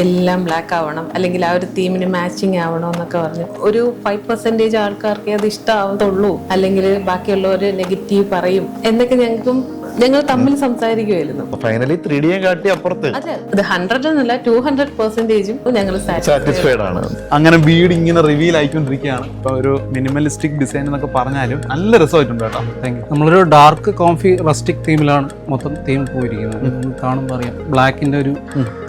എല്ലാം ബ്ലാക്ക് ആവണം അല്ലെങ്കിൽ ആ ഒരു തീമിന് മാച്ചിങ് ആവണം എന്നൊക്കെ പറഞ്ഞു. ഒരു 5% ആൾക്കാർക്ക് അത് ഇഷ്ടമാവത്തുള്ളൂ, അല്ലെങ്കിൽ ബാക്കിയുള്ളവർ നെഗറ്റീവ് പറയും എന്നൊക്കെ ഞങ്ങൾ തമ്മിൽ സംസാരിക്കുമായിരുന്നു. ഫൈനലി 3D കാട്ടി അപ്പുറത്ത് അതെ, അത് 100 എന്നല്ല 200% ഞങ്ങൾ സാറ്റിസ്ഫൈഡ് ആണ്. അങ്ങനെ വീട് ഇങ്ങനെ റിവീൽ ആയിക്കൊണ്ടിരിക്കുകയാണ്. ഇപ്പൊ ഒരു മിനിമലിസ്റ്റിക് ഡിസൈൻ എന്നൊക്കെ പറഞ്ഞാലും നല്ല രസമായിട്ടുണ്ട് കേട്ടോ. Thank you. നമ്മളൊരു ഡാർക്ക് കോംഫി റസ്റ്റിക് തീമിലാണ് മൊത്തം തീം പോയിരിക്കുന്നത്. കാണുമ്പോൾ അറിയാം ബ്ലാക്കിന്റെ ഒരു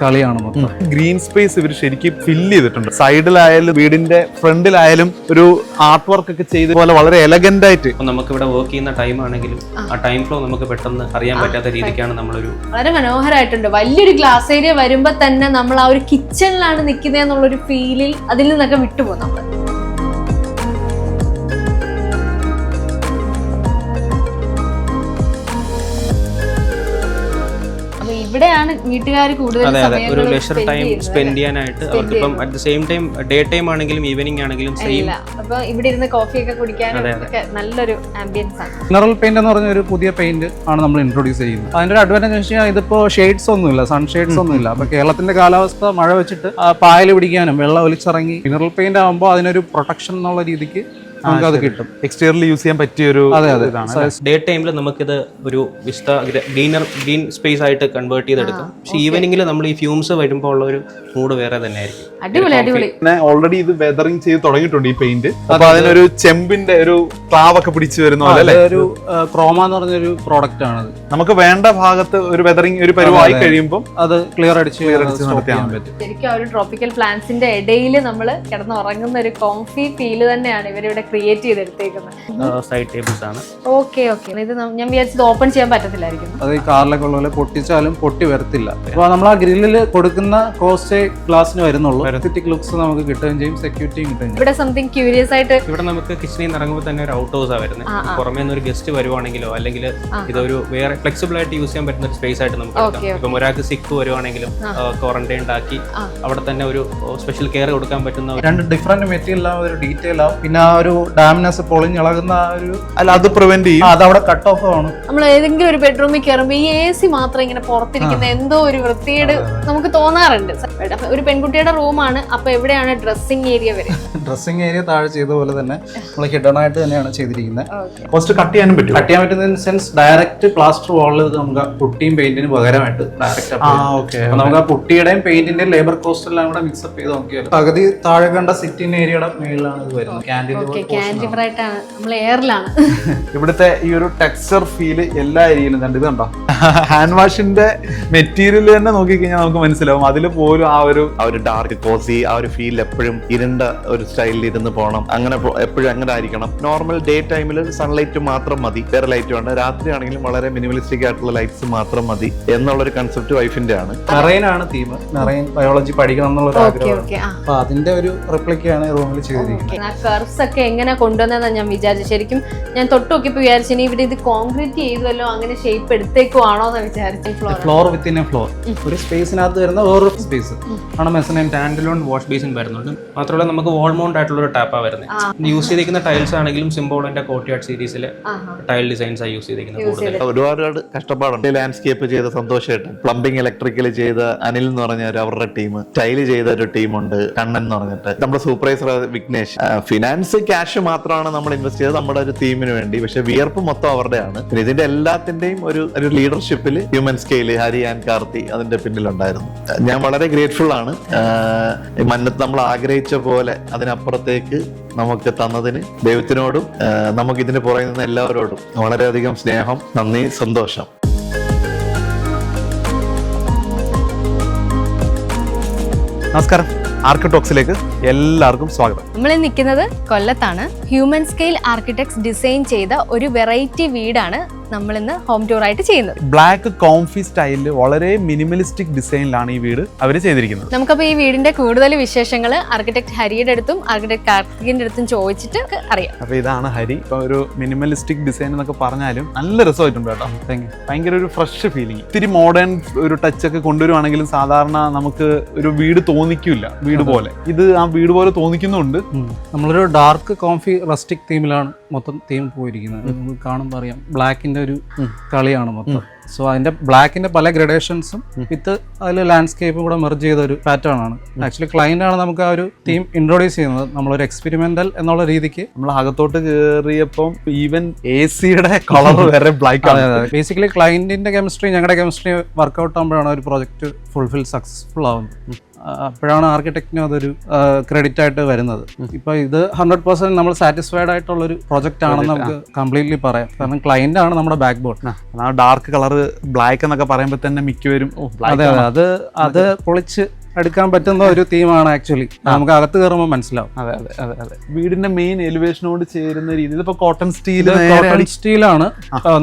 കളിയാണ് മൊത്തം. ഗ്രീൻ സ്പേസ് ഇവർ ശരിക്കും ഫില്ല് ചെയ്തിട്ടുണ്ട്. സൈഡിലായാലും വീടിന്റെ ഫ്രണ്ടിലായാലും ഒരു ആർട്ട് വർക്ക് ഒക്കെ ചെയ്ത പോലെ വളരെ എലഗന്റ് ആയിട്ട്. നമുക്ക് ഇവിടെ വർക്ക് ചെയ്യുന്ന ടൈം ആണെങ്കിലും ആ ടൈം ഫ്ലോ നമുക്ക് പെട്ടെന്ന് അറിയാൻ പറ്റാത്ത രീതിക്കാണ് നമ്മളൊരു വളരെ മനോഹരമായിട്ടുണ്ട്. വലിയൊരു ഗ്ലാസ് ഏരിയ വരുമ്പോ തന്നെ നമ്മൾ ആ ഒരു കിച്ചണിലാണ് നിൽക്കുന്നത് എന്നുള്ളൊരു ഫീലിൽ അതിൽ നിന്നൊക്കെ വിട്ടുപോകും നമ്മൾ. ഇവിടെയാണ് വീട്ടുകാർ കൂടുതൽ ഒരു ലെഷർ ടൈം സ്പെൻഡ് ചെയ്യാനായിട്ട് അവർക്കിപ്പം at the same time day time ആണെങ്കിലും ഈവനിങ് ആണെങ്കിലും സെയിം. അപ്പൊ ഇവിടെ ഇരുന്ന് കോഫി ഒക്കെ കുടിക്കാനും ഒക്കെ നല്ലൊരു ആംബിയൻസ് ആണ്. മിനറൽ പെയിന്റ് എന്ന് പറഞ്ഞ ഒരു പുതിയ പെയിന്റ് ആണ് നമ്മൾ ഇൻട്രൊഡ്യൂസ് ചെയ്യുന്നത്. അതിന്റെ ഒരു അഡ്വാൻറ്റേജ് വെച്ച് കഴിഞ്ഞാൽ ഇതിപ്പോ ഷെയ്ഡ്സ് ഒന്നുമില്ല, സൺ ഷെയ്ഡ്സ് ഒന്നുമില്ല. അപ്പൊ കേരളത്തിന്റെ കാലാവസ്ഥ മഴ വെച്ചിട്ട് പായൽ പിടിക്കാനും വെള്ളം ഒലിച്ചിറങ്ങി മിനറൽ പെയിന്റ് ആകുമ്പോൾ അതിനൊരു പ്രൊട്ടക്ഷൻ എന്നുള്ള രീതിക്ക് നമുക്ക് അത് കിട്ടും. എക്സ്റ്റീരിയറിൽ യൂസ് ചെയ്യാൻ പറ്റിയ ഒരു ഡേ ടൈമിൽ നമുക്കിത് ഒരു ഗ്രീൻ സ്പേസ് ആയിട്ട് കൺവേർട്ട് ചെയ്തെടുക്കാം. പക്ഷെ ഈവനിങ്ങിൽ നമ്മൾ ഈ ഫ്യൂംസ് വരുമ്പോൾ ഉള്ള ഒരു മൂഡ് വേറെ തന്നെ ആയിരിക്കും. അടിപൊളി അടിപൊളി. ഓൾറെഡി ഇത് വെതറിങ് ചെയ്ത് തുടങ്ങിയിട്ടുണ്ട് ഈ പെയിന്റ്. അപ്പൊ അതിനൊരു ചെമ്പിന്റെ ഒരു ക്ലാവൊക്കെ പിടിച്ചു വരുന്ന പോലെ ഒരു ക്രോമ എന്ന് പറഞ്ഞൊരു പ്രോഡക്റ്റ് ആണ്. നമുക്ക് വേണ്ട ഭാഗത്ത് ഒരു വെതറിങ് ഒരു പരിവായി കഴിയുമ്പോൾ അത് ക്ലിയർ അടിച്ച് നടത്തിയാൻ പറ്റും. ശരിക്കും ആ ഒരു ട്രോപ്പിക്കൽ പ്ലാന്റ്സിന്റെ ഇടയിൽ നമ്മൾ കിടന്ന് ഉറങ്ങുന്ന ഒരു കോംഫി ഫീല് തന്നെയാണ് ഇവരിവിടെ ക്രിയേറ്റ് ചെയ്തെടുത്തേക്കുന്നത്. സൈഡ് ടേബിൾസ് ആണ്. Okay okay. ഇത് ഞാൻ വിചാരിച്ചത് ഓപ്പൺ ചെയ്യാൻ പറ്റത്തില്ലായിരിക്കും. അത് ഈ കാറിലൊക്കെ ഉള്ള പോലെ പൊട്ടിച്ചാലും പൊട്ടി വരത്തില്ല. അപ്പൊ നമ്മൾ ആ ഗ്രില്ലിൽ കൊടുക്കുന്ന കോസ്റ്റ് ഗ്ലാസിന് വരുന്നുള്ളൂ. എസ്തെറ്റിക് ലുക്സ് നമുക്ക് കിട്ടുകയും ചെയ്യും, സെക്യൂരിറ്റിയും കിട്ടുകയും. ഇവിടെ സംതിങ് ക്യൂരിയസ് ആയിട്ട് ഇവിടെ നമുക്ക് കിച്ചണിൽ നിന്ന് ഇറങ്ങുമ്പോൾ തന്നെ ഒരു ഔട്ട് ഹൗസ് ആ വരുന്നത്. പുറമേ നിന്ന് ഒരു ഗസ്റ്റ് വരുവാണെങ്കിലോ അല്ലെങ്കിൽ ഇതൊരു വേറെ ഫ്ലെക്സിബിൾ ആയിട്ട് യൂസ് ചെയ്യാൻ പറ്റുന്ന ഒരു സ്പേസ് ആയിട്ട് നമുക്ക് എടുക്കാം. ഇപ്പം ഒരാൾക്ക് സിക്ക് വരുവാണെങ്കിലും ക്വാറന്റൈൻ ആക്കി അവിടെ തന്നെ ഒരു സ്പെഷ്യൽ കെയർ കൊടുക്കാൻ പറ്റുന്ന രണ്ട് ഡിഫറെന്റ് മെറ്റീരിയൽ ആവും, ഒരു ഡീറ്റെയിൽ ആവും. പിന്നെ ആ ഒരു ഡാമിനെസ് പൊളിഞ്ഞിളകുന്ന ഒരു അത് പ്രിവെന്റ് ചെയ്യും. അത് അവിടെ കട്ട് ഓഫ് ആണ്. നമ്മൾ ഏതെങ്കിലും ഒരു ബെഡ്റൂമിൽ കയറുമ്പോൾ ഈ AC മാത്രം ഇങ്ങനെ പുറത്തിരിക്കുന്ന എന്തോ ഒരു വൃത്തിയേട് നമുക്ക് തോന്നാറുണ്ട്. ഒരു പെൺകുട്ടിയുടെ റൂമാണ്. അപ്പൊ എവിടെയാണ് ഡ്രസ്സിംഗ് ഏരിയ വരെ? ഡ്രസ്സിംഗ് ഏരിയ താഴെ ചെയ്ത പോലെ തന്നെ നമ്മൾ ഹിഡൻ ആയിട്ട് തന്നെയാണ് ചെയ്തിരിക്കുന്നത്. കോസ്റ്റ് കട്ട് ചെയ്യാനും പറ്റും. കട്ട് ചെയ്യാൻ പറ്റുന്ന സെൻസ് ഡയറക്റ്റ് പ്ലാസ്റ്റർ വാളിൽ നമുക്ക് പുട്ടിയും പെയിന്റിന് പകരമായിട്ട് ഡയറക്റ്റ് നമുക്ക് ആ പുട്ടിയുടെയും പെയിന്റിന്റെയും ലേബർ കോസ്റ്റ് എല്ലാം കൂടെ മിക്സപ്പ് ചെയ്ത് നോക്കിയാൽ പകുതി താഴെ കണ്ട സിറ്റിംഗ് ഏരിയയുടെ മേളിലാണ് ഇത് വരുന്നത്. ഇവിടുത്തെ ഈ ഒരു ടെക്സ്ചർ ഫീല് എല്ലാ ഏരിയയിലും കണ്ട്. ഇത് കണ്ടോ, ഹാൻഡ് വാഷിന്റെ മെറ്റീരിയൽ തന്നെ നോക്കിക്കഴിഞ്ഞാൽ നമുക്ക് മനസ്സിലാവും. അതിൽ പോലും ആ ഒരു ഡാർക്ക് കോസി ആ ഒരു ഫീൽ എപ്പോഴും ഇരുണ്ട ഒരു സ്റ്റൈലിൽ ഇരുന്ന് പോകണം. അങ്ങനെ എപ്പോഴും അങ്ങനെ ആയിരിക്കണം. നോർമൽ ഡേ ടൈമിൽ സൺലൈറ്റ് മാത്രം മതി, വേറെ ലൈറ്റ് വേണ്ട. രാത്രി ആണെങ്കിലും വളരെ മിനിമലിസ്റ്റിക് ആയിട്ടുള്ള ലൈറ്റ്സ് മാത്രം മതി എന്നുള്ളൊരു കൺസെപ്റ്റ് വൈഫിന്റെ ആണ്. മെറൈൻ ആണ് തീം. മെറൈൻ ബയോളജി പഠിക്കണം എന്നുള്ള ആഗ്രഹം. അപ്പൊ അതിന്റെ ഒരു റിപ്ലിക്കാണ് റൂമിൽ ചെയ്തിരിക്കുന്നത്. കർവ്സ് ഒക്കെ എങ്ങനെ കൊണ്ടുവന്നതെന്ന് ഞാൻ വിചാരിച്ചു. ശരിക്കും ഞാൻ തൊട്ട് നോക്കിയപ്പോ വിചാരിച്ചു ഇവിടെ ഇത് കോൺക്രീറ്റ് ചെയ്തല്ലോ, അങ്ങനെ ഷേപ്പ് എടുത്തേക്കുവാണോ എന്ന് വിചാരിച്ചു. ഫ്ലോർ വിത്തിൻ എ ഫ്ലോർ, ഒരു സ്പേസിനകത്ത് വരുന്ന വേറൊരു സ്പേസ് ആണ് മെസനൈൻ. സ്റ്റാൻഡലോൺ വാഷ് ബേസിൻ വരുന്നുണ്ട്. മാത്രമല്ല നമുക്ക് വാൾ മൗണ്ട് ആയിട്ടുള്ള ഒരു ടാപ്പാ വരുന്നത്. യൂസ് ചെയ്തിരിക്കുന്ന ടൈൽസ് ആണെങ്കിലും സിംബോളിന്റെ കോർട്ട്യാർഡ് സീരീസിലെ ടൈൽ ഡിസൈൻസ് യൂസ് ചെയ്തിരിക്കുന്നത്. ഒരുപാട് കഷ്ടപ്പാടുണ്ട്. ലാൻഡ്സ്കേപ്പ് ചെയ്ത സന്തോഷമായിട്ട്, പ്ലംബിംഗ് ഇലക്ട്രിക്കൽ ചെയ്ത അനിൽ എന്ന് പറഞ്ഞ അവരുടെ ടീം, ടൈല് ചെയ്ത ഒരു ടീമുണ്ട് കണ്ണൻ എന്ന് പറഞ്ഞിട്ട്, നമ്മുടെ സൂപ്പർവൈസർ വിഘ്നേഷ്. ഫിനാൻസ് ക്യാഷ് മാത്രമാണ് നമ്മൾ ഇൻവെസ്റ്റ് ചെയ്തത് നമ്മുടെ ഒരു ടീമിന് വേണ്ടി. പക്ഷെ വിയർപ്പ് മൊത്തം അവരുടെയാണ്. പിന്നെ ഇതിന്റെ എല്ലാത്തിന്റെയും ഒരു ലീഡർഷിപ്പിൽ human scale Hari and Karthi അതിന്റെ പിന്നിലുണ്ടായിരുന്നു. ഞാൻ വളരെ ഗ്രേറ്റ്ഫുൾ ആണ്. മന്നത്ത് നമ്മൾ ആഗ്രഹിച്ച പോലെ അതിനപ്പുറത്തേക്ക് നമുക്ക് തന്നതിന് ദൈവത്തിനോടും നമുക്ക് ഇതിന് പുറകെ നിന്ന് എല്ലാവരോടും വളരെയധികം സ്നേഹം, നന്ദി, സന്തോഷം. നമസ്കാരം, ആർക്കിടോക്സിലേക്ക് എല്ലാവർക്കും സ്വാഗതം. നമ്മൾ നിൽക്കുന്നത് കൊല്ലത്താണ്. ഹ്യൂമൻ സ്കെയിൽ ആർക്കിടെക്ട്സ് ഡിസൈൻ ചെയ്ത ഒരു വെറൈറ്റി വീടാണ് നമ്മൾ ഇന്ന് ഹോം ടൂർ ആയിട്ട് ചെയ്യുന്നത്. ബ്ലാക്ക് കോംഫി സ്റ്റൈലിൽ വളരെ മിനിമലിസ്റ്റിക് ഡിസൈനിലാണ് ഈ വീട് അവർ ചെയ്തിരിക്കുന്നത്. നമുക്കപ്പോൾ ഈ വീടിന്റെ കൂടുതൽ വിശേഷങ്ങൾ ആർക്കിടെക്ട് ഹരിയുടെ അടുത്തും ആർക്കിടെക്ട് കാർത്തികിന്റെ അടുത്തും ചോദിച്ചിട്ട് അറിയാം. അപ്പൊ ഇതാണ് ഹരി. ഇപ്പൊ ഒരു മിനിമലിസ്റ്റിക് ഡിസൈൻ എന്നൊക്കെ പറഞ്ഞാലും നല്ല രസമായിട്ടുണ്ട് കേട്ടോ. ഭയങ്കര ഒരു ഫ്രഷ് ഫീലിംഗ്. ഇത്തിരി മോഡേൺ ഒരു ടച്ച് ഒക്കെ കൊണ്ടുവരുവാണെങ്കിലും സാധാരണ നമുക്ക് ഒരു വീട് തോന്നിക്കില്ല വീട് പോലെ. ഇത് ആ വീട് പോലെ തോന്നിക്കുന്നുണ്ട്. നമ്മളൊരു ഡാർക്ക് കോംഫി റസ്റ്റിക് തീമിലാണ് മൊത്തം തീം പോയിരിക്കുന്നത്. നമുക്ക് കാണുമ്പോൾ അറിയാം ബ്ലാക്കിന്റെ ഒരു കളിയാണ് മൊത്തം. സോ അതിന്റെ ബ്ലാക്കിന്റെ പല ഗ്രഡേഷൻസും വിത്ത് അതിൽ ലാൻഡ്സ്കേപ്പും കൂടെ മെർജ് ചെയ്ത ഒരു പാറ്റേൺ ആണ്. ആക്ച്വലി ക്ലയന്റ് ആണ് നമുക്ക് ആ ഒരു തീം ഇൻട്രൊഡ്യൂസ് ചെയ്യുന്നത്. നമ്മളൊരു എക്സ്പെരിമെന്റൽ എന്നുള്ള രീതിക്ക് നമ്മൾ അകത്തോട്ട് കയറിയപ്പം ഈവൻ AC-യുടെ കളർ വരെ ബ്ലാക്ക് ആണ്. ബേസിക്കലി ക്ലയന്റിന്റെ കെമിസ്ട്രി ഞങ്ങളുടെ കെമിസ്ട്രി വർക്ക്ഔട്ട് ആകുമ്പോഴാണ് ഒരു പ്രോജക്റ്റ് ഫുൾഫിൽ സക്സസ്ഫുൾ ആവുന്നത്. അപ്പോഴാണ് ആർക്കിടെക്റ്റിനും അതൊരു ക്രെഡിറ്റ് ആയിട്ട് വരുന്നത്. ഇപ്പൊ ഇത് 100% നമ്മൾ സാറ്റിസ്ഫൈഡ് ആയിട്ടുള്ള ഒരു പ്രോജക്റ്റ് ആണെന്ന് നമുക്ക് കംപ്ലീറ്റ്ലി പറയാം. കാരണം ക്ലയന്റ് ആണ് നമ്മുടെ backbone. Dark colour black എന്നൊക്കെ പറയുമ്പോൾ തന്നെ മിക്കവരും അതെ അതെ അത് പൊളിച്ച് എടുക്കാൻ പറ്റുന്ന ഒരു തീമാണ് ആക്ച്വലി. നമുക്ക് അകത്ത് കയറുമ്പോൾ മനസ്സിലാവും. അതെ അതെ അതെ അതെ. വീടിന്റെ മെയിൻ എലിവേഷനോട് ചേരുന്ന രീതിയിൽ ഇപ്പൊ കോട്ടൺ സ്റ്റീലാണ്.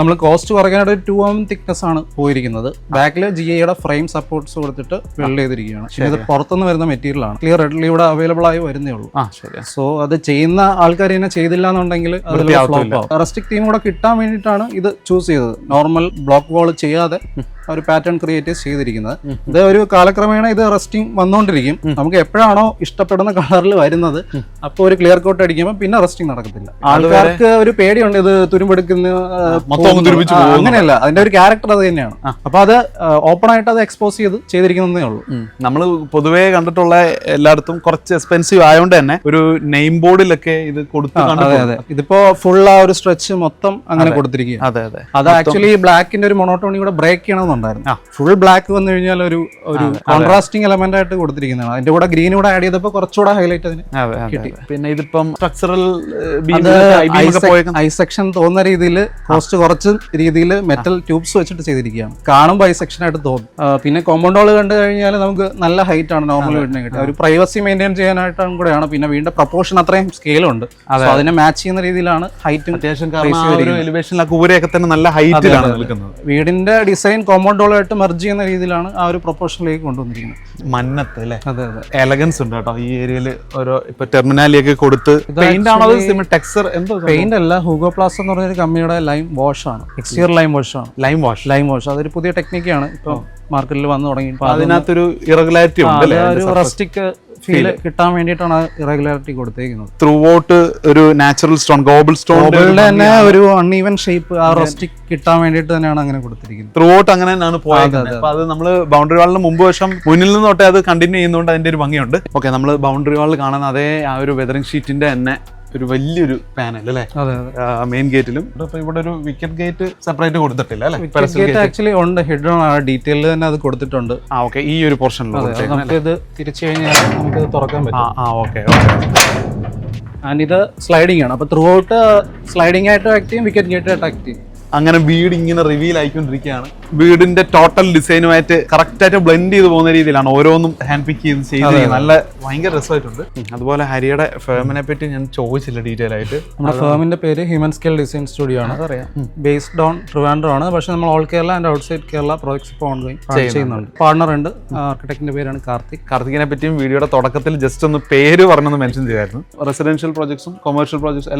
നമ്മൾ കോസ്റ്റ് കുറയ്ക്കാനായിട്ട് ഒരു 2 mm തിക്നെസ് ആണ് പോയിരിക്കുന്നത്. ബാക്കിൽ GIയുടെ ഫ്രെയിം സപ്പോർട്ട്സ് കൊടുത്തിട്ട് വെൽഡ് ചെയ്തിരിക്കുകയാണ്. ഇത് പുറത്തുനിന്ന് വരുന്ന മെറ്റീരിയൽ ആണ്. ക്ലിയർ റെഡ്ലി ഇവിടെ അവൈലബിൾ ആയി വരുന്നേ ഉള്ളൂ. സോ അത് ചെയ്യുന്ന ആൾക്കാർ ഇതിനെ ചെയ്തില്ല എന്നുണ്ടെങ്കിൽ റസ്റ്റിക് തീം കൂടെ കിട്ടാൻ വേണ്ടിയിട്ടാണ് ഇത് ചൂസ് ചെയ്തത്. നോർമൽ ബ്ലോക്ക് വാൾ ചെയ്യാതെ ഒരു പാറ്റേൺ ക്രിയേറ്റ് ചെയ്തിരിക്കുന്നത്. ഇത് ഒരു കാലക്രമേണ ഇത് റസ്റ്റിംഗ് വന്നുകൊണ്ടിരിക്കും. നമുക്ക് എപ്പോഴാണോ ഇഷ്ടപ്പെടുന്ന കളറിൽ വരുന്നത് അപ്പോൾ ഒരു ക്ലിയർ കോട്ട് അടിക്കുമ്പോൾ പിന്നെ റസ്റ്റിംഗ് നടക്കത്തില്ല. ആൾക്കാർക്ക് ഒരു പേടിയുണ്ട് ഇത് തുരുമ്പെടുക്കുന്ന, അങ്ങനെയല്ല. അതിന്റെ ഒരു ക്യാരക്ടർ അത് തന്നെയാണ്. അപ്പൊ അത് ഓപ്പൺ ആയിട്ട് അത് എക്സ്പോസ് ചെയ്തിരിക്കുന്നതേ ഉള്ളൂ. നമ്മൾ പൊതുവേ കണ്ടിട്ടുള്ള എല്ലായിടത്തും കുറച്ച് എക്സ്പെൻസീവ് ആയതുകൊണ്ട് തന്നെ ഒരു നെയിം ബോർഡിലൊക്കെ ഇത് കൊടുത്തു. അതെ ഇതിപ്പോ ഫുൾ ആ ഒരു സ്ട്രെച്ച് മൊത്തം അങ്ങനെ കൊടുത്തിരിക്കുക. അതെ അതെ. അത് ആക്ച്വലി ബ്ലാക്കിന്റെ ഒരു മൊണോട്ടോണി കൂടെ ബ്രേക്ക് ചെയ്യണമെന്നുണ്ടായിരുന്നു. ഫുൾ ബ്ലാക്ക് വന്നു കഴിഞ്ഞാൽ ഒരു കോൺട്രാസ്റ്റിംഗ് എലമെന്റ് ആയിട്ട് കൊടുത്തിരിക്കുന്നതാണ്. അതിന്റെ കൂടെ ഗ്രീൻ കൂടെ ആഡ് ചെയ്തപ്പോൾ കുറച്ചുകൂടെ ഹൈലൈറ്റ് അതിന് കിട്ടി. പിന്നെ ഇതിപ്പം സ്ട്രക്ചറൽ ഐ സെക്ഷൻ തോന്നുന്ന രീതിയിൽ കോസ്റ്റ് കുറച്ച് രീതിയിൽ മെറ്റൽ ട്യൂബ്സ് വെച്ചിട്ട് ചെയ്തിരിക്കുകയാണ്. കാണുമ്പോൾ ഐ സെക്ഷൻ ആയിട്ട് തോന്നും. പിന്നെ കോമ്പൗണ്ട് വാൾ കണ്ടു കഴിഞ്ഞാൽ നമുക്ക് നല്ല ഹൈറ്റ് ആണ് നോർമൽ വീടിനെ കിട്ടുക. ഒരു പ്രൈവസി മെയിൻറ്റെയിൻ ചെയ്യാനായിട്ടും കൂടെയാണ്. പിന്നെ വീടിന്റെ പ്രൊപ്പോർഷൻ അത്രയും സ്കെയിലുണ്ട്. അതിനെ മാച്ച് ചെയ്യുന്ന രീതിയിലാണ് ഹൈറ്റും എലിവേഷനിലൊക്കെ ഊരയൊക്കെ തന്നെ നല്ല ഹൈറ്റിലാണ് നിൽക്കുന്നത്. വീടിന്റെ ഡിസൈൻ കോമ്പൗണ്ട് വാളുമായിട്ട് മെർജ് ചെയ്യുന്ന രീതിയിലാണ് ആ ഒരു പ്രൊപ്പോർഷനിലേക്ക് കൊണ്ടുവന്നിരിക്കുന്നത്. മന്നത്ത് അല്ലേ? അതെ അതെ. എലഗൻസ് ഉണ്ട് കേട്ടോ ഈ ഏരിയയിൽ. ഓരോ ഇപ്പൊ ടെർമിനാലിയൊക്കെ കൊടുത്ത് പെയിന്റ് ആണോ ടെക്സ്ചർ എന്തോ? പെയിന്റ് അല്ല, ഹൂഗോ പ്ലാസ് എന്ന് പറഞ്ഞ കമ്പനിയുടെ ലൈം വാഷ് ആണ്. എക്സ്റ്റീരിയർ ലൈം വാഷ് ആണ്. ലൈം വാഷ് അതൊരു പുതിയ ടെക്നിക്കാണ് ഇപ്പൊ മാർക്കറ്റിൽ വന്നു തുടങ്ങി. അതിനകത്തൊരു ഇറഗുലാരിറ്റി ഉണ്ട്. ഒരു റസ്റ്റിക് ഫീൽ കിട്ടാൻ വേണ്ടിയിട്ടാണ് ഇറഗുലാരിറ്റി കൊടുത്തേക്കുന്നത്. ത്രൂ ഔട്ട് ഒരു നാച്ചുറൽ സ്റ്റോൺ, ഗോബിൾ സ്റ്റോണിന്റെ തന്നെ ഒരു അൺഈവൻ ഷേപ്പ് ആ റസ്റ്റിക് കിട്ടാൻ വേണ്ടിയിട്ട് തന്നെയാണ് അങ്ങനെ കൊടുത്തിരിക്കുന്നത്. ത്രൂ ഔട്ട് അങ്ങനെ തന്നെയാണ് പോയത്. അപ്പൊ അത് നമ്മൾ ബൗണ്ടറി വാളിന് മുമ്പ് വശം മുന്നിൽ നിന്ന് തൊട്ടേ അത് കണ്ടിന്യൂ ചെയ്യുന്നതുകൊണ്ട് അതിന്റെ ഒരു ഭംഗിയുണ്ട്. ഓക്കെ, നമ്മൾ ബൗണ്ടറി വാളിൽ കാണുന്ന അതേ ആ ഒരു വെതറിംഗ് ഷീറ്റിന്റെ തന്നെ ഒരു വലിയൊരു പാനൽ അല്ലേ മെയിൻ ഗേറ്റിലും. ഇവിടെ ഒരു വിക്കറ്റ് ഗേറ്റ് സെപ്പറേറ്റ് കൊടുത്തിട്ടില്ല അല്ലേ? ആക്ച്വലി ഉണ്ട്, ഹിഡൻ ഡീറ്റെയിൽ തന്നെ അത് കൊടുത്തിട്ടുണ്ട്. ഓക്കെ, ഈ ഒരു പോർഷനിൽ നമുക്കിത് തിരിച്ചു കഴിഞ്ഞാൽ നമുക്കിത് തുറക്കാൻ പറ്റും. ഓക്കെ. ആൻഡ് ഇത് സ്ലൈഡിംഗ് ആണ്. അപ്പൊ ത്രൂ ഔട്ട് സ്ലൈഡിംഗ് ആയിട്ട് ആക്ട് ചെയ്യും, വിക്കറ്റ് ഗേറ്റ് ആയിട്ട് ആക്ട് ചെയ്യും. അങ്ങനെ വീട് ഇങ്ങനെ റിവീൽ ആയിക്കൊണ്ടിരിക്കുകയാണ്. വീടിന്റെ ടോട്ടൽ ഡിസൈനുമായിട്ട് കറക്റ്റ് ആയിട്ട് ബ്ലെൻഡ് ചെയ്ത് പോകുന്ന രീതിയിലാണ് ഓരോന്നും ഹാൻഡ് പിക്ക് ചെയ്ത് നല്ല ഭയങ്കര രസമായിട്ടുണ്ട്. അതുപോലെ ഹരിയുടെ ഫേമിനെ പറ്റി ഞാൻ ചോദിച്ചില്ല ഡീറ്റെയിൽ ആയിട്ട്. നമ്മുടെ ഫേമിന്റെ പേര് ഹ്യൂമൻ സ്കെയിൽ ഡിസൈൻ സ്റ്റുഡിയോ ആണ്. അതറിയാം, ബേസ്ഡ് ഓൺ ട്രിവാൻഡ്രം ആണ്. പക്ഷെ നമ്മൾ all Kerala and outside Kerala projects ഇപ്പോൾ ഓൺഗോയിങ് ചെയ്യുന്നുണ്ട്. പാർട്ണർ ഉണ്ട്, ആർക്കിടെക്ടിന്റെ പേരാണ് കാർത്തിക്. കാർത്തികിനെ പറ്റിയും വീഡിയോയുടെ തുടക്കത്തിൽ ജസ്റ്റ് ഒന്ന് പേര് പറഞ്ഞൊന്ന് മെൻഷൻ ചെയ്തായിരുന്നു. റെസിഡൻഷ്യൽ പ്രോജക്ട്സും കൊമേഴ്ഷ്യൽ പ്രോജക്ട്സ്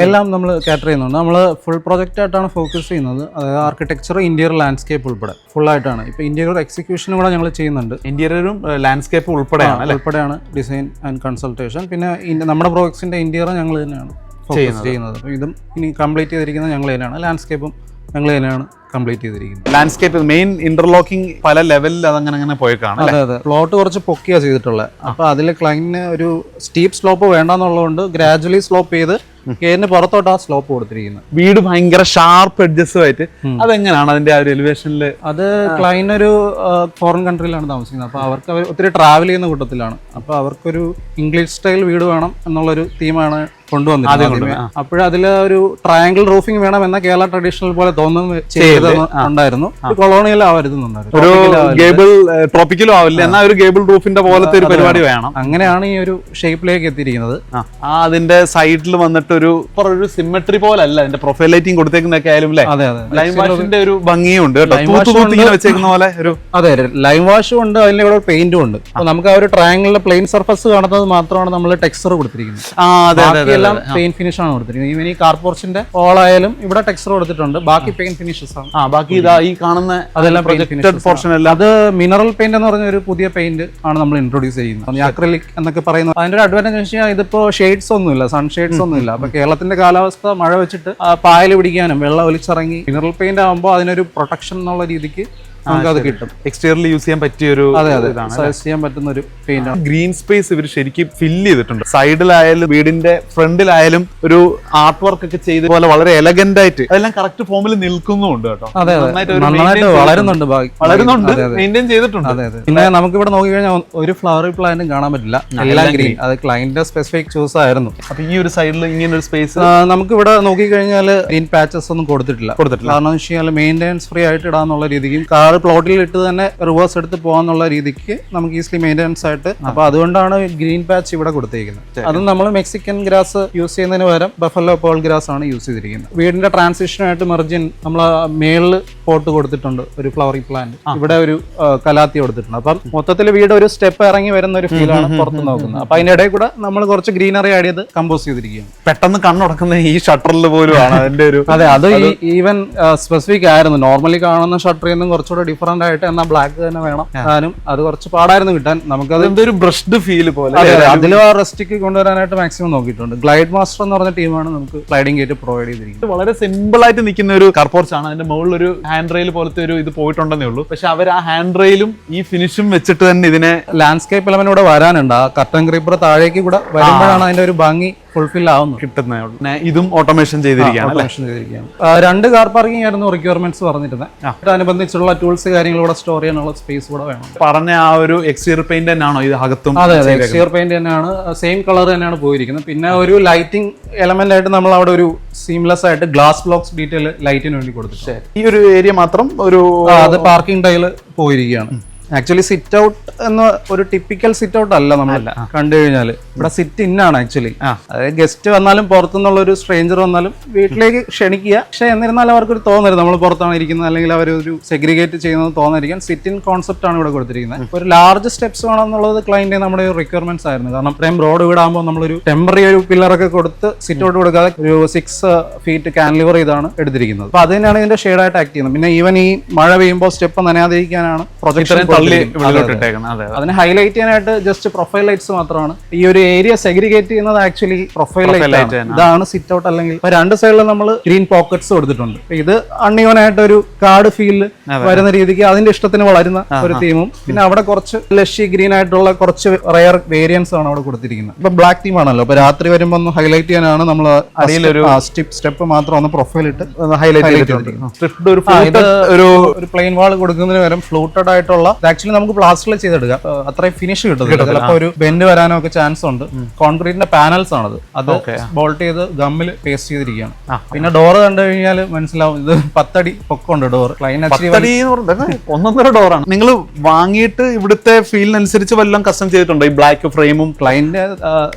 എല്ലാം നമ്മൾ കാറ്റർ ചെയ്യുന്നുണ്ട്. നമ്മൾ ഫുൾ പ്രോജക്റ്റ് ആയിട്ടാണ് ഫോക്കസ് ചെയ്യുന്നത്. അതായത് ആർക്കിടെക്ചർ, ഇന്റീരിയർ, ലാൻഡ്സ്കേപ്പ് ഉൾപ്പെടെ ഫുൾ ആയിട്ടാണ്. ഇപ്പൊ ഇന്റീരിയർ എക്സിക്യൂഷനും കൂടെ ഞങ്ങൾ ചെയ്യുന്നുണ്ട്. ഇന്റീരിയറും ലാൻഡ്സ്കേപ്പ് ഉൾപ്പെടെയാണ് ഡിസൈൻ ആൻഡ് കൺസൾട്ടേഷൻ. പിന്നെ നമ്മുടെ പ്രോജക്ട്സിന്റെ ഇന്റീരിയർ ഞങ്ങൾ തന്നെയാണ് ഫോക്കസ് ചെയ്യുന്നത്. ഇതും ഇനി കംപ്ലീറ്റ് ചെയ്തിരിക്കുന്നത് ഞങ്ങൾ തന്നെയാണ്. ലാൻഡ്സ്കേപ്പും ഞങ്ങൾ തന്നെയാണ് കംപ്ലീറ്റ് ചെയ്തിരിക്കുന്നത്. ലാൻഡ്സ്കേപ്പ് മെയിൻ ഇന്റർലോക്കിംഗ് പല ലെവലിൽ അതങ്ങനെ പോയേക്കാണ്. അതെ. പ്ലോട്ട് കുറച്ച് പൊക്കിയാ ചെയ്തിട്ടുള്ളത്. അപ്പൊ അതിൽ ക്ലൈന്റിന് ഒരു സ്റ്റീപ്പ് സ്ലോപ്പ് വേണ്ടെന്നുള്ളതുകൊണ്ട് ഗ്രാജുവലി സ്ലോപ്പ് ചെയ്ത് കേറിന് പുറത്തോട്ട് ആ സ്ലോപ്പ് കൊടുത്തിരിക്കുന്നത്. വീട് ഭയങ്കര ഷാർപ്പ് എഡ്ജസ്റ്റുമായിട്ട് അതെങ്ങനെയാണ് അതിന്റെ ആ ഒരു എലിവേഷനിൽ? അത് ക്ലൈന്റ് ഒരു ഫോറിൻ കൺട്രിയിലാണ് താമസിക്കുന്നത്. അപ്പൊ അവർക്ക് ഒത്തിരി ട്രാവൽ ചെയ്യുന്ന കൂട്ടത്തിലാണ്. അപ്പൊ അവർക്കൊരു ഇംഗ്ലീഷ് സ്റ്റൈൽ വീട് വേണം എന്നുള്ളൊരു തീമാണ് കൊണ്ടുവന്നിരുന്നത്. അപ്പോഴതിൽ ഒരു ട്രയാങ്കിൾ റൂഫിംഗ് വേണം എന്ന കേരള ട്രഡീഷണൽ പോലെ തോന്നുന്നുണ്ടായിരുന്നു. കൊളോണിയൽ ആവരുന്നുണ്ടായിരുന്നു. ഒരു ഗേബിൾ ട്രോപ്പിക്കലും ആവില്ല, എന്നാൽ ഒരു ഗേബിൾ റൂഫിന്റെ പോലത്തെ ഒരു പരിപാടി വേണം. അങ്ങനെയാണ് ഈ ഒരു ഷേപ്പിലേക്ക് എത്തിയിരിക്കുന്നത്. അതിന്റെ സൈഡിൽ വന്നിട്ട് ഒരു സിമെട്രി പോലെ അല്ല അതിന്റെ പ്രൊഫൈൽ ലൈറ്റിംഗ് കൊടുത്തേക്കുന്നൊക്കെ ആയാലും ലൈം വാഷിന്റെ ഒരു ഭംഗിയുണ്ട് വെച്ചേക്കുന്ന പോലെ ഒരു. അതെ, ലൈം വാഷും ഉണ്ട്, അതിന്റെ കൂടെ പെയിന്റും ഉണ്ട്. നമുക്ക് ആ ഒരു ട്രയാങ്കിളിലെ പ്ലെയിൻ സർഫസ് കാണുന്നത് മാത്രമാണ് നമ്മൾ ടെക്സ്ചർ കൊടുത്തിരിക്കുന്നത്. ഇതെല്ലാം പെയിന്റ് ഫിനിഷ് ആണ് കൊടുത്തിരിക്കുന്നത്. ഈവൻ ഈ കാർ പോർച്ചിന്റെ ഓൾ ആയാലും ഇവിടെ ടെക്സ്ചർ കൊടുത്തിട്ടുണ്ട്, ബാക്കി പെയിന്റ് ഫിനിഷസ് ആണ്. ബാക്കി ഇതാ ഈ കാണുന്ന അതെല്ലാം പോർഷൻ എല്ലാം അത് മിനറൽ പെയിന്റ് എന്ന് പറഞ്ഞ ഒരു പുതിയ പെയിന്റ് ആണ് നമ്മൾ ഇൻട്രൊഡ്യൂസ് ചെയ്യുന്നത്. അക്രലിക് എന്നൊക്കെ പറയുന്നത് അതിന്റെ ഒരു അഡ്വാൻറ്റേജ് വെച്ച് കഴിഞ്ഞാൽ ഇതിപ്പോ ഷെയ്ഡ്സ് ഒന്നുമില്ല, സൺ ഷെയ്ഡ്സ് ഒന്നുമില്ല. അപ്പൊ കേരളത്തിന്റെ കാലാവസ്ഥ മഴ വെച്ചിട്ട് പായൽ പിടിക്കാനും വെള്ളം ഒലിച്ചിറങ്ങി മിനറൽ പെയിന്റ് ആകുമ്പോൾ അതിനൊരു പ്രൊട്ടക്ഷൻ എന്നുള്ള രീതിക്ക് നമുക്ക് അത് കിട്ടും. എക്സ്റ്റീരിയറിൽ യൂസ് ചെയ്യാൻ പറ്റിയ ഒരു സജസ്റ്റ് ചെയ്യാൻ പറ്റുന്ന ഒരു പെയിന്റ് ആണ്. ഗ്രീൻ സ്പേസ് ഇവർ ശരിക്കും ഫില്ല് ചെയ്തിട്ടുണ്ട്. സൈഡിലായാലും വീടിന്റെ ഫ്രണ്ടിലായാലും ഒരു ആർട്ട് വർക്ക് ഒക്കെ ചെയ്ത പോലെ വളരെ എലഗന്റ് ആയിട്ട് അതെല്ലാം കറക്റ്റ് ഫോമിൽ നിൽക്കുന്നുണ്ട് കേട്ടോ. നന്നായിട്ട് വളരുന്നുണ്ട്, മെയിൻറ്റെയിൻ ചെയ്തിട്ടുണ്ട്. അതെ അതെ. പിന്നെ നമുക്ക് ഇവിടെ നോക്കിക്കഴിഞ്ഞാൽ ഒരു ഫ്ലവർ പ്ലാന്റും കാണാൻ പറ്റില്ല, എല്ലാം ഗ്രീൻ. അത് ക്ലയന്റിന്റെ സ്പെസിഫിക് ചൂസ് ആയിരുന്നു. അപ്പൊ ഈ ഒരു സൈഡിൽ ഇങ്ങനെ ഒരു സ്പേസ് നമുക്ക് ഇവിടെ നോക്കിക്കഴിഞ്ഞാൽ ഗ്രീൻ പാച്ചസ് ഒന്നും കൊടുത്തിട്ടില്ല. കാരണം എന്ന് വെച്ച് കഴിഞ്ഞാൽ മെയിൻ്റെനൻസ് ഫ്രീ ആയിട്ട് ഇടാന്നുള്ള രീതിക്കും കാർ പ്ലോട്ടിൽ ഇട്ട് തന്നെ റിവേഴ്സ് എടുത്ത് പോകാന്നുള്ള രീതിക്ക് നമുക്ക് ഈസിലി മെയിൻ്റെനൻസ് ആയിട്ട്. അപ്പൊ അതുകൊണ്ടാണ് ഗ്രീൻ പാച്ച് ഇവിടെ കൊടുത്തിരിക്കുന്നത്. അതും നമ്മൾ മെക്സിക്കൻ ഗ്രാസ് യൂസ് ചെയ്യുന്നതിന് പകരം ബഫല്ലോ പേൾ ഗ്രാസ് ആണ് യൂസ് ചെയ്തിരിക്കുന്നത്. വീടിന്റെ ട്രാൻസിഷനായിട്ട് മെർജിൻ നമ്മൾ മേളിൽ പോട്ട് കൊടുത്തിട്ടുണ്ട്, ഒരു ഫ്ലവറിംഗ് പ്ലാന്റ്. ഇവിടെ ഒരു കലാത്തി കൊടുത്തിട്ടുണ്ട്. അപ്പം മൊത്തത്തിൽ വീട് ഒരു സ്റ്റെപ്പ് ഇറങ്ങി വരുന്ന ഒരു ഫീലാണ് പുറത്ത് നോക്കുന്നത്. അപ്പൊ അതിന്റെ ഇടയിൽ കൂടെ നമ്മൾ കുറച്ച് ഗ്രീനറി ആഡ് ചെയ്ത് കമ്പോസ് ചെയ്തിരിക്കുകയാണ്. പെട്ടെന്ന് കണ്ണുടക്കുന്ന ഈ ഷട്ടറിൽ പോലും ആണ് അതിന്റെ ഒരു. അതെ, അത് ഈവൻ സ്പെസിഫിക് ആയിരുന്നു. നോർമലി കാണുന്ന ഷട്ടറിൽ നിന്നും കുറച്ചുകൂടെ ഡിഫറെന്റ് ആയിട്ട് എന്നാൽ ബ്ലാക്ക് തന്നെ വേണം. ഞാനും അത് കുറച്ച് പാടായിരുന്നു കിട്ടാൻ. നമുക്കത് എന്തൊരു ബ്രഷ്ഡ് ഫീൽ പോലെ അതിലും ആ റെസ്റ്റിക്ക് കൊണ്ടുവരാനായിട്ട് മാക്സിമം നോക്കിയിട്ടുണ്ട്. ഗ്ലൈഡ് മാസ്റ്റർ എന്ന് പറഞ്ഞ ടീമാണ് നമുക്ക് സ്ലൈഡിംഗ് ഗേറ്റ് പ്രൊവൈഡ് ചെയ്തിരിക്കുന്നത്. വളരെ സിമ്പിൾ ആയിട്ട് നിൽക്കുന്ന ഒരു കാർപോർച്ച് ആണ്. അതിന്റെ മുകളിൽ ഒരു ഹാൻഡ് റെയിൽ പോലത്തെ ഒരു ഇത് പോയിട്ടുണ്ടെന്നേ ഉള്ളൂ. പക്ഷെ അവർ ആ ഹാൻഡ് റെയിലും ഈ ഫിനിഷും വെച്ചിട്ട് തന്നെ ഇതിനെ ലാൻഡ്സ്കേപ്പ് എലമെന്റ് കൂടെ വരാനുണ്ട്. ആ കർട്ടൻ ക്രീപ്പർ താഴേക്ക് കൂടെ വരുമ്പോഴാണ് അതിന്റെ ഒരു ഭംഗി ഫുൾഫിൽ ആവുന്നു കിട്ടുന്നേ ഉള്ളൂ. ഇതും ഓട്ടോമേഷൻ ചെയ്തിരിക്കുകയാണ്. രണ്ട് കാർ പാർക്കിംഗ് ആയിരുന്നു റിക്വയർമെന്റ്സ് പറഞ്ഞിരുന്നത്. അതിനനുബന്ധിച്ചുള്ള ടൂൾസ് കാര്യങ്ങളൂടെ സ്റ്റോർ ചെയ്യാനുള്ള സ്പേസ് കൂടെ വേണം. പറഞ്ഞ ആ ഒരു എക്സ്റ്റീരിയർ പെയിന്റ് തന്നെയാണോ ഇത് അകത്തും? അതെ അതെ, എക്സ്റ്റീരിയർ പെയിന്റ് തന്നെയാണ്, സെയിം കളർ തന്നെയാണ് പോയിരിക്കുന്നത്. പിന്നെ ഒരു ലൈറ്റിംഗ് എലമെന്റ് ആയിട്ട് നമ്മൾ അവിടെ ഒരു സീംലെസ് ആയിട്ട് ഗ്ലാസ് ബ്ലോക്സ് ഡീറ്റെയിൽ ലൈറ്റിന് വേണ്ടി കൊടുത്തു. ഈ ഒരു ഏരിയ മാത്രം ഒരു അത് പാർക്കിംഗ് ടൈല് പോയിരിക്കുകയാണ്. ആക്ച്വലി സിറ്റ് ഔട്ട് എന്ന ഒരു ടിപ്പിക്കൽ സിറ്റ് ഔട്ട് അല്ല നമ്മൾ കണ്ടു കഴിഞ്ഞാൽ. ഇവിടെ സിറ്റ് ഇന്നാണ് ആക്ച്വലി. അതായത് ഗസ്റ്റ് വന്നാലും പുറത്തുനിന്നുള്ള ഒരു സ്ട്രേഞ്ചർ വന്നാലും വീട്ടിലേക്ക് ക്ഷണിക്കുക. പക്ഷെ എന്നിരുന്നാലും അവർക്കൊരു തോന്നരുത് നമ്മൾ പുറത്താണ് ഇരിക്കുന്നത്, അല്ലെങ്കിൽ അവരൊരു സെഗ്രിഗേറ്റ് ചെയ്യുന്നത് തോന്നിരിക്കാൻ സിറ്റ് ഇൻ കോൺസെപ്റ്റ് ആണ് ഇവിടെ കൊടുത്തിരിക്കുന്നത്. ഒരു ലാർജ് സ്റ്റെപ്സ് വേണം എന്നുള്ളത് ക്ലയന്റ് നമ്മുടെ റിക്വയർമെന്റ്സ് ആയിരുന്നു. കാരണം ഇത്രയും ബ്രോഡ് വീടാകുമ്പോൾ നമ്മളൊരു ടെമ്പററി ഒരു പില്ലറൊക്കെ കൊടുത്ത് സിറ്റ് ഔട്ട് കൊടുക്കാതെ ഒരു 6 ഫീറ്റ് കാൻലിവർ ചെയ്താണ് എടുത്തിരിക്കുന്നത്. അപ്പൊ അത് തന്നെയാണ് ഇതിന്റെ ഷെയ്ഡായിട്ട് ആക്ട് ചെയ്യുന്നത്. പിന്നെ ഈവൻ ഈ മഴ പെയ്യുമ്പോൾ സ്റ്റെപ്പ് നനയാതിരിക്കാനാണ് പ്രൊജക്ഷൻ. അതിനെ ഹൈലൈറ്റ് ചെയ്യാനായിട്ട് ജസ്റ്റ് പ്രൊഫൈൽ ലൈറ്റ്സ് മാത്രമാണ്. ഈ ഒരു ഏരിയ സെഗ്രിഗേറ്റ് ചെയ്യുന്നത് ആക്ച്വലി പ്രൊഫൈൽ ലൈറ്റ്. ഇതാണ് സിറ്റ് ഔട്ട്. അല്ലെങ്കിൽ രണ്ട് സൈഡിലും നമ്മൾ ഗ്രീൻ പോക്കറ്റ്സ് കൊടുത്തിട്ടുണ്ട്. ഇത് അൺഇവൻ ആയിട്ട് ഒരു കാർഡ് ഫീൽ വരുന്ന രീതിക്ക് അതിന്റെ ഇഷ്ടത്തിന് വളരുന്ന ഒരു തീമും. പിന്നെ അവിടെ കുറച്ച് ലഷി ഗ്രീൻ ആയിട്ടുള്ള കുറച്ച് റയർ വേരിയൻസ് ആണ് അവിടെ കൊടുത്തിരിക്കുന്നത്. ഇപ്പൊ ബ്ലാക്ക് തീം ആണല്ലോ, അപ്പൊ രാത്രി വരുമ്പോൾ ഒന്ന് ഹൈലൈറ്റ് ചെയ്യാനാണ് നമ്മൾ അടിയിലൊരു സ്റ്റെപ്പ് മാത്രം ഒന്ന് പ്രൊഫൈൽ ഇട്ട് ഹൈലൈറ്റ് ഒരു പ്ലെയിൻ വാൾ കൊടുക്കുന്നതിന് പകരം ഫ്ലൂട്ടഡ് ആയിട്ടുള്ള ആക്ച്വലി നമുക്ക് പ്ലാസ്റ്ററിൽ ചെയ്തെടുക്കാം. അത്രയും ഫിനിഷ് കിട്ടും. ചിലപ്പോൾ ഒരു ബെൻഡ് വരാനോ ഒക്കെ ചാൻസ് ഉണ്ട്. കോൺക്രീറ്റിന്റെ പാനൽസ് ആണത്. അത് ബോൾട്ട് ചെയ്ത് ഗമ്മിൽ പേസ്റ്റ് ചെയ്തിരിക്കുകയാണ്. പിന്നെ ഡോർ കണ്ടു കഴിഞ്ഞാൽ മനസ്സിലാവും ഇത് 10 അടി പൊക്കമുണ്ട് ഡോർ. ഒന്നൊന്നര ഡോറാണ്. നിങ്ങൾ വാങ്ങിയിട്ട് ഇവിടുത്തെ ഫീലിനനുസരിച്ച് വല്ലതും കസ്റ്റം ചെയ്തിട്ടുണ്ടോ? ഈ ബ്ലാക്ക് ഫ്രെയിമും ക്ലൈന്റ്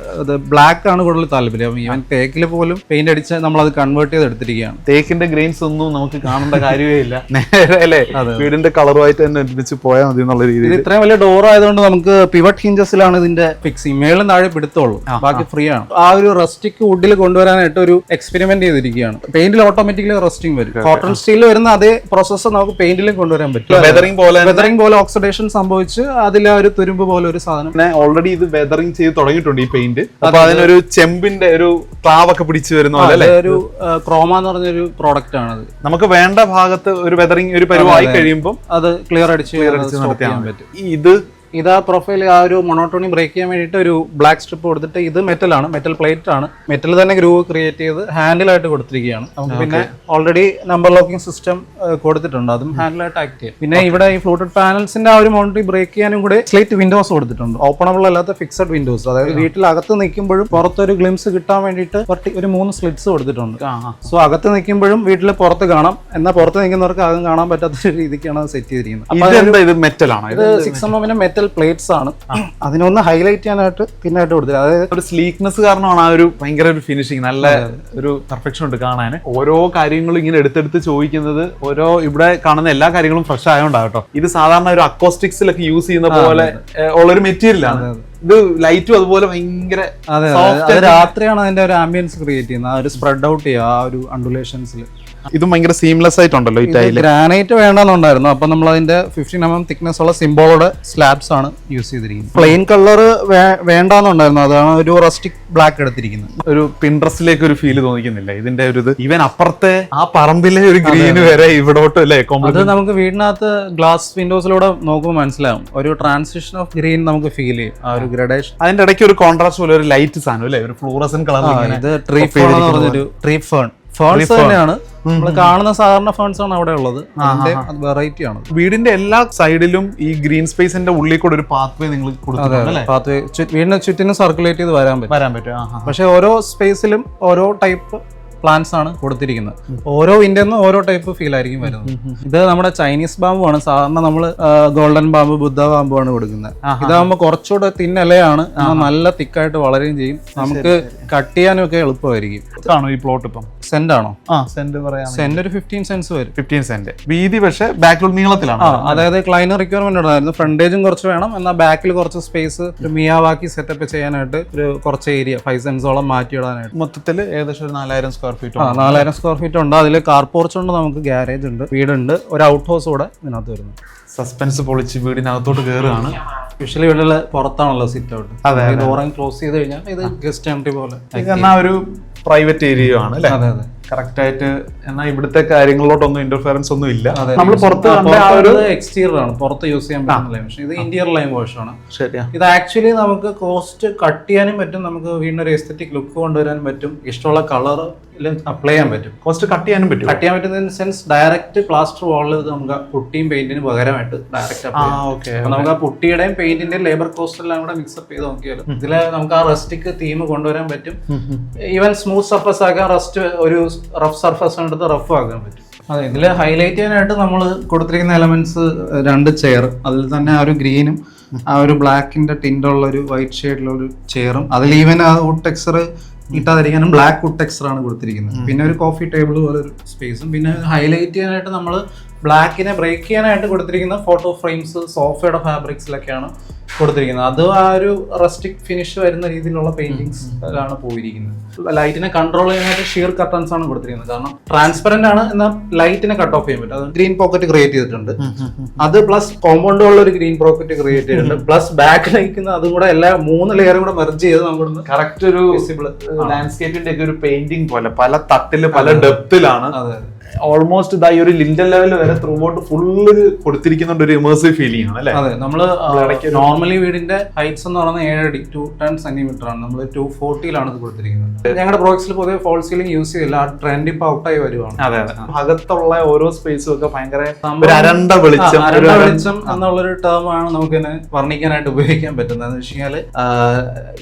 ബ്ലാക്ക് ആണ് കൂടുതൽ താല്പര്യം. ഈവൻ തേക്കിൽ പോലും പെയിന്റ് അടിച്ച് നമ്മൾ അത് കൺവേർട്ട് ചെയ്ത് എടുത്തിരിക്കുകയാണ്. തേക്കിന്റെ ഗ്രെയിൻസ് ഒന്നും നമുക്ക് കാണേണ്ട കാര്യമേ ഇല്ല. നേരെ അല്ലേ വീടിന്റെ കളറുമായിട്ട് തന്നെ ഒരുമിച്ച് പോയാൽ മതി എന്നുള്ള രീതിയിൽ. ഇത്രയും വലിയ ഡോർ ആയതുകൊണ്ട് നമുക്ക് പിവറ്റ് ഹിഞ്ചസിലാണ് ഇതിന്റെ ഫിക്സിങ്. മേളിൽ താഴെ പിടുത്തുള്ളൂ, ബാക്കി ഫ്രീ ആണ്. ആ ഒരു റസ്റ്റിക് വുഡിൽ കൊണ്ടുവരാനായിട്ട് ഒരു എക്സ്പെരിമെന്റ് ചെയ്തിരിക്കുകയാണ്. പെയിന്റിൽ ഓട്ടോമാറ്റിക്കലി റസ്റ്റിംഗ് വരും. കോട്ടൺ സ്റ്റീൽ വരുന്ന അതേ പ്രോസസ്സ് നമുക്ക് പെയിന്റിലും കൊണ്ടുവരാൻ പറ്റും. വെതറിംഗ് പോലെ ഓക്സിഡേഷൻ സംഭവിച്ച് അതിൽ ഒരു തുരുമ്പ് പോലെ ഒരു സാധനം. ഓൾറെഡി ഇത് വെതറിംഗ് ചെയ്ത് തുടങ്ങിയിട്ടുണ്ട് ഈ പെയിന്റ്. അപ്പൊ അതിനൊരു ചെമ്പിന്റെ ഒരു ക്ലാവൊക്കെ പിടിച്ചു വരുന്ന പോലെ ഒരു ക്രോമ എന്ന് പറഞ്ഞൊരു പ്രോഡക്റ്റ് ആണത്. നമുക്ക് വേണ്ട ഭാഗത്ത് ഒരു വെതറിംഗ് ഒരു പരിവായി കഴിയുമ്പോൾ അത് ക്ലിയർ അടിച്ച് നടത്താൻ പറ്റും. ഇതാ പ്രൊഫൈൽ ആ ഒരു മൊണോട്ടോണി ബ്രേക്ക് ചെയ്യാൻ വേണ്ടിയിട്ട് ഒരു ബ്ലാക്ക് സ്ട്രിപ്പ് കൊടുത്തിട്ട്, ഇത് മെറ്റലാണ്, മെറ്റൽ പ്ലേറ്റ് ആണ്. മെറ്റൽ തന്നെ ഗ്രൂവ് ക്രിയേറ്റ് ചെയ്ത് ഹാൻഡിലായിട്ട് കൊടുത്തിരിക്കുകയാണ്. നമുക്ക് പിന്നെ ഓൾറെഡി നമ്പർ ലോക്കിംഗ് സിസ്റ്റം കൊടുത്തിട്ടുണ്ട്, അതും ഹാൻഡിലായിട്ട് ആക്ട് ചെയ്യും. പിന്നെ ഇവിടെ ഈ ഫ്ലൂട്ടഡ് പാനൽസിന്റെ ആ ഒരു മോണിറ്ററി ബ്രേക്ക് ചെയ്യാനും കൂടെ സ്ലേറ്റ് വിൻഡോസ് കൊടുത്തിട്ടുണ്ട്. ഓപ്പണബിൾ അല്ലാത്ത ഫിക്സഡ് വിൻഡോസ്. അതായത് വീട്ടിലകത്ത് നിൽക്കുമ്പോഴും പുറത്തൊരു ഗ്ലിംസ് കിട്ടാൻ വേണ്ടിയിട്ട് ഒരു 3 സ്ലിറ്റ്സ് കൊടുത്തിട്ടുണ്ട്. സോ അകത്ത് നിൽക്കുമ്പോഴും വീട്ടിൽ പുറത്ത് കാണാം, എന്നാൽ പുറത്ത് നിൽക്കുന്നവർക്ക് അകം കാണാൻ പറ്റാത്ത രീതിക്കാണ് അത് സെറ്റ് ചെയ്തിരിക്കുന്നത്. ഇത് മെറ്റലാണ്. ഇത് 6mm മെറ്റൽ പ്ലേറ്റ്സ് ആണ്. അതിനൊന്ന് ഹൈലൈറ്റ് ചെയ്യാനായിട്ട് പിന്നായിട്ട് കൊടുത്തില്ല. അതായത് ഒരു സ്ലീക്നെസ് കാരണമാണ് ആ ഒരു ഭയങ്കര ഒരു ഫിനിഷിങ്, നല്ല ഒരു പെർഫെക്ഷൻ ഉണ്ട് കാണാൻ. ഓരോ കാര്യങ്ങളും ഇങ്ങനെ എടുത്തെടുത്ത് ചോദിക്കുന്നത് ഓരോ ഇവിടെ കാണുന്ന എല്ലാ കാര്യങ്ങളും ഫ്രഷ് ആയതുകൊണ്ടാണ് കേട്ടോ. ഇത് സാധാരണ ഒരു അക്കോസ്റ്റിക്സിലൊക്കെ യൂസ് ചെയ്യുന്ന പോലെ ഉള്ളൊരു മെറ്റീരിയൽ ആണ്. ഇത് ലൈറ്റും അതുപോലെ ഭയങ്കര അതെ അത് രാത്രിയാണ് അതിന്റെ ഒരു ആംബിയൻസ് ക്രിയേറ്റ് ചെയ്യുന്നത്, ആ ഒരു സ്പ്രെഡ് ഔട്ട് ചെയ്യുക ആ ഒരു അണ്ടുലേഷൻസിൽ. ഇതും ഭയങ്കര സീംലെസ് ആയിട്ടുണ്ടല്ലോ ഈ ടൈല്. ഗ്രാനൈറ്റ് വേണ്ടെന്നുണ്ടായിരുന്നു, അപ്പൊ നമ്മൾ അതിന്റെ 15 mm തിക്നെസ് ഉള്ള സിംബോളോടെ സ്ലാബ്സ് ആണ് യൂസ് ചെയ്തിരിക്കുന്നത്. പ്ലെയിൻ കളർ വേണ്ടാന്നുണ്ടായിരുന്നു, അതാണ് ഒരു റസ്റ്റിക് ബ്ലാക്ക് എടുത്തിരിക്കുന്നത്. ഒരു പിൻട്രസ്റ്റിലേക്ക് ഒരു ഫീൽ തോന്നിക്കുന്നില്ല ഇതിന്റെ ഒരു ഇത്. ഈവൻ അപ്പുറത്തെ ആ പറമ്പിലെ ഒരു ഗ്രീന് വരെ ഇവിടോട്ട് അല്ലേ അത് നമുക്ക് വീടിനകത്ത് ഗ്ലാസ് വിൻഡോസിലൂടെ നോക്കുമ്പോൾ മനസ്സിലാവും, ഒരു ട്രാൻസിഷൻ ഓഫ് ഗ്രീൻ നമുക്ക് ഫീൽ ചെയ്യും, ആ ഒരു ഗ്രഡേഷൻ. അതിന്റെ ഇടയ്ക്ക് ഒരു കോൺട്രാസ്റ്റ് പോലെ ഒരു ലൈറ്റ് സാധനം അല്ലേ, ഒരു ഫ്ലൂറസൻ കളർ. ഇത് ട്രീ ഫേൺ എന്ന് പറഞ്ഞൊരു ട്രീ ഫേൺ ഫേൺസ് തന്നെയാണ് നമ്മൾ കാണുന്ന സാധാരണ ഫേൺസ് ആണ് അവിടെ ഉള്ളത്, വെറൈറ്റി ആണ്. വീടിന്റെ എല്ലാ സൈഡിലും ഈ ഗ്രീൻ സ്പേസിന്റെ ഉള്ളിൽ കൂടെ ഒരു പാത്വേ നിങ്ങൾ പാത്വേ വീടിന് ചുറ്റിനും സർക്കുലേറ്റ് ചെയ്ത് വരാൻ പറ്റും. പക്ഷെ ഓരോ സ്പേസിലും ഓരോ ടൈപ്പ് പ്ലാന്റ്സ് ആണ് കൊടുത്തിരിക്കുന്നത്, ഓരോ വിൻഡോന്ന് ഓരോ ടൈപ്പ് ഫീൽ ആയിരിക്കും വരുന്നത്. ഇത് നമ്മുടെ ചൈനീസ് ബാമ്പു ആണ്, സാധാരണ നമ്മൾ ഗോൾഡൻ ബാമ്പു, ബുദ്ധ ബാമ്പു ആണ് കൊടുക്കുന്നത്. ഇതാകുമ്പോൾ കുറച്ചുകൂടെ തിന്നലയാണ്, നല്ല തിക്കായിട്ട് വളരുകയും ചെയ്യും, നമുക്ക് കട്ട് ചെയ്യാനും ഒക്കെ എളുപ്പമായിരിക്കും. ഈ പ്ലോട്ട് ഇപ്പം സെന്റ് ആണോ? സെന്റ് പറയാം, സെന്റ് ഒരു 15 cents വരും. 15 cent വീതി, പക്ഷേ ബാക്കിൽ നീളത്തിലാണ്. അതായത് ക്ലൈനർ റിക്വയർമെന്റ് ഉണ്ടായിരുന്നു, ഫ്രണ്ടേജും കുറച്ച് വേണം, എന്നാൽ ബാക്കിൽ കുറച്ച് സ്പേസ് മിയാവാക്കി സെറ്റപ്പ് ചെയ്യാനായിട്ട് ഒരു കുറച്ച് ഏരിയ 5 cents മാറ്റിയിടാനായിട്ട്. മൊത്തത്തിൽ ഏകദേശം ഒരു 4000 square feet. 4000 square feet ഉണ്ട്. അതിൽ കാർ പോർച്ച് ഉണ്ട്, നമുക്ക് ഗ്യാരേജ് ഉണ്ട്, വീടുണ്ട്, ഒരു ഔട്ട് ഹൗസ് കൂടെ ഇതിനകത്ത് വരുന്നു. സസ്പെൻസ് പൊളിച്ച് വീടിനകത്തോട്ട് കയറുകയാണ്. യൂഷ്വലി വീട്ടില് പുറത്താണല്ലോ സിറ്റ് ഔട്ട്, ഡോറും ക്ലോസ് ചെയ്ത് കഴിഞ്ഞാൽ ഇത് ഗസ്റ്റ് എൻട്രി പോലെ ഒരു പ്രൈവറ്റ് ഏരിയ ആണ് അല്ലേ? അതെ അതെ കറക്റ്റ് ആയിട്ട്. എന്നാൽ ഇവിടുത്തെ കാര്യങ്ങളിലോട്ടൊന്നും ഇന്റർഫിയറൻസ് ഒന്നും ഇല്ല. നമ്മൾ പുറത്ത് എക്സ്റ്റീരിയർ ആണ്, പുറത്ത് യൂസ് ചെയ്യാൻ പറ്റുന്ന ലൈം. പക്ഷേ ഇത് ഇന്റീരിയർ ലൈം വാഷ് ആണ്. ഇത് ആക്ച്വലി നമുക്ക് കോസ്റ്റ് കട്ട് ചെയ്യാനും പറ്റും, നമുക്ക് വീണ്ടും ഒരു എസ്തെറ്റിക് ലുക്ക് കൊണ്ടുവരാനും പറ്റും, ഇഷ്ടമുള്ള കളർ അപ്ലൈ ചെയ്യാൻ പറ്റും. കോസ്റ്റ് കട്ട് ചെയ്യാനും പറ്റും. കട്ട് ചെയ്യാൻ പറ്റുന്ന സെൻസ് ഡയറക്റ്റ് പ്ലാസ്റ്റർ വാളിൽ നമുക്ക് പുട്ടിയും പെയിന്റിന് പകരമായിട്ട് ഡയറക്റ്റ് നമുക്ക് ആ പുട്ടിയുടെയും പെയിന്റിന്റെയും ലേബർ കോസ്റ്റ് എല്ലാം കൂടെ മിക്സപ്പ് ചെയ്ത് നോക്കിയാലും ഇതില് നമുക്ക് ആ റസ്റ്റിക് തീം കൊണ്ടുവരാൻ പറ്റും. ഈവൻ സ്മൂത്ത് സർഫസ് ആക്കാൻ റസ്റ്റ് ഒരു റഫ് സർഫസ് എടുത്ത് റഫ് ആക്കാൻ പറ്റും. അതെ, ഇതില് ഹൈലൈറ്റ് ചെയ്യാനായിട്ട് നമ്മൾ കൊടുത്തിരിക്കുന്ന എലമെന്റ്സ് 2 ചെയർ, അതിൽ തന്നെ ആ ഒരു ഗ്രീനും ആ ഒരു ബ്ലാക്കിന്റെ ടിൻറ്റുള്ള ഒരു വൈറ്റ് ഷെയ്ഡിലുള്ള ഒരു ചെയറും, അതിൽ ഈവൻ ആ വുഡ് ടെക്സ്ചർ ഇട്ടാതിരിക്കാനും ബ്ലാക്ക് വുഡ് ടെക്സ്ചർ ആണ് കൊടുത്തിരിക്കുന്നത്. പിന്നെ ഒരു കോഫി ടേബിൾ പോലെ ഒരു സ്പേസും, പിന്നെ ഹൈലൈറ്റ് ചെയ്യാനായിട്ട് നമ്മൾ ബ്ലാക്കിനെ ബ്രേക്ക് ചെയ്യാനായിട്ട് കൊടുത്തിരിക്കുന്ന ഫോട്ടോ ഫ്രെയിംസ് സോഫയുടെ ഫാബ്രിക്സിലൊക്കെയാണ് കൊടുത്തിരിക്കുന്നത്. അത് ആ ഒരു റസ്റ്റിക് ഫിനിഷ് വരുന്ന രീതിയിലുള്ള പെയിന്റിങ്സ് ആണ് പോയിരിക്കുന്നത്. ലൈറ്റിനെ കൺട്രോൾ ചെയ്യാനായിട്ട് ഷീർ കർട്ടൻസ് ആണ് കൊടുത്തിരിക്കുന്നത്, കാരണം ട്രാൻസ്പെറന്റ് ആണ്, എന്നാൽ ലൈറ്റിനെ കട്ട് ഓഫ് ചെയ്യാൻ പറ്റും. അത് ഗ്രീൻ പോക്കറ്റ് ക്രിയേറ്റ് ചെയ്തിട്ടുണ്ട്, അത് പ്ലസ് കോമ്പൗണ്ടുള്ള ഒരു ഗ്രീൻ പോക്കറ്റ് ക്രിയേറ്റ് ചെയ്തിട്ടുണ്ട്, പ്ലസ് ബാക്ക് ലൈക്കുന്ന അതും കൂടെ എല്ലാ 3 ലെയറും കൂടെ മെർജ് ചെയ്ത് നമുക്ക് കറക്റ്റ് ഒരു ലാൻഡ്സ്കേപ്പിന്റെ ഒക്കെ ഒരു പെയിന്റിംഗ് പോലെ പല തട്ടില് പല ഡെപ്തിലാണ്. ഓൾമോസ്റ്റ് ഇതായി ഒരു ലിൻഡൽ ലെവൽ വരെ ത്രൂ ഔട്ട് ഫുള്ള് കൊടുത്തിരിക്കുന്നുണ്ട്, ഒരു ഇമേഴ്സീവ് ഫീലിംഗ് ആണ് അല്ലേ? അതെ, നമ്മള് നോർമലി വീടിന്റെ ഹൈറ്റ്സ് എന്ന് പറയുന്നത് 7 അടി 210 സെന്റിമീറ്റർ ആണ്, നമ്മൾ 240 ഇത് കൊടുത്തിരിക്കുന്നത്. ഞങ്ങളുടെ പ്രോജക്ട്സിൽ പൊതുവെ ഫോൾ സീലിംഗ് യൂസ് ചെയ്യില്ല, ആ ട്രെൻഡ് ഇപ്പൊ ഔട്ടായി വരുവാണ്. അതെ അതെ, അകത്തുള്ള ഓരോ സ്പേസും ഒക്കെ ഭയങ്കര അരണ്ട വെളിച്ചം എന്നുള്ളൊരു ടേം ആണ് നമുക്ക് തന്നെ വർണ്ണിക്കാനായിട്ട് ഉപയോഗിക്കാൻ പറ്റുന്നത്. എന്ന് വെച്ച് കഴിഞ്ഞാൽ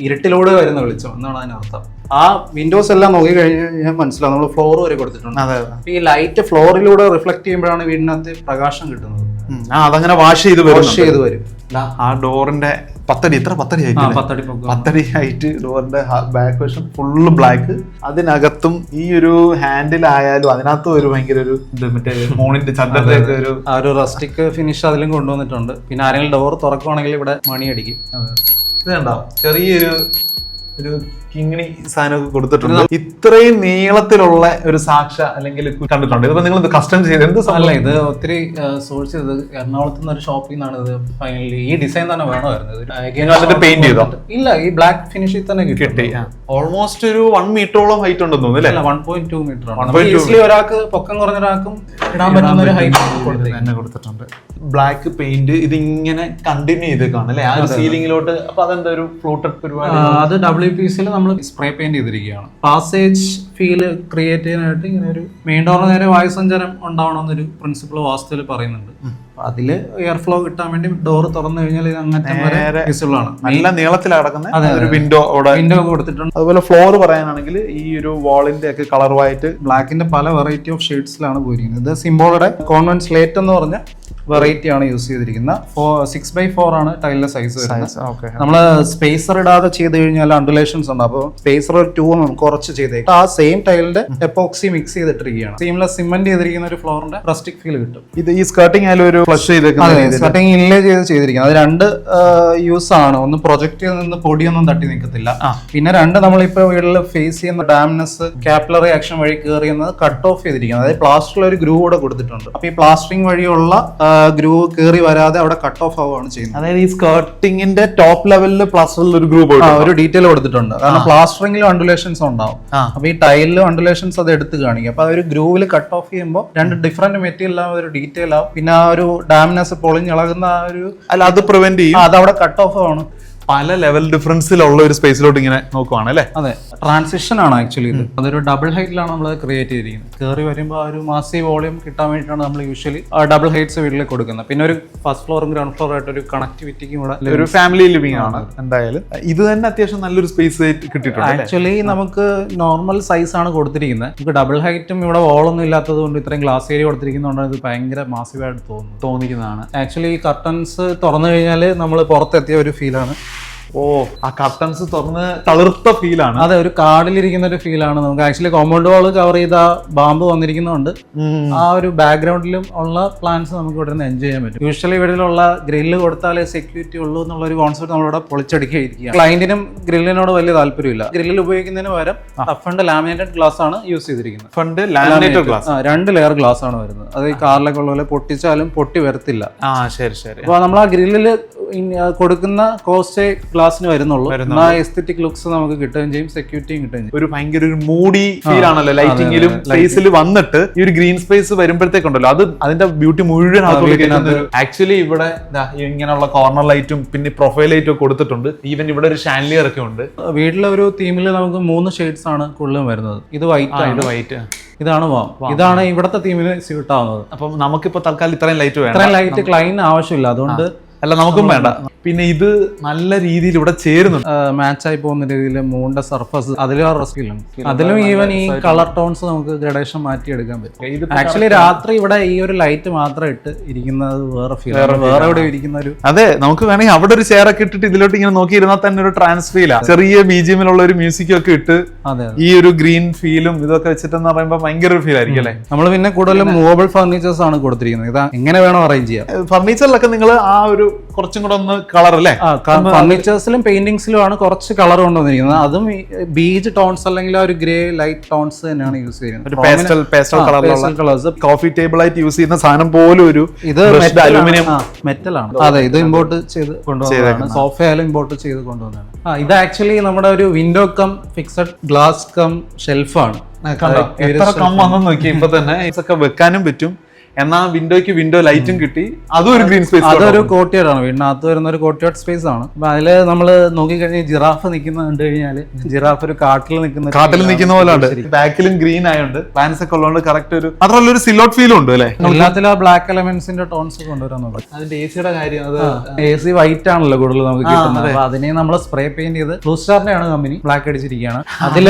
ഇരുട്ടിലൂടെ വരുന്ന വെളിച്ചം എന്നാണ് അതിനർത്ഥം. ആ വിൻഡോസ് എല്ലാം നോക്കി കഴിഞ്ഞാൽ മനസ്സിലാവും, നമ്മൾ ഫ്ലോർ വരെ കൊടുത്തിട്ടുണ്ട്. ഈ ലൈറ്റ് ഫ്ലോറിലൂടെ റിഫ്ലക്ട് ചെയ്യുമ്പോഴാണ് വീടിനകത്ത് പ്രകാശം കിട്ടുന്നത്. അതങ്ങനെ വാഷ് ചെയ്ത് വരും. ആ ഡോറിന്റെ 10 അടി 10 അടി ഹൈറ്റ് ഡോറിന്റെ ബാക്ക് വശം ഫുള്ള് ബ്ലാക്ക്. അതിനകത്തും ഈ ഒരു ഹാൻഡിലായാലും അതിനകത്തും ഒരു ഭയങ്കര ഒരു മറ്റേ മോണിന്റെ ചന്ദ്രന്റെ ഒരു റസ്റ്റിക് ഫിനിഷ് അതിലും കൊണ്ടുവന്നിട്ടുണ്ട്. പിന്നെ ആരെങ്കിലും ഡോർ തുറക്കുവാണെങ്കിൽ ഇവിടെ മണി അടിക്കും. ഇത് കണ്ടോ, ചെറിയൊരു കിങ്ങിണി സാധനമൊക്കെ കൊടുത്തിട്ടുണ്ട്. ഇത്രയും നീളത്തിലുള്ള ഒരു സാക്ഷ അല്ലെങ്കിൽ കണ്ടിട്ടുണ്ട്. ഇതിപ്പോ നിങ്ങൾ കസ്റ്റം ചെയ്ത് എന്ത് അല്ല, ഇത് ഒത്തിരി സോഴ്സ് ചെയ്തത് എറണാകുളത്ത് നിന്ന് ഒരു ഷോപ്പിൽ നിന്നാണ് ഇത് ഫൈനലി. ഈ ഡിസൈൻ തന്നെ വേണമായിരുന്നു. പെയിന്റ് ചെയ്തോ? ഇല്ല, ഈ ബ്ലാക്ക് ഫിനിഷിൽ തന്നെ കിട്ടി. ഓൾമോസ്റ്റ് ഒരു 1 മീറ്ററോളം ഹൈറ്റ് ഉണ്ടെന്ന് തോന്നുന്നു അല്ലേ? 1.2 മീറ്റർ ആണ്. ഒരാൾക്ക് പൊക്കം കുറഞ്ഞ ഒരാൾക്കും ഇടാൻ പറ്റുന്ന ഒരു ഹൈറ്റ് തന്നെ കൊടുത്തിട്ടുണ്ട്. ബ്ലാക്ക് പെയിന്റ് ഇതിങ്ങനെ കണ്ടിന്യൂ ചെയ്തേക്കാണ് അല്ലെ ആ ഒരു സീലിംഗിലോട്ട്. അപ്പൊ അതെന്താ ഒരു ഫ്ലൂട്ടഡ് പരിപാടി? അത് WPC നമ്മൾ സ്പ്രേ പെയിന്റ് ചെയ്തിരിക്കുകയാണ്. പാസേജ് ഫീല് ക്രിയേറ്റ് ചെയ്യാനായിട്ട് ഇങ്ങനെ ഒരു മെയിൻ ഡോറിന് നേരെ വായുസഞ്ചാരം ഉണ്ടാവണമെന്നൊരു പ്രിൻസിപ്പിൾ വാസ്തുവിൽ പറയുന്നുണ്ട്. അതില് എയർ ഫ്ലോ കിട്ടാൻ വേണ്ടി ഡോർ തുറന്നു കഴിഞ്ഞാൽ ഇത് അങ്ങനത്തെ വിസിബിൾ ആണ്. നല്ല നീളത്തിലാണ് കിടക്കുന്നത്. വിൻഡോ കൊടുത്തിട്ടുണ്ട്. അതുപോലെ ഫ്ലോർ പറയാനാണെങ്കിൽ ഈ ഒരു വാളിന്റെ ഒക്കെ കളർ വൈറ്റ് ബ്ലാക്കിന്റെ പല വെറൈറ്റി ഓഫ് ഷെയ്ഡ്സിലാണ് പോയിരിക്കുന്നത്. ഇത് സിംബോളുടെ കോൺവെന്റ് സ്ലേറ്റ് എന്ന് പറഞ്ഞ വെറൈറ്റി ആണ് യൂസ് ചെയ്തിരിക്കുന്നത്. 6x4 ആണ് ടൈലിന്റെ സൈസ് വരുന്നത്. ഓക്കെ. നമ്മള് സ്പേസർ ഇടാതെ ചെയ്ത് കഴിഞ്ഞാൽ അണ്ടുലേഷൻസ് ഉണ്ട്. അപ്പോൾ സ്പേസർ 2 കുറച്ച് ചെയ്തേക്കും. ആ സെയിം ടൈലിന്റെ എപ്പോക്സി മിക്സ് ചെയ്തിട്ടിരിക്കുകയാണ്. സീംലെസ് സിമെന്റ് ചെയ്തിരിക്കുന്ന ഒരു ഫ്ലോറിന്റെ റസ്റ്റിക് ഫീൽ കിട്ടും. ഇത് ഈ സ്കർട്ടിംഗ് ആയാലും ഒരു ഫ്ലഷ് ചെയ്തേക്കുന്നത് സ്കർട്ടിംഗ് ഇൻലേ ചെയ്തിരിക്കുന്നത്. അത് 2 യൂസ് ആണ്. ഒന്ന് പ്രൊജക്റ്റിൽ നിന്ന് പൊടിയൊന്നും തട്ടി നിൽക്കത്തില്ല. പിന്നെ 2 നമ്മളിപ്പോ വീട്ടിൽ ഫേസ് ചെയ്യുന്ന ഡാംനെസ് കാപ്പിലറി ആക്ഷൻ വഴി കയറിയുന്നത് കട്ട് ഓഫ് ചെയ്തിരിക്കുന്നത്. അതായത് പ്ലാസ്റ്ററിൽ ഒരു ഗ്രൂ കൂടെ കൊടുത്തിട്ടുണ്ട്. അപ്പൊ ഈ പ്ലാസ്റ്ററിംഗ് വഴിയുള്ള ഗ്രൂ കയറി വരാതെ അവിടെ കട്ട് ഓഫ് ആവുകയാണ് ചെയ്യുന്നത്. അതായത് ഈ സ്കർട്ടിങ്ങിന്റെ ടോപ്പ് ലെവലിൽ പ്ലാസ്റ്ററിൽ ഒരു ഗ്രൂപ്പ് ഒരു ഡീറ്റെയിൽ കൊടുത്തിട്ടുണ്ട്. കാരണം പ്ലാസ്റ്ററിംഗിലും അണ്ടുലേഷൻസ് ഉണ്ടാവും. അപ്പൊ ഈ ടൈലിലും അണ്ടുലേഷൻസ് അത് എടുത്ത് കാണിക്കും. അപ്പൊ ആ ഒരു ഗ്രൂവിൽ കട്ട് ഓഫ് ചെയ്യുമ്പോൾ 2 ഡിഫറെന്റ് മെറ്റീരിയൽ ആവും, ഒരു ഡീറ്റെയിൽ ആവും. പിന്നെ ആ ഒരു ഡാമിനെസ് പൊളിഞ്ഞിളകുന്ന ആ ഒരു അത് പ്രിവെന്റ് ചെയ്യും. അത് അവിടെ കട്ട് ഓഫ് ആണ്. പല ലെവൽ ഡിഫറൻസിലുള്ള ഒരു സ്പേസിലോട്ട് ഇങ്ങനെ നോക്കുവാണ് അല്ലേ? അതെ, ട്രാൻസിഷൻ ആണ് ആക്ച്വലി ഇത്. അതൊരു ഡബിൾ ഹൈറ്റിലാണ് നമ്മൾ ക്രിയേറ്റ് ചെയ്തിരിക്കുന്നത്. കയറി വരുമ്പോൾ ആ ഒരു മാസീവ് വോളിയം കിട്ടാൻ വേണ്ടിയിട്ടാണ് നമ്മൾ യൂഷ്വലി ഡബിൾ ഹൈറ്റ്സ് വീട്ടിൽ കൊടുക്കുന്നത്. പിന്നെ ഒരു ഫസ്റ്റ് ഫ്ലോറും ഗ്രൗണ്ട് ഫ്ലോർ ആയിട്ട് ഒരു കണക്ടിവിറ്റിക്കും കൂടെ ഒരു ഫാമിലി ലിവിംഗ് ആണ് എന്തായാലും. ഇത് തന്നെ അത്യാവശ്യം നല്ലൊരു സ്പേസ് കിട്ടിയിട്ടുണ്ട്. ആക്ച്വലി നമുക്ക് നോർമൽ സൈസ് ആണ് കൊടുത്തിരിക്കുന്നത്. നമുക്ക് ഡബിൾ ഹൈറ്റും ഇവിടെ വോളൊന്നും ഇല്ലാത്തത് കൊണ്ട് ഇത്രയും ഗ്ലാസ് ഏരിയ കൊടുത്തിരിക്കുന്നതുകൊണ്ട് ഇത് ഭയങ്കര മാസീവായിട്ട് തോന്നിക്കുന്നതാണ്. ആക്ച്വലി ഈ കർട്ടൻസ് തുറന്നു കഴിഞ്ഞാൽ നമ്മൾ പുറത്തെത്തിയ ഒരു ഫീലാണ്. ആ കർട്ടൻസ് തുറന്ന് തളിർത്ത ഫീലാണ്. അതെ, ഒരു കാടിലിരിക്കുന്ന ഒരു ഫീലാണ്. നമുക്ക് ആക്ച്വലി കോമ്പൗണ്ട് വാൾ കവർ ചെയ്ത ബാമ്പ് വന്നിരിക്കുന്നതുകൊണ്ട് ആ ഒരു ബാക്ക്ഗ്രൗണ്ടിലും ഉള്ള പ്ലാന്റ്സ് നമുക്ക് ഇവിടെ നിന്ന് എൻജോയ് ചെയ്യാൻ പറ്റും. യൂഷ്വലി ഇവിടെയുള്ള ഗ്രില്ല് കൊടുത്താലേ സെക്യൂരിറ്റി ഉള്ളൂ എന്നുള്ള ഒരു കോൺസെപ്റ്റ് നമ്മളിവിടെ പൊളിച്ചടിക്കുകയായിരിക്കും. ക്ലയന്റിനും ഗ്രില്ലിനോട് വലിയ താല്പര്യമില്ല. ഗ്രില്ലിൽ ഉപയോഗിക്കുന്നതിന് പകരം ടഫ് ലാമിനേറ്റഡ് ഗ്ലാസ് ആണ് യൂസ് ചെയ്തിരിക്കുന്നത്. Fund laminated glass 2 layer glass ആണ് വരുന്നത്. അത് ഈ കാറിലൊക്കെ ഉള്ള പോലെ പൊട്ടിച്ചാലും പൊട്ടി വരത്തില്ല. ശരി ശരി. അപ്പൊ നമ്മൾ ആ ഗ്രില്ലില് കൊടുക്കുന്ന കോസ്റ്റ് ഗ്ലാസിന് വരുന്നുള്ളൂ. എസ്തെറ്റിക് ലുക്സ് നമുക്ക് കിട്ടുകയും ചെയ്യും, സെക്യൂരിറ്റിയും കിട്ടുകയും ചെയ്യും. ഒരു ഭയങ്കര ഒരു മൂഡി ഫീൽ ആണല്ലോ ലൈറ്റിംഗിലും സ്പേസിൽ വന്നിട്ട്. ഈ ഒരു ഗ്രീൻ സ്പേസ് വരുമ്പോഴത്തേക്കുണ്ടല്ലോ അത് അതിന്റെ ബ്യൂട്ടി മുഴുവൻ ആക്ച്വലി ഇവിടെ ഇങ്ങനെയുള്ള കോർണർ ലൈറ്റും പിന്നെ പ്രൊഫൈൽ ലൈറ്റും ഒക്കെ കൊടുത്തിട്ടുണ്ട്. ഈവൻ ഇവിടെ ഒരു ഷാൻലിയർ ഒക്കെ ഉണ്ട്. വീട്ടിലെ ഒരു തീമിൽ നമുക്ക് 3 ഷെയ്ഡ്സ് ആണ് കൂടുതലും വരുന്നത്. ഇത് വൈറ്റ് ആണ്, വൈറ്റ് ഇതാണ് വാം. ഇതാണ് ഇവിടത്തെ തീമിന് സ്യൂട്ട് ആവുന്നത്. അപ്പം നമുക്കിപ്പോ തൽക്കാലം ഇത്രയും ലൈറ്റ് വേണം. ഇത്രയും ലൈറ്റ് ക്ലൈന്റ് ആവശ്യമില്ല, അതുകൊണ്ട് അല്ല നമുക്കും വേണ്ട. പിന്നെ ഇത് നല്ല രീതിയിൽ ഇവിടെ ചേരുന്നുണ്ട്. മാച്ചായി പോകുന്ന രീതിയിൽ മൂണിന്റെ സർഫസ് അതിലും റിസ്ക് ഇല്ല. അതിലും ഈവൻ ഈ കളർ ടോൺസ് നമുക്ക് ഗ്രഡേഷൻ മാറ്റിയെടുക്കാൻ പറ്റും. ആക്ച്വലി രാത്രി ഇവിടെ ഈ ഒരു ലൈറ്റ് മാത്രം ഇട്ട് ഇരിക്കുന്നത് വേറെ ഫീൽ, വേറെ ഇവിടെ ഇരിക്കുന്ന ഒരു. അതെ, നമുക്ക് വേണമെങ്കിൽ അവിടെ ഒരു ചെയർ ഒക്കെ ഇട്ടിട്ട് ഇതിലോട്ട് ഇങ്ങനെ നോക്കിയിരുന്നാൽ തന്നെ ഒരു ട്രാൻസ് ഫീലാ. ചെറിയ ബിജിഎമ്മിലുള്ള ഒരു മ്യൂസിക് ഒക്കെ ഇട്ട് ഈ ഒരു ഗ്രീൻ ഫീലും ഇതൊക്കെ വെച്ചിട്ടെന്ന് പറയുമ്പോൾ ഭയങ്കര ഒരു ഫീൽ ആയിരിക്കും അല്ലേ? നമ്മൾ പിന്നെ കൂടുതലും മൂവബിൾ ഫർണിച്ചേഴ്സ് ആണ് കൊടുത്തിരിക്കുന്നത്. ഇതാ എങ്ങനെ വേണം അറേഞ്ച് ചെയ്യാം. ഫർണിച്ചറിലൊക്കെ നിങ്ങൾ ആ ഒരു കുറച്ചും കൂടെ ഒന്ന് കളർ അല്ലേ? ഫർണിച്ചേഴ്സിലും പെയിന്റിങ്സിലും ആണ് കുറച്ച് കളർ കൊണ്ടുവന്നിരിക്കുന്നത്. അതും ബീജ് ടോൺസ് അല്ലെങ്കിൽ ഒരു ഗ്രേ ലൈറ്റ് ടോൺസ് തന്നെയാണ് യൂസ് ചെയ്യുന്നത്. കളേഴ്സ് കോഫി ടേബിൾ ആയിട്ട് യൂസ് ചെയ്യുന്ന സാധനം പോലും ഒരു ഇത് അലുമിനിയം മെറ്റൽ ആണ്. അതെ, ഇത് ഇമ്പോർട്ട് ചെയ്ത് കൊണ്ടുവന്നതാണ്. സോഫ ആയാലും ഇമ്പോർട്ട് ചെയ്ത് കൊണ്ടുവന്നതാണ്. ഇത് ആക്ച്വലി നമ്മുടെ ഒരു window cum fixed glass cum ഷെൽഫാണ്. എത്ര കം വന്നു നോക്കി ഇപ്പൊ തന്നെ ഇതൊക്കെ വെക്കാനും പറ്റും. എന്നാ വിൻഡോയ്ക്ക് വിൻഡോ ലൈറ്റും കിട്ടി. അതും ഒരു ഗ്രീൻ സ്പേസ്. അതൊരു കോർട്ട്യാർഡ് ആണ്, വീടിനകത്ത് വരുന്ന ഒരു കോർട്ട്യാർഡ് സ്പേസ് ആണ്. അപ്പൊ അതില് നമ്മള് നോക്കിക്കഴിഞ്ഞാൽ ജിറാഫ് നിൽക്കുന്ന കണ്ടു കഴിഞ്ഞാല് ജിറാഫ് ഒരു കാട്ടിൽ നിൽക്കുന്ന പോലെ ഉണ്ട്. ബാക്കിലും ഗ്രീൻ ആയതുകൊണ്ട് പ്ലാന്റ്സ് ഒക്കെ ഉള്ളതുകൊണ്ട് കറക്റ്റ് ഒരു മാത്രമല്ല ഒരു സിലോട്ട് ഫീലും ഉണ്ട് അല്ലെ? എല്ലാത്തിലും ആ ബ്ലാക്ക് എലമെന്റ്സിന്റെ ടോൺസ് കൊണ്ടുവരാൻ നോക്കും. അതിന്റെ എ സിയുടെ കാര്യം, അത് എ സി വൈറ്റ് ആണല്ലോ കൂടുതൽ നമുക്ക് കിട്ടുന്നത്. അപ്പൊ അതിനെ നമ്മൾ സ്പ്രേ പെയിന്റ് ചെയ്ത് ബ്ലൂ സ്റ്റാറിന്റെ ആണ് കമ്പനി ബ്ലാക്ക് അടിച്ചിരിക്കുകയാണ്.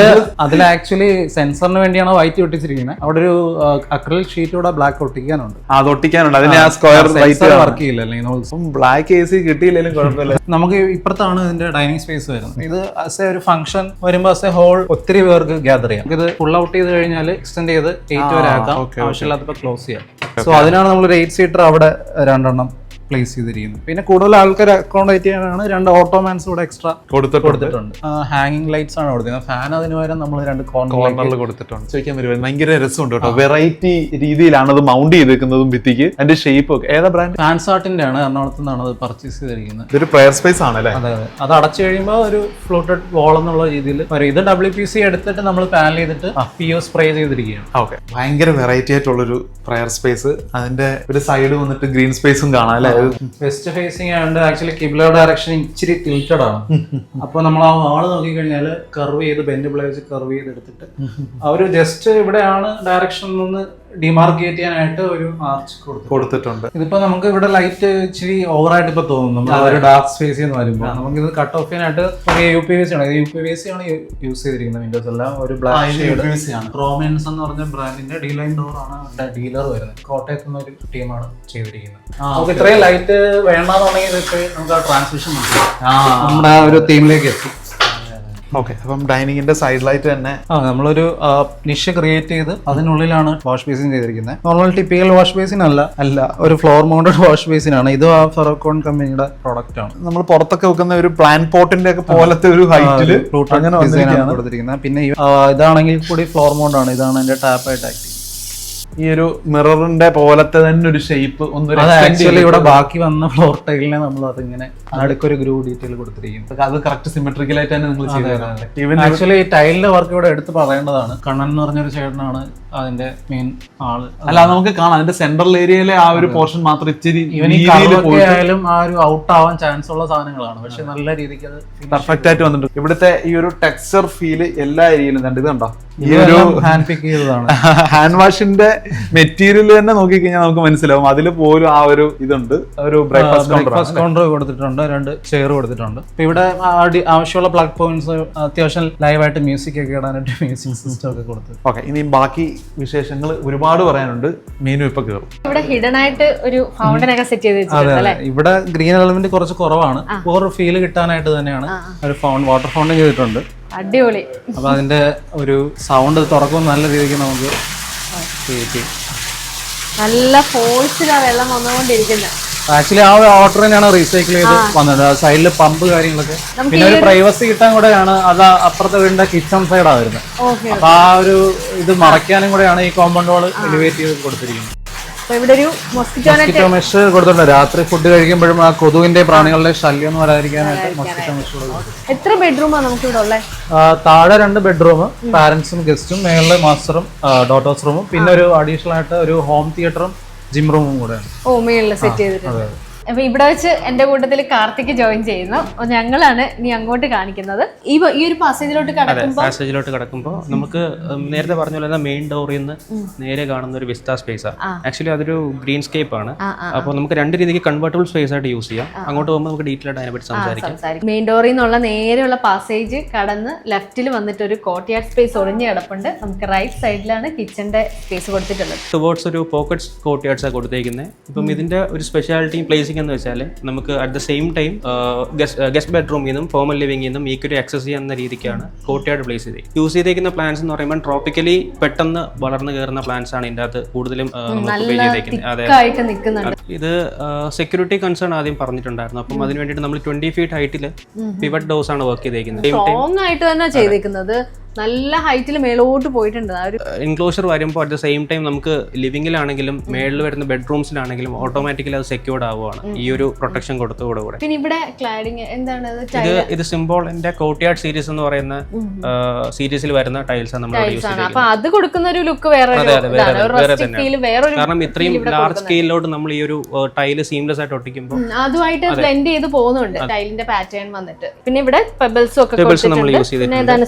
അതിൽ ആക്ച്വലി സെൻസറിന് വേണ്ടിയാണ് വൈറ്റ് ഒട്ടിച്ചിരിക്കുന്നത്. അവിടെ ഒരു അക്രിലിക് ഷീറ്റ് കൂടെ ബ്ലാക്ക് ഒട്ടിക്കാനുണ്ട്. അതിന് ആ സ്ക്വയർ വർക്ക് ചെയ്യില്ല. അല്ലെങ്കിൽ ബ്ലാക്ക് എ സി കിട്ടിയില്ലെങ്കിലും കുഴപ്പമില്ല. നമുക്ക് ഇപ്പുറത്താണ് ഇതിന്റെ ഡൈനിങ് സ്പേസ് വരുന്നത്. ഇത് ആസ് എ ഒരു ഫംഗ്ഷൻ വരുമ്പോൾ ആസ് എ ഹോൾ ഒത്തിരി പേർക്ക് ഗ്യാദർ ചെയ്യാം. ഇത് ഫുൾ ഔട്ട് ചെയ്ത് കഴിഞ്ഞാൽ എക്സ്റ്റെൻഡ് ചെയ്ത് 8 വരെ ആക്കാം. ആവശ്യമില്ലാത്തപ്പോൾ ക്ലോസ് ചെയ്യാം. സോ അതിനാണ് നമ്മൾ ഒരു 8 സീറ്റർ അവിടെ 2 പ്ലേസ് ചെയ്തിരിക്കുന്നത്. പിന്നെ കൂടുതൽ ആൾക്കാർ അക്കോമഡേറ്റ് ചെയ്യാനാണ് 2 ഓട്ടോമാൻസ് കൂടെ എക്സ്ട്രാ കൊടുത്തിട്ടുണ്ട്. ഹാങ്ങിങ് ലൈറ്റ്സ് ആണ് കൊടുത്തിരിക്കുന്നത്. ഫാൻ അതിന് പകരം നമ്മൾ 2 കോർണറിൽ കൊടുത്തിട്ടുണ്ട്. ചോദിക്കാൻ വരുന്നത് ഭയങ്കര രസമുണ്ട് കേട്ടോ. വെറൈറ്റി രീതിയിലാണ് അത് മൗണ്ട് ചെയ്തേക്കുന്നതും ഭിത്തിക്ക്. അതിന്റെ ഷേപ്പ് ഒക്കെ ഏതാ ബ്രാൻഡ്? ഫാൻസാർട്ടിന്റെ ആണ്, എറണാകുളത്ത് നിന്നാണ് അത് പർച്ചേസ് ചെയ്തിരിക്കുന്നത്. ഇതൊരു പ്രയർ സ്പേസ് ആണ് അല്ലേ? അതെ, അത് അടച്ചു കഴിയുമ്പോൾ ഒരു ഫ്ലോട്ടഡ് വാൾ എന്നുള്ള രീതിയിൽ വരും. ഇത് WPC എടുത്തിട്ട് നമ്മൾ പാനൽ ചെയ്തിട്ട് PO സ്പ്രേ ചെയ്തിരിക്കുകയാണ്. ഓക്കെ, ഭയങ്കര വെറൈറ്റി ആയിട്ടുള്ളൊരു പ്രയർ സ്പേസ്. അതിന്റെ ഒരു സൈഡ് വന്നിട്ട് ഗ്രീൻ സ്പേസും കാണാം അല്ലെ? വെസ്റ്റ് ഫേസിംഗ് ആയതുകൊണ്ട് ആക്ച്വലി കിബ്ല ഡയറക്ഷൻ ഇച്ചിരി ടിൽറ്റഡ് ആണ്. അപ്പൊ നമ്മൾ ആ വാള് നോക്കിക്കഴിഞ്ഞാൽ കർവ് ചെയ്ത് ബെൻഡ് പ്ലേ വെച്ച് കർവ് ചെയ്ത് എടുത്തിട്ട് ആ ഒരു ജസ്റ്റ് ഇവിടെയാണ് ഡയറക്ഷൻ നിന്ന് ഡിമാർക്കേറ്റ് ചെയ്യാനായിട്ട് ഒരു ആർച്ച് കൊടുത്തിട്ടുണ്ട്. ഇതിപ്പോ നമുക്ക് ഇവിടെ ലൈറ്റ് ഇച്ചിരി ഓവറായിട്ട് ഇപ്പൊ തോന്നും നമ്മൾ ഒരു ഡാർക്ക് സ്പേസ് എന്ന് വരുമ്പോൾ നമുക്ക് ഇത് കട്ട് ഓഫ് ചെയ്യാനായിട്ട് ഒരു UPVC ആണ്. UPVC ആണ് യൂസ് ചെയ്തിരിക്കുന്നത്. വിൻഡോസ് എല്ലാം ഒരു ബ്ലാക്ക് ഷെയ്ഡ് റോമൻസ് എന്ന് പറഞ്ഞ ബ്രാൻഡിന്റെ ഡീലൈൻ ഡോർ ആണ് ഡീലർ വരുന്നത്. കോട്ടയത്ത് നിന്ന് ഒരു ടീമാണ് ചെയ്തിരിക്കുന്നത്. നമുക്ക് ഇത്രയും ലൈറ്റ് വേണമെന്നുണ്ടെങ്കിൽ ഇതൊക്കെ നമുക്ക് ആ ട്രാൻസ്മിഷൻ നമ്മുടെ ആ ഒരു തീമിലേക്ക് എത്തി. ഓക്കെ, അപ്പം ഡൈനിങ്ങിന്റെ സൈഡ് ലൈറ്റ് തന്നെ നമ്മളൊരു നിഷ് ക്രിയേറ്റ് ചെയ്ത് അതിനുള്ളിലാണ് വാഷ് ബേസിൻ ചെയ്തിരിക്കുന്നത്. നോർമൽ ടിപ്പിക്കൽ വാഷ് ബേസിൻ അല്ല ഒരു ഫ്ലോർ മൗണ്ടഡ് വാഷ് ബേസിൻ ആണ്. ഇത് ഫെറോക്കോൺ കമ്പനിയുടെ പ്രോഡക്റ്റ് ആണ്. നമ്മൾ പുറത്തൊക്കെ വെക്കുന്ന ഒരു പ്ലാൻ പോട്ടിന്റെ ഒക്കെ പോലത്തെ ഒരു ഹൈറ്റില് അങ്ങനെ കൊടുത്തിരിക്കുന്നത്. പിന്നെ ഇതാണെങ്കിൽ കൂടി ഫ്ലോർ മൗണ്ട് ആണ്. ഇതാണ് എന്റെ ടാപ്പായിട്ട് ആക്ട്. ഈ ഒരു മിററിന്റെ പോലത്തെ തന്നെ ഒരു ഷേപ്പ് ആക്ച്വലി ഇവിടെ ബാക്കി വന്ന ഫ്ലോർ ടൈലിനെ നമ്മൾ അതിങ്ങനെ നടുക്കൊരു ഗ്രൂ ഡീറ്റെയിൽ കൊടുത്തിരിക്കും. അത് കറക്റ്റ് സിമെട്രിക്കൽ ആയിട്ട് തന്നെ നിങ്ങൾ ചെയ്തതാണ്. ആക്ച്വലി ടൈലിന്റെ വർക്ക് ഇവിടെ എടുത്ത് പറയേണ്ടതാണ്. കണ്ണൻ എന്ന് പറഞ്ഞൊരു ചേട്ടനാണ് അതിന്റെ മെയിൻ ആള്. അല്ല, നമുക്ക് കാണാം അതിന്റെ സെൻട്രൽ ഏരിയയിലെ ആ ഒരു പോർഷൻ മാത്രം ഇച്ചിരി ആയാലും ആ ഒരു ഔട്ട് ആവാൻ ചാൻസ് ഉള്ള സാധനങ്ങളാണ്. പക്ഷെ നല്ല രീതിക്ക് അത് പെർഫെക്റ്റ് ആയിട്ട് വന്നിട്ടുണ്ട്. ഇവിടുത്തെ ഈ ഒരു ടെക്സ്ചർ ഫീല് എല്ലാ ഏരിയയിലും കണ്ടു. ഇത് കണ്ടോ, ഈ ഒരു ഹാൻഡ് പിക്ക് ചെയ്തതാണ്. ഹാൻഡ് വാഷിന്റെ മെറ്റീരിയൽ തന്നെ നോക്കിക്കഴിഞ്ഞാൽ നമുക്ക് മനസ്സിലാവും അതിൽ പോലും ആ ഒരു ഇതുണ്ട്. ഒരു ബ്രേക്ക്ഫാസ്റ്റ് കൗണ്ടർ കൊടുത്തിട്ടുണ്ട്, 2 ചെയർ കൊടുത്തിട്ടുണ്ട്. ഇവിടെ ആവശ്യമുള്ള പ്ലഗ് പോയിന്റ്സ്, അത്യാവശ്യം ലൈവായിട്ട് മ്യൂസിക് ഒക്കെ ഇടാനായിട്ട് മ്യൂസിക് സിസ്റ്റം ഒക്കെ കൊടുത്തു. ഓക്കെ, ഇനി ബാക്കി വിശേഷങ്ങൾ ഒരുപാട് പറയാനുണ്ട്. മെനു ഇപ്പൊ കയറും. ഇവിടെ ഹിഡൻ ആയിട്ട് ഒരു ഫൗണ്ടൻ ഒക്കെ സെറ്റ് ചെയ്ത് വെച്ചിട്ടുണ്ട് അല്ലേ? ഇവിടെ ഗ്രീൻ എലമെന്റ് കുറച്ച് കുറവാണ്. ഒരു ഫീൽ കിട്ടാനായിട്ട് തന്നെയാണ് ഒരു വാട്ടർ ഫൗണ്ടൻ ചെയ്തിട്ടുണ്ട്. അടിപൊളി. അപ്പൊ അതിന്റെ ഒരു സൗണ്ട് തുറക്കുമ്പോൾ നല്ല രീതിക്ക് നമുക്ക് ക്രിയേറ്റ് ചെയ്യും. നല്ല ഫോഴ്സിലാ വെള്ളം വന്നുകൊണ്ടിരിക്കുന്നത്. ആക്ച്വലി ആ വാട്ടർ തന്നെയാണ് റീസൈക്കിൾ ചെയ്ത് വന്നത്. സൈഡില് പമ്പ് കാര്യങ്ങളൊക്കെ. പിന്നെ ഒരു പ്രൈവസി കിട്ടാൻ കൂടെയാണ് അത് അപ്പുറത്തെ വീടിന്റെ കിച്ചൺ സൈഡാണ് വരുന്നത്. അപ്പൊ ആ ഒരു ഇത് മറയ്ക്കാനും കൂടെയാണ് ഈ കോമ്പൗണ്ട് വാൾ എലിവേറ്റ് ചെയ്ത് കൊടുത്തിരിക്കുന്നത്. ഇവിടെ ഒരു മൊസ്കിറ്റോ മെഷ് കൊടുത്തിട്ടുണ്ട്. രാത്രി ഫുഡ് കഴിക്കുമ്പോഴും ആ കൊതുകിന്റെ പ്രാണികളുടെ ശല്യം ഒന്നും വരാതിരിക്കാനായിട്ട് മൊസ്കിറ്റോ മെഷ് കൊടുക്കും. എത്ര ബെഡ്റൂമാണ് നമുക്ക് ഇവിടെ ഉള്ളത്? താഴെ 2 ബെഡ്റൂം, പാരന്റ്സും ഗസ്റ്റും, മേളില് മാസ്റ്ററും ഡോട്ടേഴ്സ് റൂമും, പിന്നെ ഒരു അഡീഷണൽ ആയിട്ട് ഒരു ഹോം തിയേറ്ററും ജിം റൂമും കൂടെയാണ്. മേളില് സെറ്റ് ചെയ്തിട്ടുണ്ട്. അപ്പൊ ഇവിടെ വെച്ച് എന്റെ കൂട്ടത്തിൽ കാർത്തിക് ജോയിൻ ചെയ്യുന്നു. ഞങ്ങളാണ് ഇനി അങ്ങോട്ട് കാണിക്കുന്നത്. ഈ ഒരു പാസേജിലോട്ട് കടക്കുമ്പോൾ നമുക്ക് നേരത്തെ പറഞ്ഞ പോലെ മെയിൻ ഡോറിൽ നിന്ന് നേരെ കാണുന്ന ഒരു വിസ്ത സ്പേസ് ആണ്. ആക്ച്വലി അതൊരു ഗ്രീൻ സ്കേപ്പ് ആണ്. അപ്പോൾ നമുക്ക് 2 രീതിക്ക് കൺവേർട്ടബിൾ സ്പേസ് ആയിട്ട് യൂസ് ചെയ്യാം. അങ്ങോട്ട് പോകുമ്പോൾ നമുക്ക് ഡീറ്റെയിൽ ആയിട്ട് അതിനെപ്പറ്റി സംസാരിക്കാം. മെയിൻ ഡോറിൽ നിന്നുള്ള നേരെയുള്ള പാസേജ് കടന്ന് ലെഫ്റ്റിൽ വന്നിട്ട് ഒരു കോർട്ട്യാർഡ് സ്പേസ് ഒളിഞ്ഞ് കിടപ്പുണ്ട്. നമുക്ക് റൈറ്റ് സൈഡിലാണ് കിച്ചന്റെ സ്പേസ് കൊടുത്തിട്ടുള്ളത്. ടുവേർഡ്സ് ഒരു പോക്കറ്റ്സ് കോർട്ട്യാർഡ്സ് ആണ് കൊടുത്തേക്കുന്നത്. ഇപ്പം ഇതിന്റെ ഒരു സ്പെഷ്യാലിറ്റി പ്ലേസിംഗ് എന്ന് വെച്ചാൽ നമുക്ക് at the same time guest ബെഡ്റൂമിൽ നിന്നും ഫോമൽ ലിവിംഗിൽ നിന്നും ഈക്വലി ആക്സസ് ചെയ്യുന്ന രീതിക്കാണ് കോർട്ട്യാർഡ് പ്ലേസ് ചെയ്തത്. യൂസ് ചെയ്തേക്കുന്ന പ്ലാന്റ്സ് എന്ന് പറയുമ്പോൾ ട്രോപ്പിക്കലി പെട്ടെന്ന് വളർന്നു കയറുന്ന പ്ലാന്റ്സ് ആണ് ഇതിന്റെ അകത്ത് കൂടുതലും ഉപയോഗിച്ചിരിക്കുന്നത്. ഇത് സെക്യൂരിറ്റി കൺസേൺ ആദ്യം പറഞ്ഞിട്ടുണ്ടായിരുന്നു. അപ്പം അതിന് വേണ്ടിയിട്ട് നമ്മൾ 20 feet ഹൈറ്റിൽ പിവറ്റ് ഡോസ് ആണ് വർക്ക് ചെയ്തേക്കുന്നത്. സ്ട്രോങ് ആയിട്ട് തന്നെ ചെയ്തേക്കുന്നത്. നല്ല ഹൈറ്റിൽ മേലോട്ട് പോയിട്ടുണ്ട്. എൻക്ലോഷർ വരുമ്പോൾ അറ്റ് ദ സെയിം ടൈം നമുക്ക് ലിവിംഗിലാണെങ്കിലും മേളിൽ വരുന്ന ബെഡ്റൂംസിലാണെങ്കിലും ഓട്ടോമാറ്റിക്കലി അത് സെക്യൂർഡ് ആവുകയാണ് ഈ ഒരു പ്രൊട്ടക്ഷൻ കൊടുത്തതോടുകൂടെ. പിന്നെ ഇവിടെ ക്ലാഡിംഗ് എന്താണ്? ഇത് സിംബോളിന്റെ കോർട്ട്യാർഡ് സീരീസ് എന്ന് പറയുന്ന സീരീസിൽ വരുന്ന ടൈൽസ് ആണ് നമ്മൾ യൂസ് ചെയ്യുന്നത്. അപ്പൊ അത് കൊടുക്കുന്ന ഒരു ലുക്ക് വേറെ കാരണം ഇത്രയും ലാർജ് സ്കെയിലോട്ട് നമ്മൾ ഈ ഒരു ടൈല് സീംലെസ് ആയിട്ട് ഒട്ടിക്കുമ്പോൾ അതുമായിട്ട് ബ്ലെൻഡ് ചെയ്ത് പോകുന്നുണ്ട് ടൈലിന്റെ പാറ്റേൺ വന്നിട്ട്. പിന്നെ ഇവിടെ പെബിൾസും ഒക്കെ നമ്മൾ യൂസ് ചെയ്തിട്ടുണ്ട്.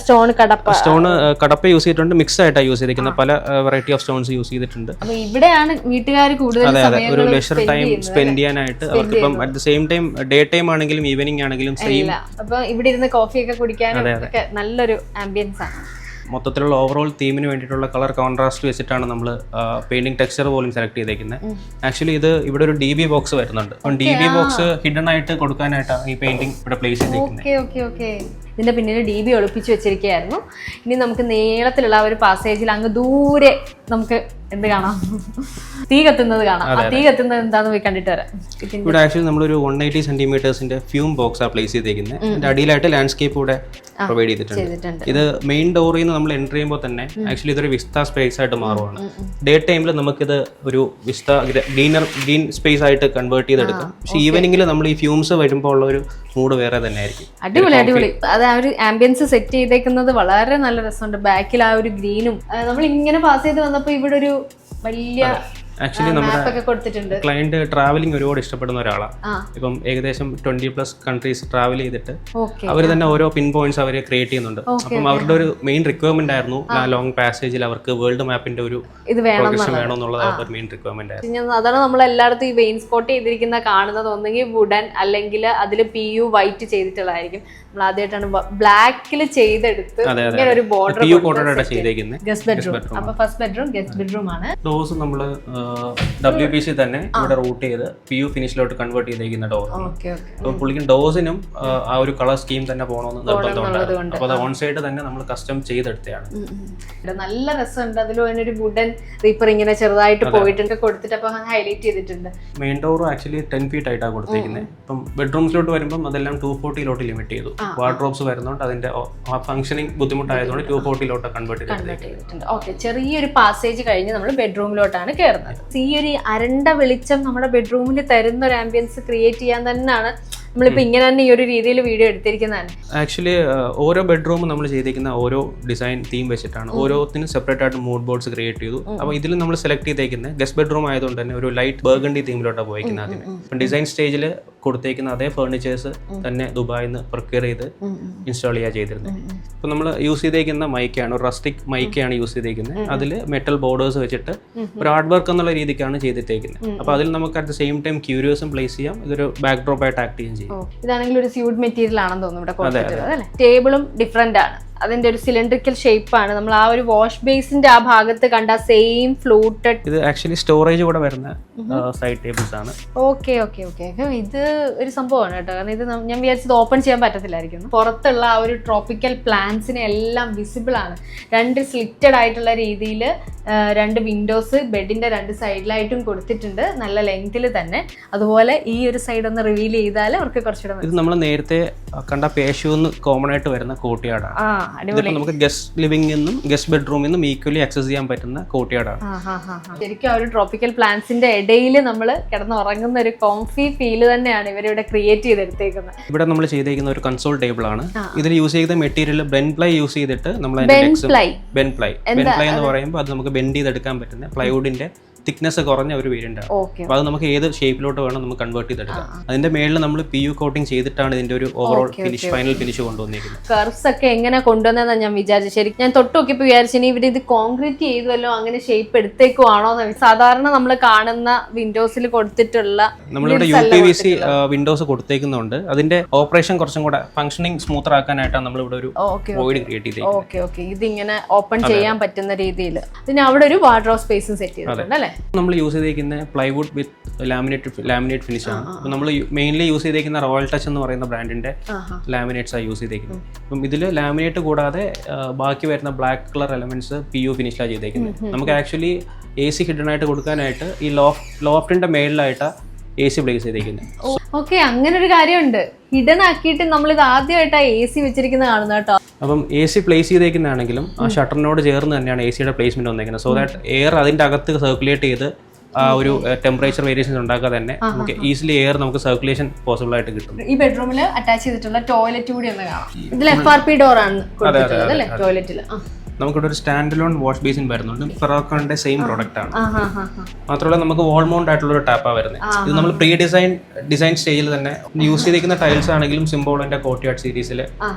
സ്റ്റോൺ കടപ്പ യൂസ് ചെയ്തിട്ടുണ്ട്. മിക്സ് ആയിട്ടാണ് യൂസ് ചെയ്തിരിക്കുന്നത്. പല വെറൈറ്റി ഓഫ് സ്റ്റോൺസ് യൂസ് ചെയ്തിട്ടുണ്ട്. അപ്പൊ ഇവിടെയാണ് വീട്ടുകാർ കൂടുതൽ ഒരു ലെഷർ ടൈം സ്പെൻഡ് ചെയ്യാനായിട്ട് അവർക്ക് ഇപ്പം at the same time day time ആണെങ്കിലും ഈവനിങ് ആണെങ്കിലും സെയിം. അപ്പൊ ഇവിടെ ഇരുന്ന് കോഫി ഒക്കെ കുടിക്കാനും നല്ലൊരു ആംബിയൻസ് ആണ്. മൊത്തത്തിലുള്ള ഓവറോൾ തീമിന് വേണ്ടിയിട്ടുള്ള കളർ കോൺട്രാസ്റ്റ് വെച്ചിട്ടാണ് നമ്മൾ പെയിന്റിംഗ് ടെക്സ്ചർ പോലും സെലക്ട് ചെയ്തേക്കുന്നത്. ആക്ച്വലി ഇത് ഇവിടെ ഒരു DB ബോക്സ് വരുന്നുണ്ട്. അപ്പം DB ബോക്സ് ഹിഡൻ ആയിട്ട് കൊടുക്കാനായിട്ടാണ് ഈ പെയിന്റിംഗ് ഇവിടെ പ്ലേസ് ചെയ്തിരിക്കുന്നത്. ഇതിന്റെ പിന്നിൽ DB ഒളിപ്പിച്ച് വെച്ചിരിക്കുകയായിരുന്നു. ഇനി നമുക്ക് നീളത്തിലുള്ള ഒരു പാസേജിൽ അങ്ങ് ദൂരെ നമുക്ക് എന്ത് കാണാം? തീ കത്തുന്നത് കാണാം. ആ തീ കത്തുന്നത് എന്താന്ന് പോയി കണ്ടിട്ട് വരാം. ഇവിടെ ആക്ച്വലി നമ്മളൊരു 180 centimeters ഫ്യൂം ബോക്സ് ആണ് പ്ലേസ് ചെയ്തേക്കുന്നത്. അതിന്റെ അടിയിലായിട്ട് ലാൻഡ്സ്കേപ്പ് കൂടെ പ്രൊവൈഡ് ചെയ്തിട്ടുണ്ട്. ഇത് മെയിൻ ഡോറിൽ നിന്ന് നമ്മൾ എൻ്റർ ചെയ്യുമ്പോൾ തന്നെ ആക്ച്വലി ഇതൊരു വിസ്ത സ്പേസ് ആയിട്ട് മാറുവാണ്. ഡേ ടൈമിൽ നമുക്കിത് ഒരു വിസ്ത ഗ്രീൻ സ്പേസ് ആയിട്ട് കൺവേർട്ട് ചെയ്തെടുക്കാം. പക്ഷേ ഈവനിങ്ങിൽ നമ്മൾ ഈ ഫ്യൂംസ് വരുമ്പോൾ ഉള്ള ഒരു മൂഡ് വേറെ തന്നെ ആയിരിക്കും. അടിപൊളി. അത് ആ ഒരു ആംബിയൻസ് സെറ്റ് ചെയ്തേക്കുന്നത് വളരെ നല്ല രസമുണ്ട്. ബാക്കിൽ ആ ഒരു ഗ്രീനും നമ്മൾ ഇങ്ങനെ പാസ് ചെയ്ത് വന്നപ്പോൾ ഇവിടെ ഒരു വലിയ ആക്ച്വലി നമ്മുടെ മാപ്പൊക്കെ കൊടുത്തിട്ടുണ്ട്. ക്ലയന്റ് ട്രാവലിംഗ് ഒരുപാട് ഇഷ്ടപ്പെടുന്ന ഒരാളാണ്. ആ. ഇപ്പം ഏകദേശം 20+ കൺട്രീസ് ട്രാവൽ ചെയ്തിട്ട് ഓക്കെ. അവർ തന്നെ ഓരോ പിൻ പോയിന്റ്സ് അവർ ക്രിയേറ്റ് ചെയ്യുന്നുണ്ട്. അപ്പം അവരുടെ ഒരു മെയിൻ റിക്വയർമെന്റ് ആയിരുന്നു ആ ലോങ് പാസേജിൽ അവർക്ക് വേൾഡ് മാപ്പിന്റെ ഒരു ഇത് വേണം പ്രൊജക്ഷൻ വേണമെന്നുള്ളത് അവരുടെ മെയിൻ റിക്വയർമെന്റ് ആയിരുന്നു. അതാണ് നമ്മൾ എല്ലായിടത്തും ഈ വെയിൻസ്കോട്ട് ചെയ്തിരിക്കുന്ന കാണുന്നത് ഒന്നെങ്കിൽ വുഡൻ അല്ലെങ്കിൽ അതിൽ PU വൈറ്റ് ചെയ്തിട്ടുള്ളതായിരിക്കും. നമ്മൾ ആദ്യമായിട്ടാണ് ബ്ലാക്കിൽ ചെയ്തെടുത്ത് ഇങ്ങനെ ഒരു ബോർഡർ PU കോട്ടഡ് ചെയ്തേക്കുന്നത്. Guest bedroom. അപ്പൊ ഫസ്റ്റ് ബെഡ്റൂം ഗസ്റ്റ് ബെഡ്റൂം ആണ്. ഡോസ് നമ്മൾ WPC തന്നെ ഇവിടെ റൂട്ട് ചെയ്ത് PU ഫിനിഷിലോട്ട് കൺവേർട്ട് ചെയ്തേക്കുന്ന ഡോർ. Okay okay. അപ്പോൾ പുള്ളിക്കും ഡോസിനും ആ ഒരു കളർ സ്കീം തന്നെ പോകണമെന്ന് നിർബന്ധമുണ്ട്. അപ്പോൾ അത് ഓൺ സൈഡ് തന്നെ നമ്മൾ കസ്റ്റം ചെയ്തെടുത്തതാണ്. നല്ല രസമുണ്ട്. അതിൽ ഒരു വുഡൻ റീപ്പർ ഇങ്ങനെ ചെറുതായിട്ട് പോയിട്ടുണ്ട് കൊടുത്തിട്ട് അപ്പൊ ഹൈലൈറ്റ് ചെയ്തിട്ടുണ്ട്. മെയിൻ ഡോർ ആക്ച്വലി 10 feet ആയിട്ടാണ് കൊടുത്തിരിക്കുന്നത്. ഇപ്പം ബെഡ്റൂംസിലോട്ട് വരുമ്പോൾ അതെല്ലാം 240 ലിമിറ്റ് ചെയ്തു. വാർഡ്രോബ്സ് വരുന്നതുകൊണ്ട് അതിന്റെ ഫംഗ്ഷനിങ് ബുദ്ധിമുട്ടായതുകൊണ്ട് 240 കൺവേർട്ട് ചെയ്തിട്ടുണ്ട്. ഓക്കെ. ചെറിയൊരു പാസേജ് കഴിഞ്ഞ് നമ്മൾ ബെഡ്റൂമിലോട്ടാണ് കയറുന്നത്. ഈ ഒരു അരണ്ട വെളിച്ചം നമ്മുടെ ബെഡ്റൂമിൽ തരുന്ന ഒരു ആംബിയൻസ് ക്രിയേറ്റ് ചെയ്യാൻ തന്നെയാണ് നമ്മളിപ്പോ ഇങ്ങനെ തന്നെ ഈ ഒരു രീതിയിൽ വീഡിയോ എടുത്തിരിക്കുന്നതാണ്. ആക്ച്വലി ഓരോ ബെഡ്റൂമും നമ്മൾ ചെയ്തിരിക്കുന്ന ഓരോ ഡിസൈൻ തീം വെച്ചിട്ടാണ് ഓരോത്തിനും സെപ്പറേറ്റ് ആയിട്ട് മൂഡ് ബോർഡ്സ് ക്രിയേറ്റ് ചെയ്തു. അപ്പോൾ ഇതിൽ നമ്മൾ സെലക്ട് ചെയ്തേക്കുന്നത് ഗസ്റ്റ് ബെഡ്റൂം ആയതുകൊണ്ട് തന്നെ ഒരു ലൈറ്റ് ബർഗണ്ടി തീമിലോട്ടാണ് പോയിരിക്കുന്നത്. അതിന് ഇപ്പം ഡിസൈൻ സ്റ്റേജിൽ കൊടുത്തേക്കുന്ന അതേ ഫർണിച്ചേഴ്സ് തന്നെ ദുബായിൽ നിന്ന് പ്രൊക്യൂർ ചെയ്ത് ഇൻസ്റ്റാൾ ചെയ്യുക ചെയ്തിരുന്നത്. ഇപ്പം നമ്മൾ യൂസ് ചെയ്തേക്കുന്ന മൈക്കാണ് ഒരു റസ്റ്റിക് മൈക്കാണ് യൂസ് ചെയ്തേക്കുന്നത്. അതിൽ മെറ്റൽ ബോർഡേഴ്സ് വെച്ചിട്ട് ഒരു ആർട്ട് വർക്ക് എന്നുള്ള രീതിക്കാണ് ചെയ്തിട്ടേക്കുന്നത്. അപ്പോൾ അതിൽ നമുക്ക് അറ്റ് ദ സെയിം ടൈം ക്യൂരിയോസും പ്ലേസ് ചെയ്യാം. ഇതൊരു ബാക്ക് ഡ്രോപ്പ് ആയിട്ട് ആക്ട് ചെയ്യുകയും ചെയ്യും. ഇതാണെങ്കിൽ ഒരു സ്യൂട്ട് മെറ്റീരിയൽ ആണെന്ന് തോന്നുന്നു ഇവിടെ കൊടുത്തിട്ടുള്ളത് അല്ലേ. ടേബിളും ഡിഫറെന്റ് ആണ്. അതിന്റെ ഒരു സിലിണ്ടറിക്കൽ ഷേപ്പാണ്. നമ്മൾ ആ ഒരു വാഷ് ബേസിന്റെ ആ ഭാഗത്ത് കണ്ട സെയിം ഫ്ലൂട്ടഡ്. ഇത് ആക്ച്വലി സ്റ്റോറേജ് കൂടെ വരുന്ന സൈഡ് ടേബിൾസ് ആണ്. Okay okay okay. ഇത് ഒരു സംഭവമാണ് കേട്ടോ. കാരണം ഇത് ഞാൻ വിചാരിച്ചത് ഓപ്പൺ ചെയ്യാൻ പറ്റത്തില്ലായിരിക്കും. പുറത്തുള്ള ആ ഒരു ട്രോപ്പിക്കൽ പ്ലാന്റ്സിനെ എല്ലാം വിസിബിൾ ആണ്. 2 സ്ലിറ്റഡ് ആയിട്ടുള്ള രീതിയിൽ 2 വിൻഡോസ് ബെഡിന്റെ 2 സൈഡിലായിട്ടും കൊടുത്തിട്ടുണ്ട്. നല്ല ലെങ്തിൽ തന്നെ. അതുപോലെ ഈ ഒരു സൈഡ് ഒന്ന് റിവീൽ ചെയ്താൽ അവർക്ക് കുറച്ചുകൂടെ. ഇത് നമ്മൾ നേരത്തെ കണ്ട പേഷ്യൂന്ന് കോമൺ ആയിട്ട് വരുന്ന കോർട്ട്യാർഡാണ്. ഇതിപ്പോ നമുക്ക് ഗസ്റ്റ് ലിവിംഗ് നിന്നും ഗസ്റ്റ് ബെഡ്റൂമിൽ നിന്നും ഈക്വലി ആക്സസ് ചെയ്യാൻ പറ്റുന്ന കോർട്ട്യാർഡാണ്. ശരിക്കും ആ ഒരു ട്രോപ്പിക്കൽ പ്ലാന്റ്സിന്റെ ഇടയിൽ നമ്മൾ കിടന്നുറങ്ങുന്ന ഒരു കോംഫി ഫീൽ തന്നെയാണ് ഇവരിവിടെ ക്രിയേറ്റ് ചെയ്തെടുത്തേക്കുന്നത്. ഇവിടെ നമ്മൾ ചെയ്തേക്കുന്ന ഒരു കൺസോൾ ടേബിൾ ആണ്. ഇതിൽ യൂസ് ചെയ്ത മെറ്റീരിയൽ ബെൻ പ്ലൈ യൂസ് ചെയ്തിട്ട് നമ്മൾ ബെൻ പ്ലൈ എന്ന് പറയുമ്പോൾ അത് നമുക്ക് ബെൻഡ് ചെയ്തെടുക്കാൻ പറ്റുന്ന പ്ലൈവുഡിന്റെ തിക്നെസ് കുറഞ്ഞ ഒരു വേരിയന്റ് ആണ്. അപ്പോൾ അത് നമുക്ക് ഏത് ഷേപ്പിലോട്ട് വേണം നമുക്ക് കൺവേർട്ട് ചെയ്തെടുക്കാം. അതിന്റെ മേളിൽ നമ്മൾ PU കോട്ടിംഗ് ചെയ്തിട്ടാണ് ഇതിന്റെ ഒരു ഓവറോൾ ഫിനിഷ് ഫൈനൽ ഫിനിഷ് കൊണ്ടുവന്നിരിക്കുന്നത്. കർവ്സ് ഒക്കെ എങ്ങനെ കൊണ്ടുവന്നതെന്ന് ഞാൻ വിചാരിച്ചു. ശരിക്കും ഞാൻ തൊട്ട് നോക്കിയപ്പോൾ വിചാരിച്ചു ഇവർ ഇത് കോൺക്രീറ്റ് ചെയ്തുവല്ലോ അങ്ങനെ ഷേപ്പ് എടുത്തേക്കുവാണോ എന്ന്. സാധാരണ നമ്മൾ കാണുന്ന വിൻഡോസിൽ കൊടുത്തിട്ടുള്ള നമ്മളിവിടെ UPVC വിൻഡോസ് കൊടുത്തേക്കുന്നുണ്ട്. അതിന്റെ ഓപ്പറേഷൻ കുറച്ചും കൂടെ ഫംഗ്ഷനിങ് സ്മൂത്തർ ആക്കാനായിട്ടാണ് നമ്മളിവിടെ ഒരു വോയിഡ് ക്രിയേറ്റ് ചെയ്തത്. Okay okay. ഇതിങ്ങനെ ഓപ്പൺ ചെയ്യാൻ പറ്റുന്ന രീതിയിൽ. പിന്നെ അവിടെ ഒരു വാർഡ്രോബ് സ്പേസും സെറ്റ് ചെയ്തിട്ടുണ്ട് അല്ലേ. നമ്മൾ യൂസ് ചെയ്തേക്കുന്ന പ്ലൈവുഡ് വിത്ത് ലാമിനേറ്റ് ഫിനിഷ് ആണ്. അപ്പോൾ നമ്മൾ മെയിൻലി യൂസ് ചെയ്തേക്കുന്ന റോയൽ ടച്ച് എന്ന് പറയുന്ന ബ്രാൻഡിന്റെ ലാമിനേറ്റ്സ് ആണ് യൂസ് ചെയ്തേക്കുന്നത്. അപ്പം ഇതിൽ ലാമിനേറ്റ് കൂടാതെ ബാക്കി വരുന്ന ബ്ലാക്ക് കളർ എലമെന്റ്സ് PU ഫിനിഷിലാണ് ചെയ്തേക്കുന്നത്. നമുക്ക് ആക്ച്വലി AC ഹിഡൻ ആയിട്ട് കൊടുക്കാനായിട്ട് ഈ ലോഫ്റ്റിന്റെ മേളിലായിട്ട് AC പ്ലേസ് ചെയ്തേക്കുന്നത്. ഓക്കെ. അങ്ങനെ ഒരു കാര്യമുണ്ട്. ഹിഡൻ ആക്കിയിട്ട് നമ്മൾ ഇത് ആദ്യമായിട്ടാണ് AC വെച്ചിരിക്കുന്നത് കാണുന്നത് കേട്ടോ. അപ്പം AC പ്ലേസ് ചെയ്തേക്കുന്നതാണെങ്കിലും ആ ഷട്ടറിനോട് ചേർന്ന് തന്നെയാണ് ACയുടെ പ്ലേസ്മെന്റ് വന്നേക്കുന്നത്. സോ ദാറ്റ് എയർ അതിന്റെ അകത്ത് സർക്കുലേറ്റ് ചെയ്ത് ആ ഒരു ടെമ്പറേച്ചർ വേരിയേഷൻസ് ഉണ്ടാക്കാൻ തന്നെ നമുക്ക് ഈസിലി എയർ നമുക്ക് സർക്കുലേഷൻ പോസിബിൾ ആയിട്ട് കിട്ടും. ഈ ബെഡ്റൂമിൽ അറ്റാച്ച് ചെയ്തിട്ടുള്ള ടോയ്ലറ്റ് കൂടി ഒന്ന് കാണാം. ഇതിൽ FRP ഡോർ ആണ് കൊടുത്തിട്ടുള്ളത് അല്ലേ ടോയ്ലറ്റിൽ. നമുക്കിവിടെ ഒരു സ്റ്റാൻഡ് ലോൺ വാഷ് ബേസിൻ വരുന്നുണ്ട്. ഫെറോക്കോണിന്റെ സെയിം പ്രോഡക്റ്റ് ആണ്. മാത്രമല്ല നമുക്ക് വാൾ മൗണ്ട് ആയിട്ടുള്ള ഒരു ടാപ്പാണ് വരുന്നത്. ഇത് നമ്മൾ പ്രീ ഡിസൈൻ സ്റ്റേജിൽ തന്നെ യൂസ് ചെയ്തിരിക്കുന്ന ടൈൽസ് ആണെങ്കിലും സിംബോളിന്റെ കോർട്ട്യാർഡ് സീരീസിലെ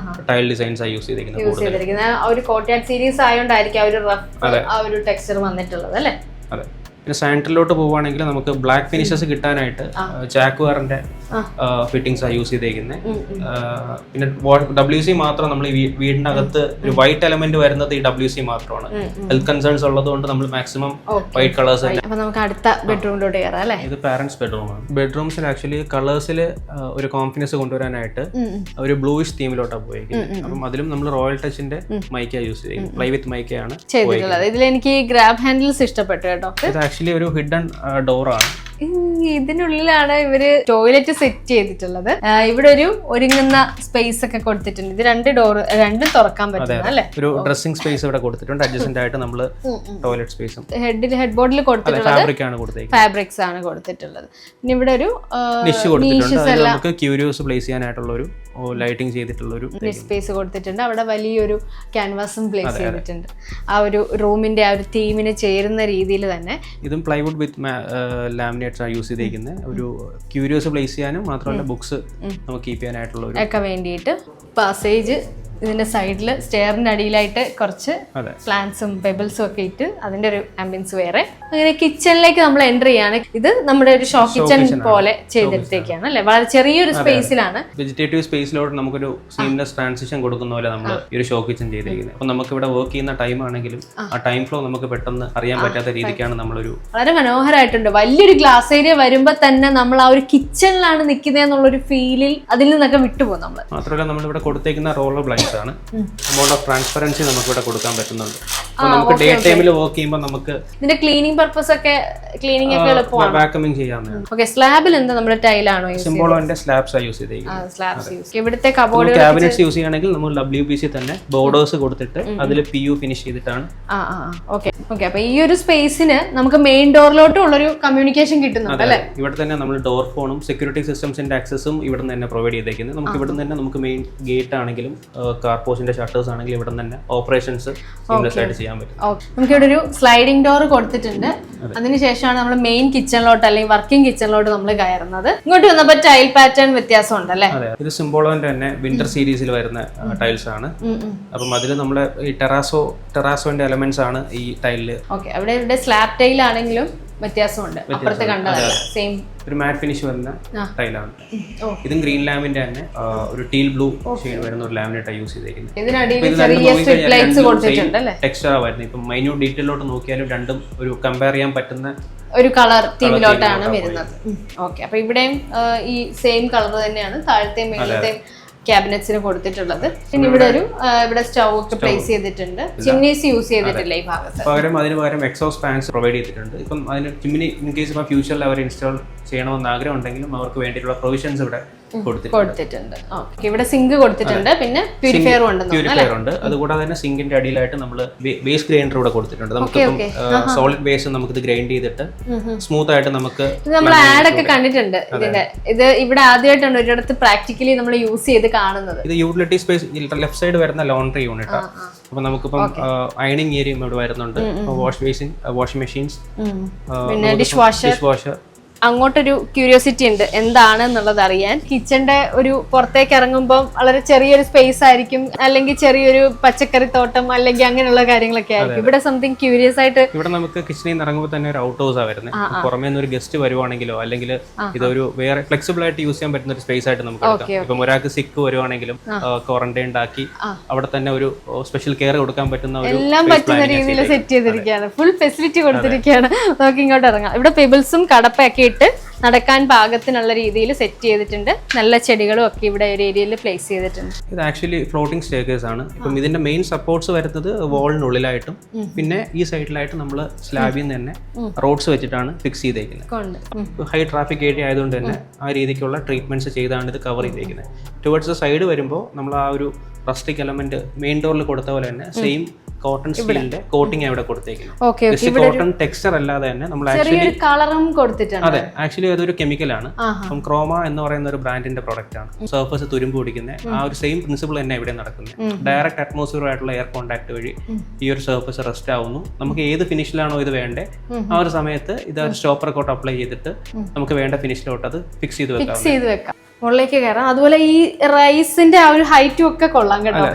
ടൈൽ ഡിസൈൻസ് ആണ് യൂസ് ചെയ്തിരിക്കുന്നത്. ഒരു കോർട്ട്യാർഡ് സീരീസ് ആയതുകൊണ്ടായിരിക്കും ആ ഒരു ടെക്സ്ചർ വന്നിട്ടുള്ളത് അല്ലേ. അതെ. പിന്നെ സാനിറ്ററിലോട്ട് പോവുകയാണെങ്കിൽ നമുക്ക് ബ്ലാക്ക് ഫിനിഷസ് കിട്ടാനായിട്ട് ജാക്വാറിന്റെ ഫിറ്റിംഗ്സ് ആണ് യൂസ് ചെയ്തേക്കുന്നത്. പിന്നെ WC മാത്രം നമ്മൾ വീടിന്റെ അകത്ത് ഒരു വൈറ്റ് എലമെന്റ് വരുന്നത് ഈ WC മാത്രമാണ്. ഹെൽത്ത് കൺസേൺസ് ഉള്ളതുകൊണ്ട് നമ്മൾ മാക്സിമം വൈറ്റ് കളേഴ്സ്. അപ്പൊ നമുക്ക് അടുത്ത ബെഡ്റൂമിലോട്ട് കയറാം അല്ലേ. ഇത് പാരന്റ്സ് ബെഡ്റൂമാണ്. ബെഡ്റൂംസിൽ ആക്ച്വലി കളേഴ്സിൽ ഒരു കോൺഫിഡൻസ് കൊണ്ടുവരാനായിട്ട് ഒരു ബ്ലൂയിഷ് തീമിലോട്ടാണ് പോയിരിക്കുന്നത്. അപ്പം അതിലും നമ്മൾ റോയൽ ടച്ചിന്റെ മൈക്ക യൂസ് ചെയ്യും. പ്ലൈ വിത്ത് മൈക്കയാണ് ചെയ്തിട്ടുള്ളത്. ഇതിൽ എനിക്ക് ഗ്രാബ് ഹാൻഡിൽസ് ഇഷ്ടപ്പെട്ടു കേട്ടോ. ആക്ച്വലി ഒരു ഹിഡൻ ഡോറാണ്. ഇതിനുള്ളിലാണ് ഇവര് ടോയ്ലറ്റ് സെറ്റ് ചെയ്തിട്ടുള്ളത്. ഇവിടെ ഒരു ഒരുങ്ങുന്ന സ്പേസ് ഒക്കെ കൊടുത്തിട്ടുണ്ട്. ഇത് 2 ഡോർ രണ്ടും തുറക്കാൻ പറ്റും അല്ലേ. ഒരു ഡ്രസ്സിംഗ് സ്പേസ് ഇവിടെ കൊടുത്തിട്ടുണ്ട്. അഡ്ജസ്റ്റന്റ് ആയിട്ട് നമ്മൾ ടോയ്ലറ്റ് സ്പേസും ഹെഡ് ബോർഡിൽ കൊടുത്തിട്ടുള്ളത് ഫാബ്രിക്സ് ആണ് കൊടുത്തിട്ടുള്ളത്. പിന്നെ ഇവിടെ ഒരു നിഷ് കൊടുത്തിട്ടുണ്ട്. നമുക്ക് ക്യൂരിയോസ് പ്ലേസ് ചെയ്യാനായിട്ടുള്ള ഒരു ലൈറ്റിംഗ് ചെയ്തിട്ടുള്ള ഒരു സ്പേസ് കൊടുത്തിട്ടുണ്ട്. അവിടെ വലിയൊരു ക്യാൻവാസും പ്ലേസ് ചെയ്തിട്ടുണ്ട്. ആ ഒരു റൂമിന്റെ ആ ഒരു തീമിന് ചേരുന്ന രീതിയിൽ തന്നെ. ഇതും പ്ലൈവുഡ് വിത്ത് ലാമിനേറ്റ്സ് ആണ് യൂസ് ചെയ്തിരിക്കുന്നത്. ഒരു ക്യൂരിയോസ് പ്ലേസ് ചെയ്യാനും മാത്രമല്ല ബുക്സ് നമുക്ക് കീപ്പ് ചെയ്യാനായിട്ടുള്ള ഒക്കെ വേണ്ടിയിട്ട് പാസേജ് ഇതിന്റെ സൈഡിൽ സ്റ്റെയറിന്റെ അടിയിലായിട്ട് കുറച്ച് പ്ലാന്റ്സും പെബിൾസും ഒക്കെ ഇട്ട് അതിന്റെ ഒരു ആംബിയൻസ് വേറെ. അങ്ങനെ കിച്ചണിലേക്ക് നമ്മൾ എൻ്റർ ചെയ്യാണ്. ഇത് നമ്മുടെ ഒരു ഷോ കിച്ചൺ പോലെ ചെയ്തെടുത്തേക്കാണ് അല്ലെ, വളരെ ചെറിയൊരു സ്പേസിലാണ്. വെജിറ്റേറ്റീവ് സ്പേസിലോട്ട് നമുക്കൊരു സീംലെസ് ട്രാൻസിഷൻ കൊടുക്കുന്ന പോലെ നമ്മൾ ഈ ഒരു ഷോ കിച്ചൺ ചെയ്തിരിക്കുന്നത്. അപ്പൊ നമുക്ക് ഇവിടെ വർക്ക് ചെയ്യുന്ന ടൈം ആണെങ്കിലും ആ ടൈം ഫ്ലോ നമുക്ക് പെട്ടെന്ന് അറിയാൻ പറ്റാത്ത രീതിക്കാണ് നമ്മളൊരു വളരെ മനോഹരമായിട്ടുണ്ട്. വലിയൊരു ഗ്ലാസ് ഏരിയ വരുമ്പോൾ തന്നെ നമ്മൾ ആ ഒരു കിച്ചണിലാണ് നിൽക്കുന്നത് എന്നുള്ളൊരു ഫീലിൽ അതിൽ നിന്നൊക്കെ വിട്ടുപോകും നമ്മൾ. മാത്രമല്ല നമ്മളിവിടെ കൊടുത്തേക്കുന്ന റോളർ ബ്ലൈൻഡ്സ് ആണ്. എമൗണ്ട് ഓഫ് ട്രാൻസ്പെറൻസി നമുക്ക് ഇവിടെ കൊടുക്കാൻ പറ്റുന്നുണ്ട്. നമുക്ക് ഡേ ടൈമിൽ വർക്ക് ചെയ്യുമ്പോൾ നമുക്ക് ഇതിന്റെ ക്ലീനിങ് പർപ്പസ് ഒക്കെ ക്ലീനിങ് ഒക്കെ എളുപ്പമാണ്. വാക്യൂമിങ് ചെയ്യാവുന്നതാണ്. ഓക്കെ, സ്ലാബിൽ എന്താ നമ്മുടെ ടൈലാണോ സിംബോളോന്റെ സ്ലാബ്സ് യൂസ് ചെയ്തിരിക്കുന്നത്. Slabs use. ഇവിടുത്തെ കബോർഡ് ക്യാബിനറ്റ്സ് യൂസ് ചെയ്യുകയാണെങ്കിൽ നമ്മൾ WPC തന്നെ ബോർഡേഴ്സ് കൊടുത്തിട്ട് അതിൽ PU ഫിനിഷ് ചെയ്തിട്ടാണ്. ഓക്കെ. അപ്പൊ ഈ ഒരു സ്പേസിന് നമുക്ക് മെയിൻ ഡോറിലോട്ടും ഉള്ളൊരു കമ്മ്യൂണിക്കേഷൻ കിട്ടുന്നുണ്ട് അല്ലേ? ഇവിടെ തന്നെ നമ്മൾ ഡോർ ഫോണും സെക്യൂരിറ്റി സിസ്റ്റംസിന്റെ ആക്സസും ഇവിടെ തന്നെ പ്രൊവൈഡ് ചെയ്തേക്കുന്നത്. നമുക്ക് ഇവിടെ തന്നെ നമുക്ക് മെയിൻ ഗേറ്റ് ആണെങ്കിലും കാർ പോസ്റ്റിന്റെ ഷട്ടേഴ്സ് ആണെങ്കിലും ഇവിടെ തന്നെ ഓപ്പറേഷൻസ് സീംലെസ് ആയിട്ട് ചെയ്യാൻ പറ്റും. നമുക്ക് ഇവിടെ ഒരു സ്ലൈഡിംഗ് ഡോർ കൊടുത്തിട്ടുണ്ട്. അതിനുശേഷമാണ് നമ്മൾ മെയിൻ കിച്ചണിലോട്ട് അല്ലെങ്കിൽ വർക്കിംഗ് കിച്ചണിലോട്ട് നമ്മൾ കയറുന്നത്. ഇങ്ങോട്ട് വന്നപ്പോൾ ടൈൽ പാറ്റേൺ വ്യത്യാസം ഉണ്ടല്ലേ? അതെ, ഇത് സിംബോളോന്റെ തന്നെ വിന്റർ സീരീസിൽ വരുന്ന ടൈൽസ് ആണ്. അപ്പം അതിൽ നമ്മുടെ ഈ ടെറാസോന്റെ എലമെന്റ്സ് ആണ് ഈ ടൈലില്. ഓക്കെ, അവിടെ സ്ലാബ് ടൈൽ ആണെങ്കിലും വ്യത്യാസമുണ്ട്. അപ്പുറത്ത് കണ്ടതല്ല, സെയിം ഒരു മാറ്റ് ഫിനിഷ് വരുന്ന ടൈലാണ്. ഇതും ഗ്രീൻ ലാമിന്റെ തന്നെ ഒരു ടീൽ ബ്ലൂ ഷെയ്ഡ് വരുന്ന ഒരു ലാമിനേറ്റ് യൂസ് ചെയ്തിരിക്കുന്നത്. ടെക്സ്ചർ വരുന്നത്. ഇപ്പം മൈന്യൂട്ട് ഡീറ്റെയിലോട്ട് നോക്കിയാലും രണ്ടും ഒരു കമ്പയർ ചെയ്യാൻ പറ്റുന്ന ഒരു കളർ തീമിലോട്ടാണ് വരുന്നത്. ഓക്കെ, അപ്പൊ ഇവിടെയും ഈ സെയിം കളർ തന്നെയാണ് താഴത്തെയും മേളത്തെയും ക്യാബിനറ്റ്സിന് കൊടുത്തിട്ടുള്ളത്. പിന്നെ ഇവിടെ സ്റ്റൗ ഒക്കെ പ്ലേസ് ചെയ്തിട്ടുണ്ട്. ചിമ്നീസ് യൂസ് ചെയ്തിട്ടില്ല ഈ ഭാഗത്ത്. അതിന് പകരം എക്സോസ്റ്റ് ഫാൻസ് പ്രൊവൈഡ് ചെയ്തിട്ടുണ്ട്. ഇപ്പം അതിന് ചിമ്നി ഇൻ കേസ് ഇപ്പം ഫ്യൂച്ചറിൽ അവർ ഇൻസ്റ്റാൾ ചെയ്യണമെന്ന് ആഗ്രഹം ഉണ്ടെങ്കിലും അവർക്ക് വേണ്ടിയിട്ടുള്ള പ്രൊവിഷൻസ് ഇവിടെ കൊടുത്തിട്ടുണ്ട്. ഇവിടെ സിങ്ക് കൊടുത്തിട്ടുണ്ട്, പിന്നെ പ്യൂരിഫയർ ഉണ്ട്. അതുകൂടാതെ തന്നെ സിങ്കിന്റെ അടിയിലായിട്ട് നമ്മൾ വേസ്റ്റ് ഗ്രൈൻഡർ ഇവിടെ കൊടുത്തിട്ടുണ്ട്. നമുക്ക് സോളിഡ് വേസ്റ്റ് നമുക്ക് ഇത് ഗ്രൈൻഡ് ചെയ്തിട്ട് സ്മൂത്ത് ആയിട്ട് നമുക്ക് നമ്മൾ ആഡ് ഒക്കെ കണ്ടിട്ടുണ്ട്. ഇത് ഇവിടെ ആദ്യമായിട്ടാണ് ഒരിടത്ത് പ്രാക്ടിക്കലി നമ്മൾ യൂസ് ചെയ്ത് കാണുന്നത്. ഇത് യൂട്ടിലിറ്റി സ്പേസ് ലെഫ്റ്റ് സൈഡ് വരുന്ന ലോണ്ടറി യൂണിറ്റ് ആണ്. അപ്പൊ നമുക്കിപ്പം അയണിങ് ഏരിയയും ഇവിടെ വരുന്നുണ്ട്. വാഷിംഗ് മെഷീൻസ്, പിന്നെ ഡിഷ് വാഷർ. അങ്ങോട്ടൊരു ക്യൂരിയോസിറ്റി ഉണ്ട് എന്താണെന്നുള്ളത് അറിയാൻ. കിച്ചന്റെ ഒരു പുറത്തേക്ക് ഇറങ്ങുമ്പോൾ വളരെ ചെറിയൊരു സ്പേസ് ആയിരിക്കും, അല്ലെങ്കിൽ ചെറിയൊരു പച്ചക്കറി തോട്ടം അല്ലെങ്കിൽ അങ്ങനെയുള്ള കാര്യങ്ങളൊക്കെ ആയിരിക്കും. ഇവിടെ സംതിങ് ക്യൂരിയസ് ആയിട്ട് ഇവിടെ നമുക്ക് കിച്ചണിൽ നിന്ന് ഇറങ്ങുമ്പോൾ തന്നെ ഒരു ഔട്ട് ഹൗസ് ആ വരുന്നത്. പുറമേ നിന്ന് ഒരു ഗസ്റ്റ് വരുവാണെങ്കിലോ അല്ലെങ്കിൽ ഇതൊരു വേറെ ഫ്ലെക്സിബിൾ ആയിട്ട് യൂസ് ചെയ്യാൻ പറ്റുന്ന ഒരു സ്പേസ് ആയിട്ട് നമുക്ക് എടുക്കാം. ഇപ്പം ഒരാൾക്ക് സിക്ക് വരുവാണെങ്കിലും ക്വാറന്റൈൻ ആക്കി അവിടെ തന്നെ ഒരു സ്പെഷ്യൽ കെയർ കൊടുക്കാൻ പറ്റുന്ന എല്ലാം പറ്റുന്ന രീതിയിൽ സെറ്റ് ചെയ്തിരിക്കുകയാണ്. ഫുൾ ഫെസിലിറ്റി കൊടുത്തിരിക്കുകയാണ്. നമുക്ക് ഇങ്ങോട്ട് ഇറങ്ങാം. ഇവിടെ പെബിൾസും കടപ്പൊക്കെ ഇട്ട് നടക്കാൻ പാകത്തിനുള്ള രീതിയിൽ സെറ്റ് ചെയ്തിട്ടുണ്ട്. നല്ല ചെടികളും ഒക്കെ ഇവിടെ ഒരു ഏരിയയിൽ പ്ലേസ് ചെയ്തിട്ടുണ്ട്. ഇത് ആക്ച്വലി ഫ്ലോട്ടിംഗ് സ്റ്റെയർകേസ് ആണ്. ഇപ്പം ഇതിന്റെ മെയിൻ സപ്പോർട്ട്സ് വരുന്നത് വാളിനുള്ളിലായിട്ടും പിന്നെ ഈ സൈഡിലായിട്ട് നമ്മൾ സ്ലാബിൽ നിന്ന് തന്നെ റോഡ്സ് വെച്ചിട്ടാണ് ഫിക്സ് ചെയ്തേക്കുന്നത്. ഹൈ ട്രാഫിക് ഏരിയ ആയതുകൊണ്ട് തന്നെ ആ രീതിക്കുള്ള ട്രീറ്റ്മെന്റ്സ് ചെയ്താണ് ഇത് കവർ ചെയ്തേക്കുന്നത്. ടുവേർഡ്സ് സൈഡ് വരുമ്പോൾ നമ്മൾ ആ ഒരു റസ്റ്റിക് എലമെന്റ് മെയിൻ ഡോറിൽ കൊടുത്ത പോലെ തന്നെ സെയിം കോട്ടൺ സ്റ്റീലിന്റെ കോട്ടിംഗ് അവിടെ കൊടുത്തേക്കുന്നത്. കോട്ടൺ ടെക്സ്ചർ അല്ലാതെ തന്നെ നമ്മൾ കളറും കൊടുത്തിട്ടുണ്ട്. അതെ, ആക്ച്വലി അതൊരു കെമിക്കലാണ്. അപ്പം ക്രോമ എന്ന് പറയുന്ന ഒരു ബ്രാൻഡിന്റെ പ്രോഡക്റ്റ് ആണ്. സർഫസ് തുരുമ്പ് പിടിക്കുന്നത് ആ ഒരു സെയിം പ്രിൻസിപ്പിൾ തന്നെ ഇവിടെ നടക്കുന്നത്. ഡയറക്റ്റ് അറ്റ്മോസ്ഫിയർ ആയിട്ടുള്ള എയർ കോൺടാക്ട് വഴി ഈ ഒരു സർഫസ് റെസ്റ്റ് ആവുന്നു. നമുക്ക് ഏത് ഫിനിഷിലാണോ ഇത് വേണ്ടേ ആ ഒരു സമയത്ത് ഇത് സ്റ്റോപ്പർ കോട്ട് അപ്ലൈ ചെയ്തിട്ട് നമുക്ക് വേണ്ട ഫിനിഷിലോട്ട് അത് ഫിക്സ് ചെയ്ത് വെക്കാം. മുകളിലേക്ക് കയറാം. അതുപോലെ ഈ റൈസിന്റെ ആ ഒരു ഹൈറ്റും ഒക്കെ കൊള്ളാം കേട്ടോ.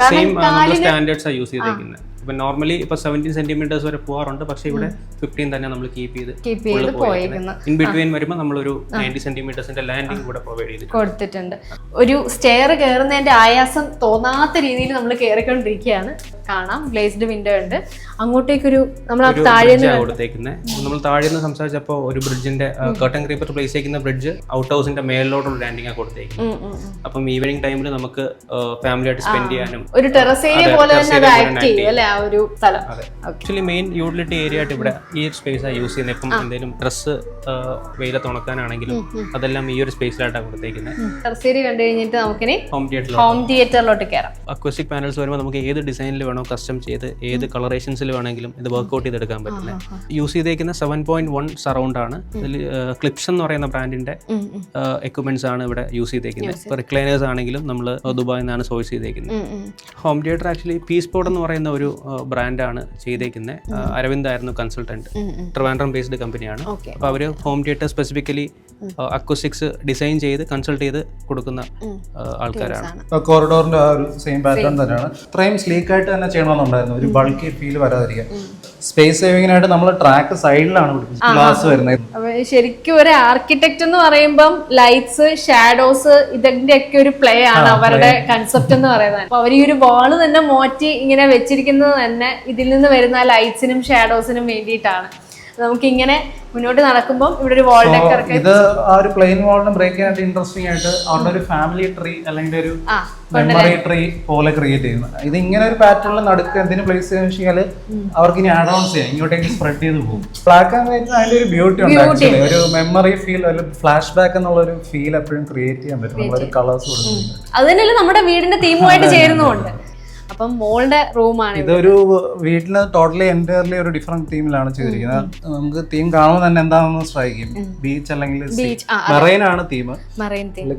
സ്റ്റാൻഡേർഡ്സ് യൂസ് ചെയ്തേക്കുന്നത്. ഇപ്പം നോർമലി ഇപ്പൊ 17 സെന്റിമീറ്റേഴ്സ് വരെ പോകാറുണ്ട്. പക്ഷേ ഇവിടെ 15 തന്നെ നമ്മൾ കീപ്പ് ചെയ്ത് പോയിരിക്കുന്നത്. ഇൻ ബിറ്റ്വീൻ വരുമ്പോൾ നമ്മളൊരു 90 സെന്റിമീറ്റേഴ്സിന്റെ ലാൻഡിംഗ് കൂടെ പ്രൊവൈഡ് ചെയ്ത് കൊടുത്തിട്ടുണ്ട്. ഒരു സ്റ്റെയർ കയറുന്നതിന്റെ ആയാസം തോന്നാത്ത രീതിയിൽ നമ്മൾ കയറിക്കൊണ്ടിരിക്കുകയാണ്. കാണാം ഗ്ലേസ്ഡ് വിൻഡോ ഉണ്ട്. അങ്ങോട്ടേക്കൊരു നമ്മൾ താഴെ നമ്മൾ താഴെ നിന്ന് സംസാരിച്ചപ്പോൾ ഒരു ബ്രിഡ്ജിന്റെ കർട്ടൻ ക്രീപ്പർ പ്ലേസ് ചെയ്യുന്ന ബ്രിഡ്ജ് ഔട്ട് ഹൗസിന്റെ മേലിലോട്ടുള്ള ലാൻഡിംഗ് ആണ് കൊടുത്തേക്കുന്നത്. അപ്പം ഈവനിങ് ടൈമിൽ നമുക്ക് ഫാമിലി ആയിട്ട് സ്പെൻഡ് ചെയ്യാനും ഒരു ടെറസ് ഏരിയ പോലെ തന്നെ ആക്ട് ചെയ്യും അല്ലേ ആ ഒരു സ്ഥലം. ആക്ച്വലി മെയിൻ യൂട്ടിലിറ്റി ഏരിയ ആയിട്ട് ഇവിടെ ഈ ഒരു സ്പേസ് ആണ് യൂസ് ചെയ്യുന്നത്. ഇപ്പം എന്തെങ്കിലും ഡ്രസ്സ് വെയിലത്ത് ഉണക്കാനാണെങ്കിലും അതെല്ലാം ഈ ഒരു സ്പേസിലായിട്ടാണ് കൊടുത്തേക്കുന്നത്. ടെറസ് ഏരിയ കണ്ടു കഴിഞ്ഞിട്ട് നമുക്കിനി ഹോം തിയേറ്ററിലോട്ട് കയറാം. അക്വസ്റ്റിക് പാനൽസ് വരുമ്പോൾ നമുക്ക് ഏത് ഡിസൈനിൽ വേണോ കസ്റ്റം ചെയ്ത് ഏത് കളറേഷൻസിൽ വേണമെങ്കിലും ഇത് വർക്ക്ഔട്ട് ചെയ്തെടുക്കാൻ പറ്റുന്നത്. യൂസ് ചെയ്തേക്കുന്ന 7.1 സറൗണ്ട് ആണ്. ഇതിൽ ക്ലിപ്സ് എന്ന് പറയുന്ന ബ്രാൻഡിന്റെ എക്യുപ്മെന്റ്സ് ആണ് ഇവിടെ യൂസ് ചെയ്തേക്കുന്നത്. ഇപ്പോൾ റിക്ലൈനേഴ്സ് ആണെങ്കിലും നമ്മൾ ദുബായിൽ നിന്നാണ് സോഴ്സ് ചെയ്തേക്കുന്നത്. ഹോം തിയേറ്റർ ആക്ച്വലി പീസ്പോർട്ട് എന്ന് പറയുന്ന ഒരു ബ്രാൻഡാണ് ചെയ്തേക്കുന്നത്. അരവിന്ദ് ആയിരുന്നു കൺസൾട്ടന്റ്. ട്രിവാൻഡ്രം ബേസ്ഡ് കമ്പനിയാണ്. അപ്പോൾ അവർ home theatre specifically acoustics design ചെയ്ത് കൺസൾട്ട് ചെയ്ത് കൊടുക്കുന്ന ആൾക്കാരാണ്. കോറിഡോറിന്റെ ആ ഒരു സെയിം പാറ്റേൺ തന്നെയാണ്. ഇത്രയും സ്ലീക്ക് ആയിട്ട് തന്നെ ചെയ്യണമെന്നുണ്ടായിരുന്നു, ഒരു ബൾക്കി ഫീൽ വരാതിരിക്കാൻ. സ്പേസ് സേവിങ്ങിനായിട്ട് നമ്മൾ ട്രാക്ക് സൈഡിലാണ് ഗ്ലാസ് വരുന്നത്. ശരിക്കും ഒരു ആർക്കിടെക്ട് എന്ന് പറയുമ്പം ലൈറ്റ്സ്, ഷാഡോസ്, ഇതിന്റെ ഒക്കെ ഒരു പ്ലേ ആണ് അവരുടെ കൺസെപ്റ്റ് എന്ന് പറയുന്നത്. അപ്പൊ അവർ ഈ ഒരു വാള് തന്നെ മാറ്റി ഇങ്ങനെ വെച്ചിരിക്കുന്നത് തന്നെ ഇതിൽ നിന്ന് വരുന്ന ലൈറ്റ്സിനും ഷാഡോസിനും വേണ്ടിയിട്ടാണ്. നമുക്ക് ഇങ്ങനെ മുന്നോട്ട് നടക്കുമ്പോൾ ഇവിടെ ഒരു വാൾ ഡെക്കർ ഇത് ആ ഒരു പ്ലെയിൻ വാളിനെ ബ്രേക്ക് ചെയ്യാനായിട്ട് ഇൻട്രസ്റ്റിംഗ് ആയിട്ട് അവരുടെ ഒരു ഫാമിലി ട്രീ അല്ലെങ്കിൽ ഒരു മെമ്മറി ട്രീ പോലെ ക്രിയേറ്റ് ചെയ്യുന്നത്. ഇത് ഇങ്ങനെ ഒരു പാറ്റേണിൽ നടുക്ക് എന്തിനു പ്ലേസ് ചെയ്യാന്ന് വെച്ചാൽ അവർക്ക് ഇനി ആഡ് ഓൺ ചെയ്യാം, ഇങ്ങോട്ടേക്ക് സ്പ്രെഡ് ചെയ്ത് പോകും. ബ്ലാക്ക് ആൻഡ് വൈറ്റ് അതിന്റെ ഒരു ബ്യൂട്ടി ഉണ്ട് ആക്ച്വലി. ഒരു മെമ്മറി ഫീൽ, ഒരു ഫ്ലാഷ് ബാക്ക് എന്നുള്ള ഒരു ഫീൽ എപ്പോഴും ക്രിയേറ്റ് ചെയ്യാൻ പറ്റും നമ്മളൊരു കളേഴ്സ് കൊടുക്കുന്നത്. അത് തന്നെയല്ലേ നമ്മുടെ വീടിന്റെ തീമുമായിട്ട് ചേരുന്നുണ്ട്. അപ്പം മോളുടെ റൂമാണ് ഇതൊരു വീട്ടില് ടോട്ടലി എൻറ്റയർലി ഒരു ഡിഫറെന്റ് തീമിലാണ് ചെയ്തിരിക്കുന്നത്. നമുക്ക് തീം കാണുമ്പോൾ തന്നെ എന്താണെന്ന് സ്ട്രൈക്ക് ചെയ്യും. ബീച്ച് അല്ലെങ്കിൽ മെറൈൻ ആണ് തീം.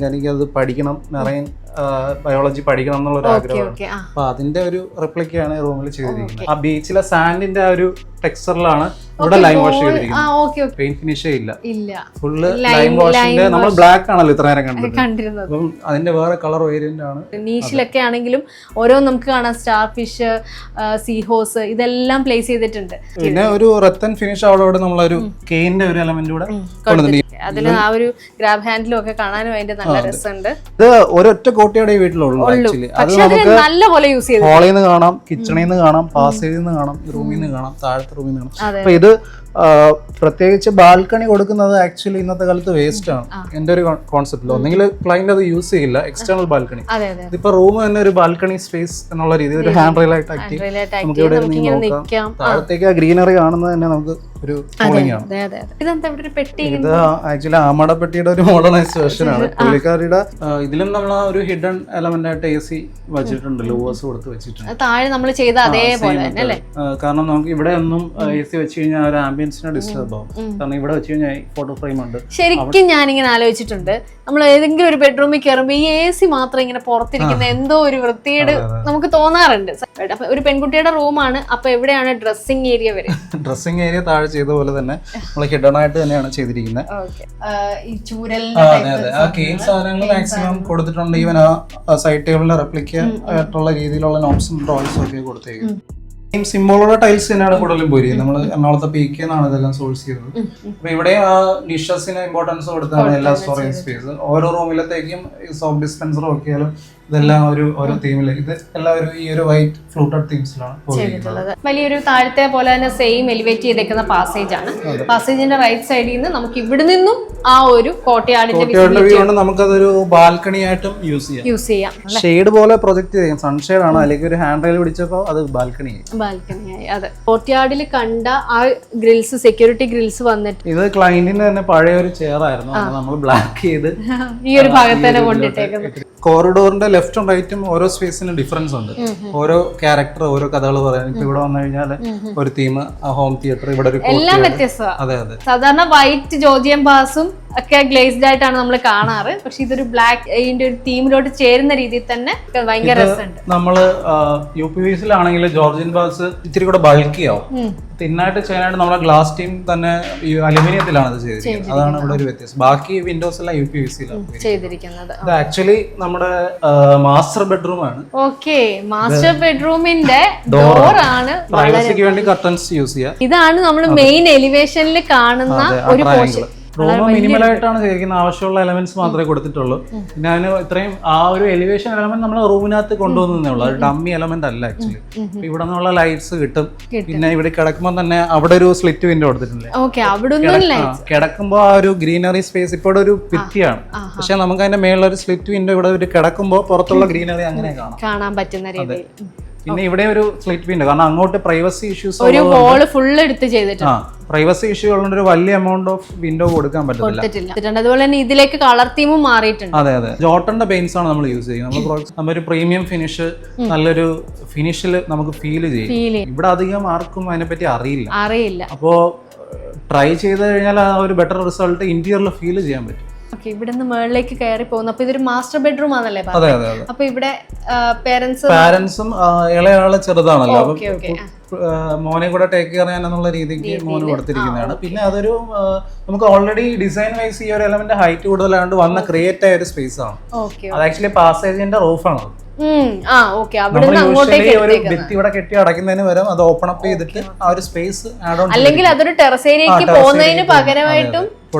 എനിക്കത് പഠിക്കണം, മെറൈൻ ബയോളജി പഠിക്കണം എന്നുള്ള ആഗ്രഹമാണ്. അപ്പൊ അതിന്റെ ഒരു റിപ്ലിക്കാണ് റൂമിൽ ചെയ്തിരിക്കുന്നത്. ആ ബീച്ചിലെ സാൻഡിന്റെ ആ ഒരു ടെക്സ്ചറിലാണ് ഇവിടെ ലൈം വാഷ് ചെയ്തിരിക്കുന്നത്. പെയിന്റ് ഫിനിഷേ ഇല്ല, ഫുള്ള് ലൈം വാഷിന്റെ. നമ്മൾ ബ്ലാക്ക് ആണല്ലോ ഇത്ര നേരം കണ്ടിരുന്നത്. അപ്പം അതിന്റെ വേറെ കളർ വേരിയന്റ് ആണ്. നീഷിലൊക്കെ ആണെങ്കിലും ഓരോ നമുക്ക് കാണാം, സ്റ്റാർ ഫിഷ്, സീഹോസ്, ഇതെല്ലാം പ്ലേസ് ചെയ്തിട്ടുണ്ട്. പിന്നെ ഒരു റത്തൻ ഫിനിഷ് അവിടെ നമ്മളൊരു കെയിന്റെ ഒരു എലമെന്റ് കൂടെ കൊണ്ടുവന്നു. അതിൽ ആ ഒരു ഗ്രാബ് ഹാൻഡിലും ഒക്കെ കാണാനും അതിന്റെ നല്ല രസമുണ്ട്. ഇത് ഒരൊറ്റ കോട്ടയുടെ ഈ വീട്ടിലുള്ളൂ ആക്ച്വലി. അത് നമുക്ക് നല്ലപോലെ യൂസ് ചെയ്തു. ഹോളിൽ നിന്ന് കാണാം, കിച്ചണിൽ നിന്ന് കാണാം, പാസേജിൽ നിന്ന് കാണാം, റൂമിൽ നിന്ന് കാണാം, താഴത്തെ റൂമിൽ നിന്ന് കാണാം. അപ്പൊ ഇത് പ്രത്യേകിച്ച് ബാൽക്കണി കൊടുക്കുന്നത് ആക്ച്വലി ഇന്നത്തെ കാലത്ത് വേസ്റ്റ് ആണ് എന്റെ ഒരു കോൺസെപ്റ്റിൽ. ഒന്നെങ്കിൽ ക്ലൈന്റ് അത് യൂസ് ചെയ്യില്ല, എക്സ്റ്റേണൽ ബാൽക്കണി. ഇതിപ്പോ റൂം തന്നെ ഒരു ബാൽക്കണി സ്പേസ് എന്നുള്ള രീതിയിൽ ഒരു ഹാൻഡ് റെയിൽ ആയിട്ട് ആക്കി നമുക്ക് ഇവിടെ നോക്കാം. താഴത്തേക്ക് ആ ഗ്രീനറി കാണുന്നത് തന്നെ നമുക്ക് ഒരു കൂളിംഗ് ആണ്. ഇത് ആക്ച്വലി ആമടപ്പെട്ടിയുടെ ഒരു മോഡേണൈസ്ഡ് വെർഷൻ ആണ്. പുള്ളിക്കാരിയുടെ ഇതിലും നമ്മൾ ആ ഒരു ഹിഡൻ എലമെന്റ് ആയിട്ട് AC വെച്ചിട്ടുണ്ട്, ലൂവേഴ്സ് കൊടുത്ത് വെച്ചിട്ടുണ്ട്. താഴെ നമ്മൾ ചെയ്ത അതേപോലെ തന്നെ അല്ലേ? കാരണം നമുക്ക് ഇവിടെ ഒന്നും AC വെച്ച് കഴിഞ്ഞാൽ ഒരു ആംബിയൻസിനെ ഡിസ്റ്റർബ് ആവും. കാരണം ഇവിടെ വെച്ച് കഴിഞ്ഞാൽ ഫോട്ടോ ഫ്രെയിം ഉണ്ട്. ശരിക്കും ഞാനിങ്ങനെ ആലോചിച്ചിട്ടുണ്ട്, നമ്മൾ ഏതെങ്കിലും ഒരു ബെഡ്റൂമിൽ കയറുമ്പോൾ ഈ AC മാത്രം ഇങ്ങനെ പുറത്തിരിക്കുന്ന എന്തോ ഒരു വൃത്തിയേട് നമുക്ക് തോന്നാറുണ്ട്. അപ്പൊ ഒരു പെൺകുട്ടിയുടെ റൂമാണ്, അപ്പൊ എവിടെയാണ് ഡ്രസ്സിംഗ് ഏരിയ വരെ? ഡ്രസ്സിംഗ് ഏരിയ താഴെ ചെയ്ത പോലെ തന്നെ നമ്മൾ ഹിഡൻ ആയിട്ട് തന്നെയാണ് ചെയ്തിരിക്കുന്നത്. ആ കെയിൻ സാധനങ്ങൾ മാക്സിമം കൊടുത്തിട്ടുണ്ട്. ഈവൻ ആ സൈഡ് ടേബിളിന്റെ റെപ്ലിക്ക ആയിട്ടുള്ള രീതിയിലുള്ള നോട്ട്സും ഡ്രോയിങ്സും ഒക്കെ കൊടുത്തേക്കും. സിംബോളോടെ ടൈൽസ് തന്നെയാണ് കൂടുതലും പോയിരിക്കുന്നത്. നമ്മൾ എറണാകുളത്തെ PK എന്നാണ് ഇതെല്ലാം സോഴ്സ് ചെയ്തത്. അപ്പൊ ഇവിടെ ആ നിഷസിന് ഇമ്പോർട്ടൻസ് കൊടുത്താണ് എല്ലാ സ്റ്റോറേജ് സ്പേസ്. ഓരോ റൂമിലത്തേക്കും സോപ്പ് ഡിസ്പെൻസറും ഒക്കെയാലും ഇതെല്ലാം ഓരോ തീമില്. ഇത് എല്ലാവരും ഈ ഒരു വൈറ്റ് ഫ്ലൂട്ടഡ് തീംസിലാണ് പോയിരിക്കുന്നത്. വലിയൊരു താഴത്തെ പോലെ തന്നെ സെയിം എലിവേറ്റ് ചെയ്തേക്കുന്ന പാസേജ് ആണ്. പാസേജിന്റെ റൈറ്റ് സൈഡിൽ നിന്ന് നമുക്ക് ഇവിടെ നിന്നും ആ ഒരു കോട്ടയാടിന്റെ വ്യൂ ആണ്. നമുക്കതൊരു ബാൽക്കണി ആയിട്ടും യൂസ് ചെയ്യാം. ഷെയ്ഡ് പോലെ പ്രൊജക്ട് ചെയ്യാം. സൺഷെയ്ഡ് ആണ്, അല്ലെങ്കിൽ ഒരു ഹാൻഡ് റെയിൽ പിടിച്ചപ്പോൾ അത് ബാൽക്കണിയായി. അതെ, കോട്ടയാടിൽ കണ്ട ആ ഗ്രിൽസ്, സെക്യൂരിറ്റി ഗ്രിൽസ് വന്നിട്ട് ഇത് ക്ലയന്റിന് തന്നെ പഴയ ഒരു ചെയർ ആയിരുന്നു, നമ്മൾ ബ്ലാക്ക് ചെയ്ത് ഈ ഒരു ഭാഗത്ത് തന്നെ കൊണ്ടിട്ടേക്കുന്നത്. കോറിഡോറിന്റെ ലെഫ്റ്റും റൈറ്റും ഓരോ സ്പേസിനും ഡിഫറൻസ് ഉണ്ട്. ഓരോ ക്യാരക്ടർ, ഓരോ കഥകൾ പറയാൻ. ഇപ്പൊ ഇവിടെ വന്നു കഴിഞ്ഞാൽ ഒരു തീം, ഹോം തിയേറ്റർ, ഇവിടെ ഒരു എല്ലാം വ്യത്യസ്തമാണ്. അതെ അതെ. സാധാരണ വൈറ്റ് ജോർജിയൻ ബാസും ഒക്കെ ഗ്ലേസ്ഡ് ആയിട്ടാണ് നമ്മൾ കാണാറ്. പക്ഷെ ഇതൊരു ബ്ലാക്ക് ഇതിന്റെ ഒരു തീമിലോട്ട് ചേരുന്ന രീതിയിൽ തന്നെ ഭയങ്കര രസമുണ്ട്. നമ്മള് UPVസിലാണെങ്കിൽ ജോർജിയൻ ബാസ് ഇത്തിരി കൂടെ ബൾക്കി ആവും. തിന്നായിട്ട് ചെയ്യാനായിട്ട് നമ്മുടെ ഗ്ലാസ് ടീം തന്നെ അലുമിനിയത്തിലാണ് ഇത് ചെയ്തിരിക്കുന്നത്. അതാണ് ഇവിടെ ഒരു വ്യത്യാസം. ബാക്കി വിൻഡോസ് എല്ലാം UPVസിലാണ് ചെയ്തിരിക്കുന്നത്. ഇത് ആക്ച്വലി നമ്മുടെ മാസ്റ്റർ ബെഡ്റൂം ആണ്. ഓക്കെ, മാസ്റ്റർ ബെഡ്റൂമിന്റെ ഡോർ ആണ്. പ്രൈവസിക്ക് വേണ്ടി കർട്ടൻസ് യൂസ് ചെയ്യാം. ഇതാണ് നമ്മൾ മെയിൻ എലിവേഷനിൽ കാണുന്ന ഒരു പോർഷൻ. റൂം മിനിമലായിട്ടാണ് ചെയ്തിരിക്കുന്നത്. ആവശ്യമുള്ള എലമെന്റ്സ് മാത്രമേ കൊടുത്തിട്ടുള്ളൂ. പിന്നെ അതിന് ഇത്രയും ആ ഒരു എലിവേഷൻ എലമെന്റ് നമ്മൾ റൂമിനകത്ത് കൊണ്ടുവന്നേ ഉള്ളൂ. അത് ഡമ്മി എലമെന്റ് അല്ല ആക്ച്വലി. ഇവിടെ നിന്നുള്ള ലൈറ്റ്സ് കിട്ടും. പിന്നെ ഇവിടെ കിടക്കുമ്പോൾ തന്നെ അവിടെ ഒരു സ്ലിറ്റ് വിൻഡോ കൊടുത്തിട്ടുണ്ട്. കിടക്കുമ്പോൾ ആ ഒരു ഗ്രീനറി സ്പേസ് ഇപ്പോൾ ഒരു ഭിത്തിയാണ്, പക്ഷെ നമുക്ക് അതിന്റെ മേളിൽ ഒരു സ്ലിറ്റ് വിൻഡോ ഇവിടെ കിടക്കുമ്പോൾ പുറത്തുള്ള ഗ്രീനറി അങ്ങനെ കാണാൻ പറ്റുന്ന രീതിയിൽ. പിന്നെ ഇവിടെ ഒരു സ്ലിറ്റ് ഉണ്ട്, കാരണം അങ്ങോട്ട് പ്രൈവസി ഇഷ്യൂസ് ഒരു വോള് ഫുള്ള് എടുത്ത് ചെയ്തിട്ടുണ്ട്. പ്രൈവസി ഇഷ്യൂ ഉള്ളതുകൊണ്ട് ഒരു വലിയ എമൗണ്ട് ഓഫ് വിൻഡോ കൊടുക്കാൻ പറ്റത്തില്ല. അതുപോലെ തന്നെ ഇതിലേക്ക് കളർ തീമും മാറിയിട്ടുണ്ട്. അതെ അതെ, ജോട്ടന്റെ പെയിന്റ്സ് ആണ് നമ്മൾ യൂസ് ചെയ്യുന്നത്. നമ്മളൊരു പ്രീമിയം ഫിനിഷ്, നല്ലൊരു ഫിനിഷിൽ നമുക്ക് ഫീൽ ചെയ്യും. ഇവിടെ അധികം ആർക്കും അതിനെപ്പറ്റി അറിയില്ല. അപ്പോ ട്രൈ ചെയ്ത് കഴിഞ്ഞാൽ ആ ഒരു ബെറ്റർ റിസൾട്ട് ഇന്റീരിയറിൽ ഫീൽ ചെയ്യാൻ പറ്റും. ഓക്കെ, ഇവിടെ നിന്ന് മുകളിലേക്ക് കയറി പോകുന്നു. അപ്പൊ ഇതൊരു മാസ്റ്റർ ബെഡ്റൂം ആണല്ലേ? അതെ അതെ അതെ. അപ്പൊ ഇവിടെ പാരന്റ്സും ഇളയാള് ചെറുതാണല്ലോ, മോനെ കൂടെ ടേക്ക് കെയർ ചെയ്യാനെന്നുള്ള രീതിക്ക് മോന് കൊടുത്തിരിക്കുന്നതാണ്. പിന്നെ അതൊരു നമുക്ക് ഓൾറെഡി ഡിസൈൻ വൈസ് ഈ ഒരു എലമെന്റ് ഹൈറ്റ് കൂടുതലാണ്ട് വന്ന ക്രിയേറ്റ് ആയ ഒരു സ്പേസ് ആണ്. അത് ആക്ച്വലി പാസേജിന്റെ റൂഫാണ്. ഒരു ഭിത്തി ഇവിടെ കെട്ടി അടയ്ക്കുന്നതിന് വരും അത് ഓപ്പൺ അപ്പ് ചെയ്തിട്ട് ആ ഒരു സ്പേസ് ആഡ് ഓൺ, അല്ലെങ്കിൽ അതൊരു ടെറസ് ഏരിയക്ക് പോകുന്നതിന് പകരമായിട്ടും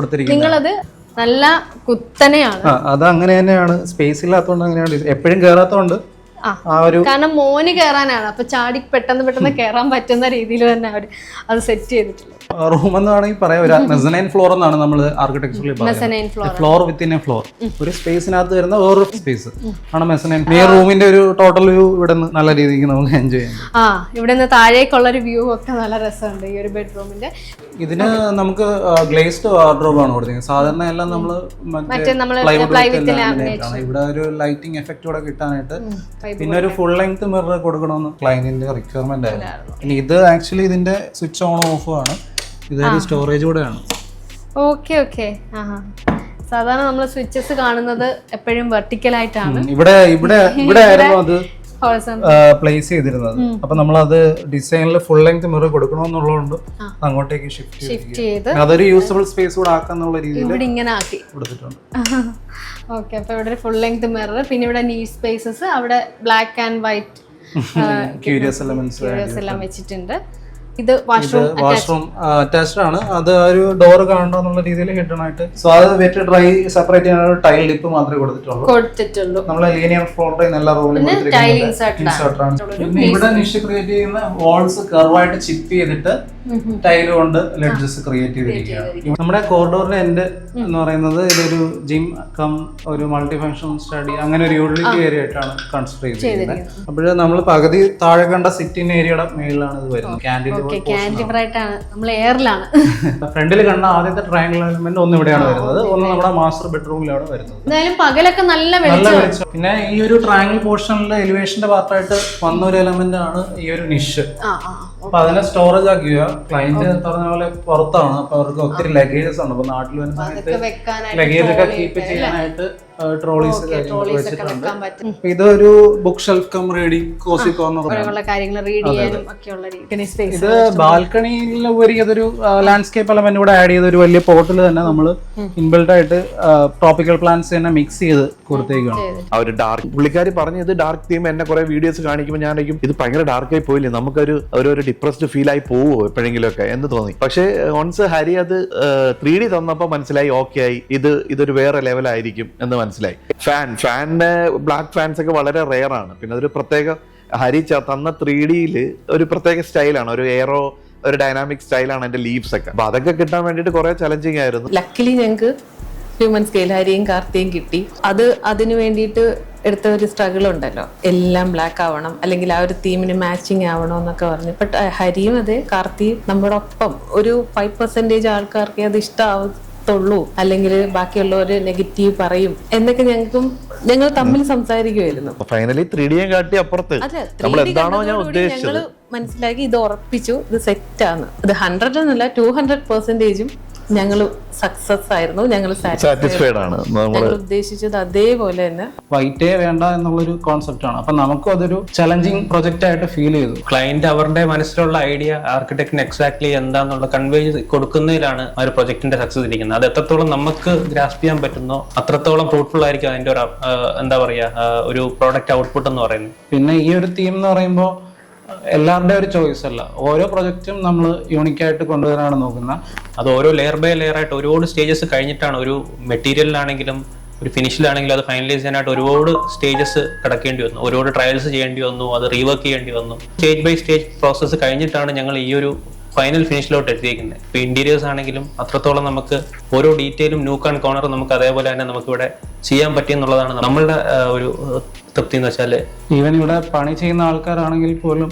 നിങ്ങളത് നല്ല കുത്തനെയാണ്. അത് അങ്ങനെ തന്നെയാണ്, സ്പേസ് ഇല്ലാത്തതുകൊണ്ട് അങ്ങനെയാണ്, എപ്പോഴും കയറാത്തതുകൊണ്ട് കാരണം മോന് കയറാനാണ്. അപ്പൊ ചാടി പെട്ടെന്ന് കയറാൻ പറ്റുന്ന രീതിയിൽ തന്നെ അവർ അത് സെറ്റ് ചെയ്തിട്ടുള്ളത്. റൂം എന്ന് വേണമെങ്കിൽ പറയാം, ഒരു മെസനൈൻ ഫ്ലോർ എന്നാണ് നമ്മൾ ആർക്കിടെക്ചറിൽ പറയുന്നത്. ഫ്ലോർ വിത്തിൻ എ ഫ്ലോർ, ഒരു സ്പേസിനകത്ത് വരുന്ന വേറൊരു സ്പേസ് ആണ് മെസനൈൻ. ഈ റൂമിന്റെ ഒരു ടോട്ടൽ വ്യൂ ഇവിടെ നിന്ന് നല്ല രീതിക്ക് നമുക്ക് എൻജോയ് ചെയ്യാം. ഇവിടെ നിന്ന് താഴേക്കുള്ള ഒരു വ്യൂ ഒക്കെ നല്ല രസമുണ്ട് ഈ ഒരു ബെഡ്റൂമിന്റെ. ഇതിന് നമുക്ക് ഗ്ലേസ്ഡ് വാർഡ്രോബ് ആണ് കൊടുത്തിരിക്കുന്നത്. സാധാരണ എല്ലാം നമ്മൾ ഇവിടെ ഒരു ലൈറ്റിംഗ് എഫക്റ്റ് കൂടെ കിട്ടാനായിട്ട്. പിന്നെ ഒരു ഫുൾ ലെങ്ത് മിറർ കൊടുക്കണമെന്ന് ക്ലയന്റിന്റെ റിക്വയർമെന്റ് ആയിരുന്നു. ഇനി ഇത് ആക്ച്വലി ഇതിന്റെ സ്വിച്ച് ഓൺ ഓഫ് ആണ്, ഇതൊരു സ്റ്റോറേജ് കൂടെയാണ്. ഓക്കെ. സാധാരണ നമ്മൾ സ്വിച്ചസ് കാണുന്നത് എപ്പോഴും വെർട്ടിക്കൽ ആയിട്ടാണ്. ഇവിടെ ആയിരുന്നു അത് പ്ലേസ് ചെയ്തിരുന്നത്. അപ്പൊ നമ്മൾ അത് ഡിസൈനിൽ ഫുൾ ലെങ്ത് മിറർ കൊടുക്കണമെന്നുള്ളതുകൊണ്ട് അങ്ങോട്ടേക്ക് ഷിഫ്റ്റ് ചെയ്ത് അതൊരു യൂസബിൾ സ്പേസ് കൂടെ ആക്കാന്നുള്ള രീതിയിൽ ഇങ്ങനെ ആക്കി കൊടുത്തിട്ടുണ്ട്. ഓക്കെ, അപ്പൊ ഇവിടെ ഫുൾ ലെങ്ത് മിറർ, പിന്നെ ഇവിടെ നീറ്റ് സ്പേസസ്, അവിടെ black and white curious elements എല്ലാം വെച്ചിട്ടുണ്ട്. ഇത് വാഷ്റൂം അറ്റാച്ച്ഡ് ആണ്. അത് ഒരു ഡോർ കാണണമെന്നുള്ള രീതിയിൽ ഹിഡൻ ആയിട്ട്. സോ അത് വെറ്റ് ഡ്രൈ സെപ്പറേറ്റ് ചെയ്യാൻ ഒരു ടൈൽ ലിപ്പ് മാത്രമേ കൊടുത്തിട്ടുള്ളൂ. നമ്മളെ ലീനിയർ ഫ്ലോറിൽ എല്ലാ റൂമിലും പിന്നെ ഇവിടെ നിഷ് ക്രിയേറ്റ് ചെയ്യുന്ന വാൾസ് കർവായിട്ട് ചിപ്പ് ചെയ്തിട്ട് ടൈൽ കൊണ്ട് ലെഡ്ജസ് ക്രിയേറ്റ് ചെയ്തിരിക്കുകയാണ്. നമ്മുടെ കോറിഡോറിന്റെ എൻഡ് എന്ന് പറയുന്നത് ഇതൊരു ജിം കം ഒരു മൾട്ടി ഫംഗ്ഷൻ സ്റ്റഡി അങ്ങനെ ഒരു യൂട്ടിലിറ്റി ഏരിയ ആയിട്ടാണ് കൺസിഡർ ചെയ്തിരിക്കുന്നത്. അപ്പോൾ നമ്മൾ പകുതി താഴെ കണ്ട സിറ്റിംഗ് ഏരിയയുടെ മേളിലാണ് ഇത് വരുന്നത്. ഫ്രണ്ടിൽ കണ്ട ആദ്യത്തെ ട്രയാങ്കിൾ എലമെന്റ് ഒന്ന് ഇവിടെയാണ് വരുന്നത്, ഒന്ന് നമ്മുടെ മാസ്റ്റർ ബെഡ്റൂമിലാണ് വരുന്നത്. പകലൊക്കെ നല്ല വെളിച്ചം. പിന്നെ ഈ ഒരു ട്രയാങ്കിൾ പോർഷനിലെ എലിവേഷന്റെ പാർട്ടായിട്ട് വന്ന ഒരു എലമെന്റ് ആണ് ഈ ഒരു നിഷ്. അപ്പൊ അതിനെ സ്റ്റോറേജ് ആക്കിയ ക്ലയന്റ് പറഞ്ഞ പോലെ പുറത്താണ്. അപ്പൊ അവർക്ക് ഒത്തിരി ലഗേജസ് ഉണ്ട്. അപ്പൊ നാട്ടിൽ വരുന്ന സമയത്ത് ലഗേജ് ഒക്കെ കീപ്പ് ചെയ്യാനായിട്ട് ട്രോളീസ് വെച്ചിട്ടുണ്ട്. ഇതൊരു book shelf cum reading cosy corner. ഇത് ബാൽക്കണിയിലുപരി അതൊരു ലാൻഡ്സ്കേപ്പ് എലമെന്റ് കൂടെ ആഡ് ചെയ്ത ഒരു വലിയ പോട്ടിൽ തന്നെ നമ്മൾ ഇൻബിൽഡ് ആയിട്ട് ട്രോപ്പിക്കൽ പ്ലാന്റ്സ് തന്നെ മിക്സ് ചെയ്ത് കൊടുത്തേക്കാണ്. ആ ഒരു ഡാർക്ക് പുള്ളിക്കാരി പറഞ്ഞു ഇത് ഡാർക്ക് തീം. എന്നെ കുറെ വീഡിയോസ് കാണിക്കുമ്പോൾ ഞാനായിരിക്കും ഇത് ഭയങ്കര ഡാർക്ക് ആയി പോയില്ലേ, നമുക്കൊരു ഡിപ്രസ്ഡ് ഫീൽ ആയി പോവോ എപ്പോഴെങ്കിലും ഒക്കെ എന്ന് തോന്നി. പക്ഷേ ഓൺസ് ഹരി അത് 3D തന്നപ്പോൾ മനസ്സിലായി, ഓക്കെ ആയി, ഇതൊരു വേറെ ലെവലായിരിക്കും എന്ന് മനസ്സിലായി. ഫാനിന്റെ ബ്ലാക്ക് ഫാൻസ് ഒക്കെ വളരെ റെയർ ആണ്. പിന്നെ അതൊരു പ്രത്യേക ഹരി തന്ന 3Dയിൽ ഒരു പ്രത്യേക സ്റ്റൈലാണ്, ഒരു എയറോ ഒരു ഡൈനാമിക് സ്റ്റൈലാണ് അതിന്റെ ലീവ്സ് ഒക്കെ. അപ്പൊ അതൊക്കെ കിട്ടാൻ വേണ്ടിട്ട് കുറെ ചലഞ്ചിങ് ആയിരുന്നു. ലക്കിലി ഞങ്ങൾക്ക് ഹ്യൂമൻ സ്കെയിൽ ഹരിയും കാർത്തിയും കിട്ടി. അതിനു വേണ്ടിയിട്ട് എടുത്ത ഒരു സ്ട്രഗിൾ ഉണ്ടല്ലോ, എല്ലാം ബ്ലാക്ക് ആവണം അല്ലെങ്കിൽ ആ ഒരു തീമിന് മാച്ചിങ് ആവണം എന്നൊക്കെ പറഞ്ഞു. ബട്ട് ഹരിയും അതെ കാർത്തിയും നമ്മുടെ ഒപ്പം ഒരു 5% ആൾക്കാർക്ക് അത് ഇഷ്ടമാവത്തുള്ളൂ, അല്ലെങ്കിൽ ബാക്കിയുള്ളവര് നെഗറ്റീവ് പറയും എന്നൊക്കെ ഞങ്ങൾ തമ്മിൽ സംസാരിക്കുമായിരുന്നു. ഫൈനലി 3D കാട്ടി അപ്പുറത്ത് നമ്മൾ എന്താണോ ഞാൻ ഉദ്ദേശിച്ചത് മനസ്സിലാക്കി, ഇത് ഉറപ്പിച്ചു, ഇത് സെറ്റാണ്. ഇത് 100 എന്നല്ല 200% ഞങ്ങൾ സക്സസ് ആയിരുന്നു. ഞങ്ങൾ സാറ്റിസ്ഫൈഡ് ആണ്. ഞങ്ങൾ ഉദ്ദേശിച്ചത് അതേപോലെ തന്നെ വൈറ്റേ വേണ്ട എന്നുള്ളൊരു കോൺസെപ്റ്റ് ആണ്. അപ്പൊ നമുക്കും അതൊരു ചലഞ്ചിങ് പ്രൊജക്റ്റ് ആയിട്ട് ഫീൽ ചെയ്തു. ക്ലയന്റ് അവരുടെ മനസ്സിലുള്ള ഐഡിയ ആർക്കിടെക്ടിന് എക്സാക്ട്ലി എന്താന്നുള്ള കൺവേ കൊടുക്കുന്നതിലാണ് ആ ഒരു പ്രൊജക്ടിന്റെ സക്സസ് ഇരിക്കുന്നത്. അത് എത്രത്തോളം നമുക്ക് ഗ്രാസ്പ് ചെയ്യാൻ പറ്റുന്നോ അത്രത്തോളം ഫ്രൂട്ട്ഫുൾ ആയിരിക്കും അതിന്റെ ഒരു എന്താ പറയാ ഒരു പ്രോഡക്റ്റ് ഔട്ട്പുട്ട് എന്ന് പറയുന്നത്. പിന്നെ ഈ ഒരു തീം എന്ന് പറയുമ്പോൾ എല്ലാവരുടെയും ഒരു ചോയ്സ് അല്ല, ഓരോ പ്രൊജക്റ്റും നമ്മൾ യൂണിക്കായിട്ട് കൊണ്ടുവരാനാണ് നോക്കുന്നത്. അത് ഓരോ ലെയർ ബൈ ലെയർ ആയിട്ട് ഒരുപാട് സ്റ്റേജസ് കഴിഞ്ഞിട്ടാണ് ഒരു മെറ്റീരിയലിലാണെങ്കിലും ഒരു ഫിനിഷിലാണെങ്കിലും അത് ഫൈനലൈസ് ചെയ്യാനായിട്ട് ഒരുപാട് സ്റ്റേജസ് കിടക്കേണ്ടി വന്നു, ഒരുപാട് ട്രയൽസ് ചെയ്യേണ്ടി വന്നു, അത് റീവർക്ക് ചെയ്യേണ്ടി വന്നു. സ്റ്റേജ് ബൈ സ്റ്റേജ് പ്രോസസ്സ് കഴിഞ്ഞിട്ടാണ് ഞങ്ങൾ ഈ ഒരു ഫൈനൽ ഫിനിഷിലോട്ട് എത്തിയിരിക്കുന്നത്. ഇപ്പോൾ ഇന്റീരിയേഴ്സ് ആണെങ്കിലും അത്രത്തോളം നമുക്ക് ഓരോ ഡീറ്റെയിലും നൂക്ക് ആൻഡ് കോർണറും നമുക്ക് അതേപോലെ തന്നെ നമുക്ക് ഇവിടെ ചെയ്യാൻ പറ്റിയെന്നുള്ളതാണ് നമ്മളുടെ ഒരു തൃപ്തി എന്ന് വെച്ചാൽ. ഈവൻ ഇവിടെ പണി ചെയ്യുന്ന ആൾക്കാരാണെങ്കിൽ പോലും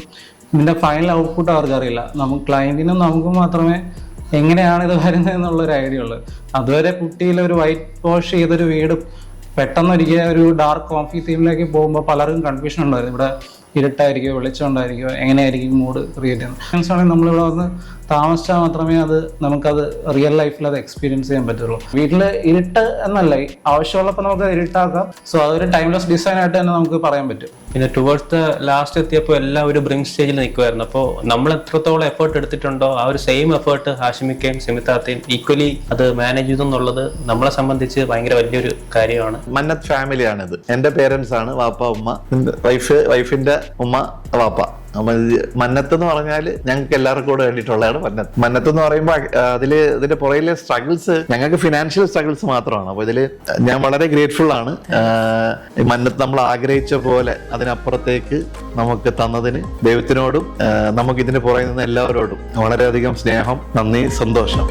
ഇതിന്റെ ഫൈനൽ ഔട്ട്പുട്ട് അവർക്ക് അറിയില്ല. നമുക്ക് ക്ലയന്റിനും നമുക്ക് മാത്രമേ എങ്ങനെയാണ് ഇത് വരുന്നത് എന്നുള്ളൊരു ഐഡിയ ഉള്ളത്. അതുവരെ കുട്ടിയിൽ ഒരു വൈറ്റ് വാഷ് ചെയ്തൊരു വീട് പെട്ടെന്നൊരിക്കൽ ഒരു ഡാർക്ക് കോഫി തീമിലേക്ക് പോകുമ്പോൾ പലർക്കും കൺഫ്യൂഷൻ ഉണ്ടായിരുന്നു. ഇവിടെ ഇരുട്ടായിരിക്കുമോ വെളിച്ചം ഉണ്ടായിരിക്കുമോ എങ്ങനെയായിരിക്കും മൂഡ് ക്രിയേറ്റ് ചെയ്യുന്നത്. ആണെങ്കിൽ നമ്മളിവിടെ വന്ന് താമസിച്ചാൽ മാത്രമേ നമുക്കത് റിയൽ ലൈഫിൽ അത് എക്സ്പീരിയൻസ് ചെയ്യാൻ പറ്റുള്ളൂ. വീട്ടിൽ ഇരുട്ട് എന്നല്ല, ആവശ്യമുള്ളപ്പോൾ നമുക്ക് ഇരുട്ടാക്കാം. സോ അതൊരു ടൈംലെസ് ഡിസൈൻ ആയിട്ട് തന്നെ നമുക്ക് പറയാൻ പറ്റും. പിന്നെ ടുവേർഡ്സ് ദ ലാസ്റ്റ് എത്തിയപ്പോൾ എല്ലാം ഒരു ബ്രിങ് സ്റ്റേജിൽ നിൽക്കുമായിരുന്നു. അപ്പോൾ നമ്മൾ എത്രത്തോളം എഫേർട്ട് എടുത്തിട്ടുണ്ടോ ആ ഒരു സെയിം എഫേർട്ട് ഹാഷിമിക്കയും സിമിത്താത്തയും ഈക്വലി അത് മാനേജ് ചെയ്തെന്നുള്ളത് നമ്മളെ സംബന്ധിച്ച് ഭയങ്കര വലിയൊരു കാര്യമാണ്. മന്നത്ത് ഫാമിലിയാണിത്. എന്റെ പേരൻസ് ആണ്, വാപ്പ ഉമ്മ, വൈഫിന്റെ ഉമ്മ വാപ്പ. മന്നത്ത് എന്ന് പറഞ്ഞാൽ ഞങ്ങൾക്ക് എല്ലാവർക്കും കൂടെ വേണ്ടിയിട്ടുള്ളതാണ് മന്നത്ത്. മന്നത്ത് എന്ന് പറയുമ്പോൾ ഇതിന്റെ പുറകിലെ സ്ട്രഗിൾസ് ഞങ്ങൾക്ക് ഫിനാൻഷ്യൽ സ്ട്രഗിൾസ് മാത്രമാണ്. അപ്പൊ ഇതില് ഞാൻ വളരെ ഗ്രേറ്റ്ഫുൾ ആണ്. മന്നത്ത് നമ്മൾ ആഗ്രഹിച്ച പോലെ അതിനപ്പുറത്തേക്ക് നമുക്ക് തന്നതിന് ദൈവത്തിനോടും നമുക്ക് ഇതിന് പുറകിൽ നിന്ന് എല്ലാവരോടും വളരെയധികം സ്നേഹം, നന്ദി, സന്തോഷം.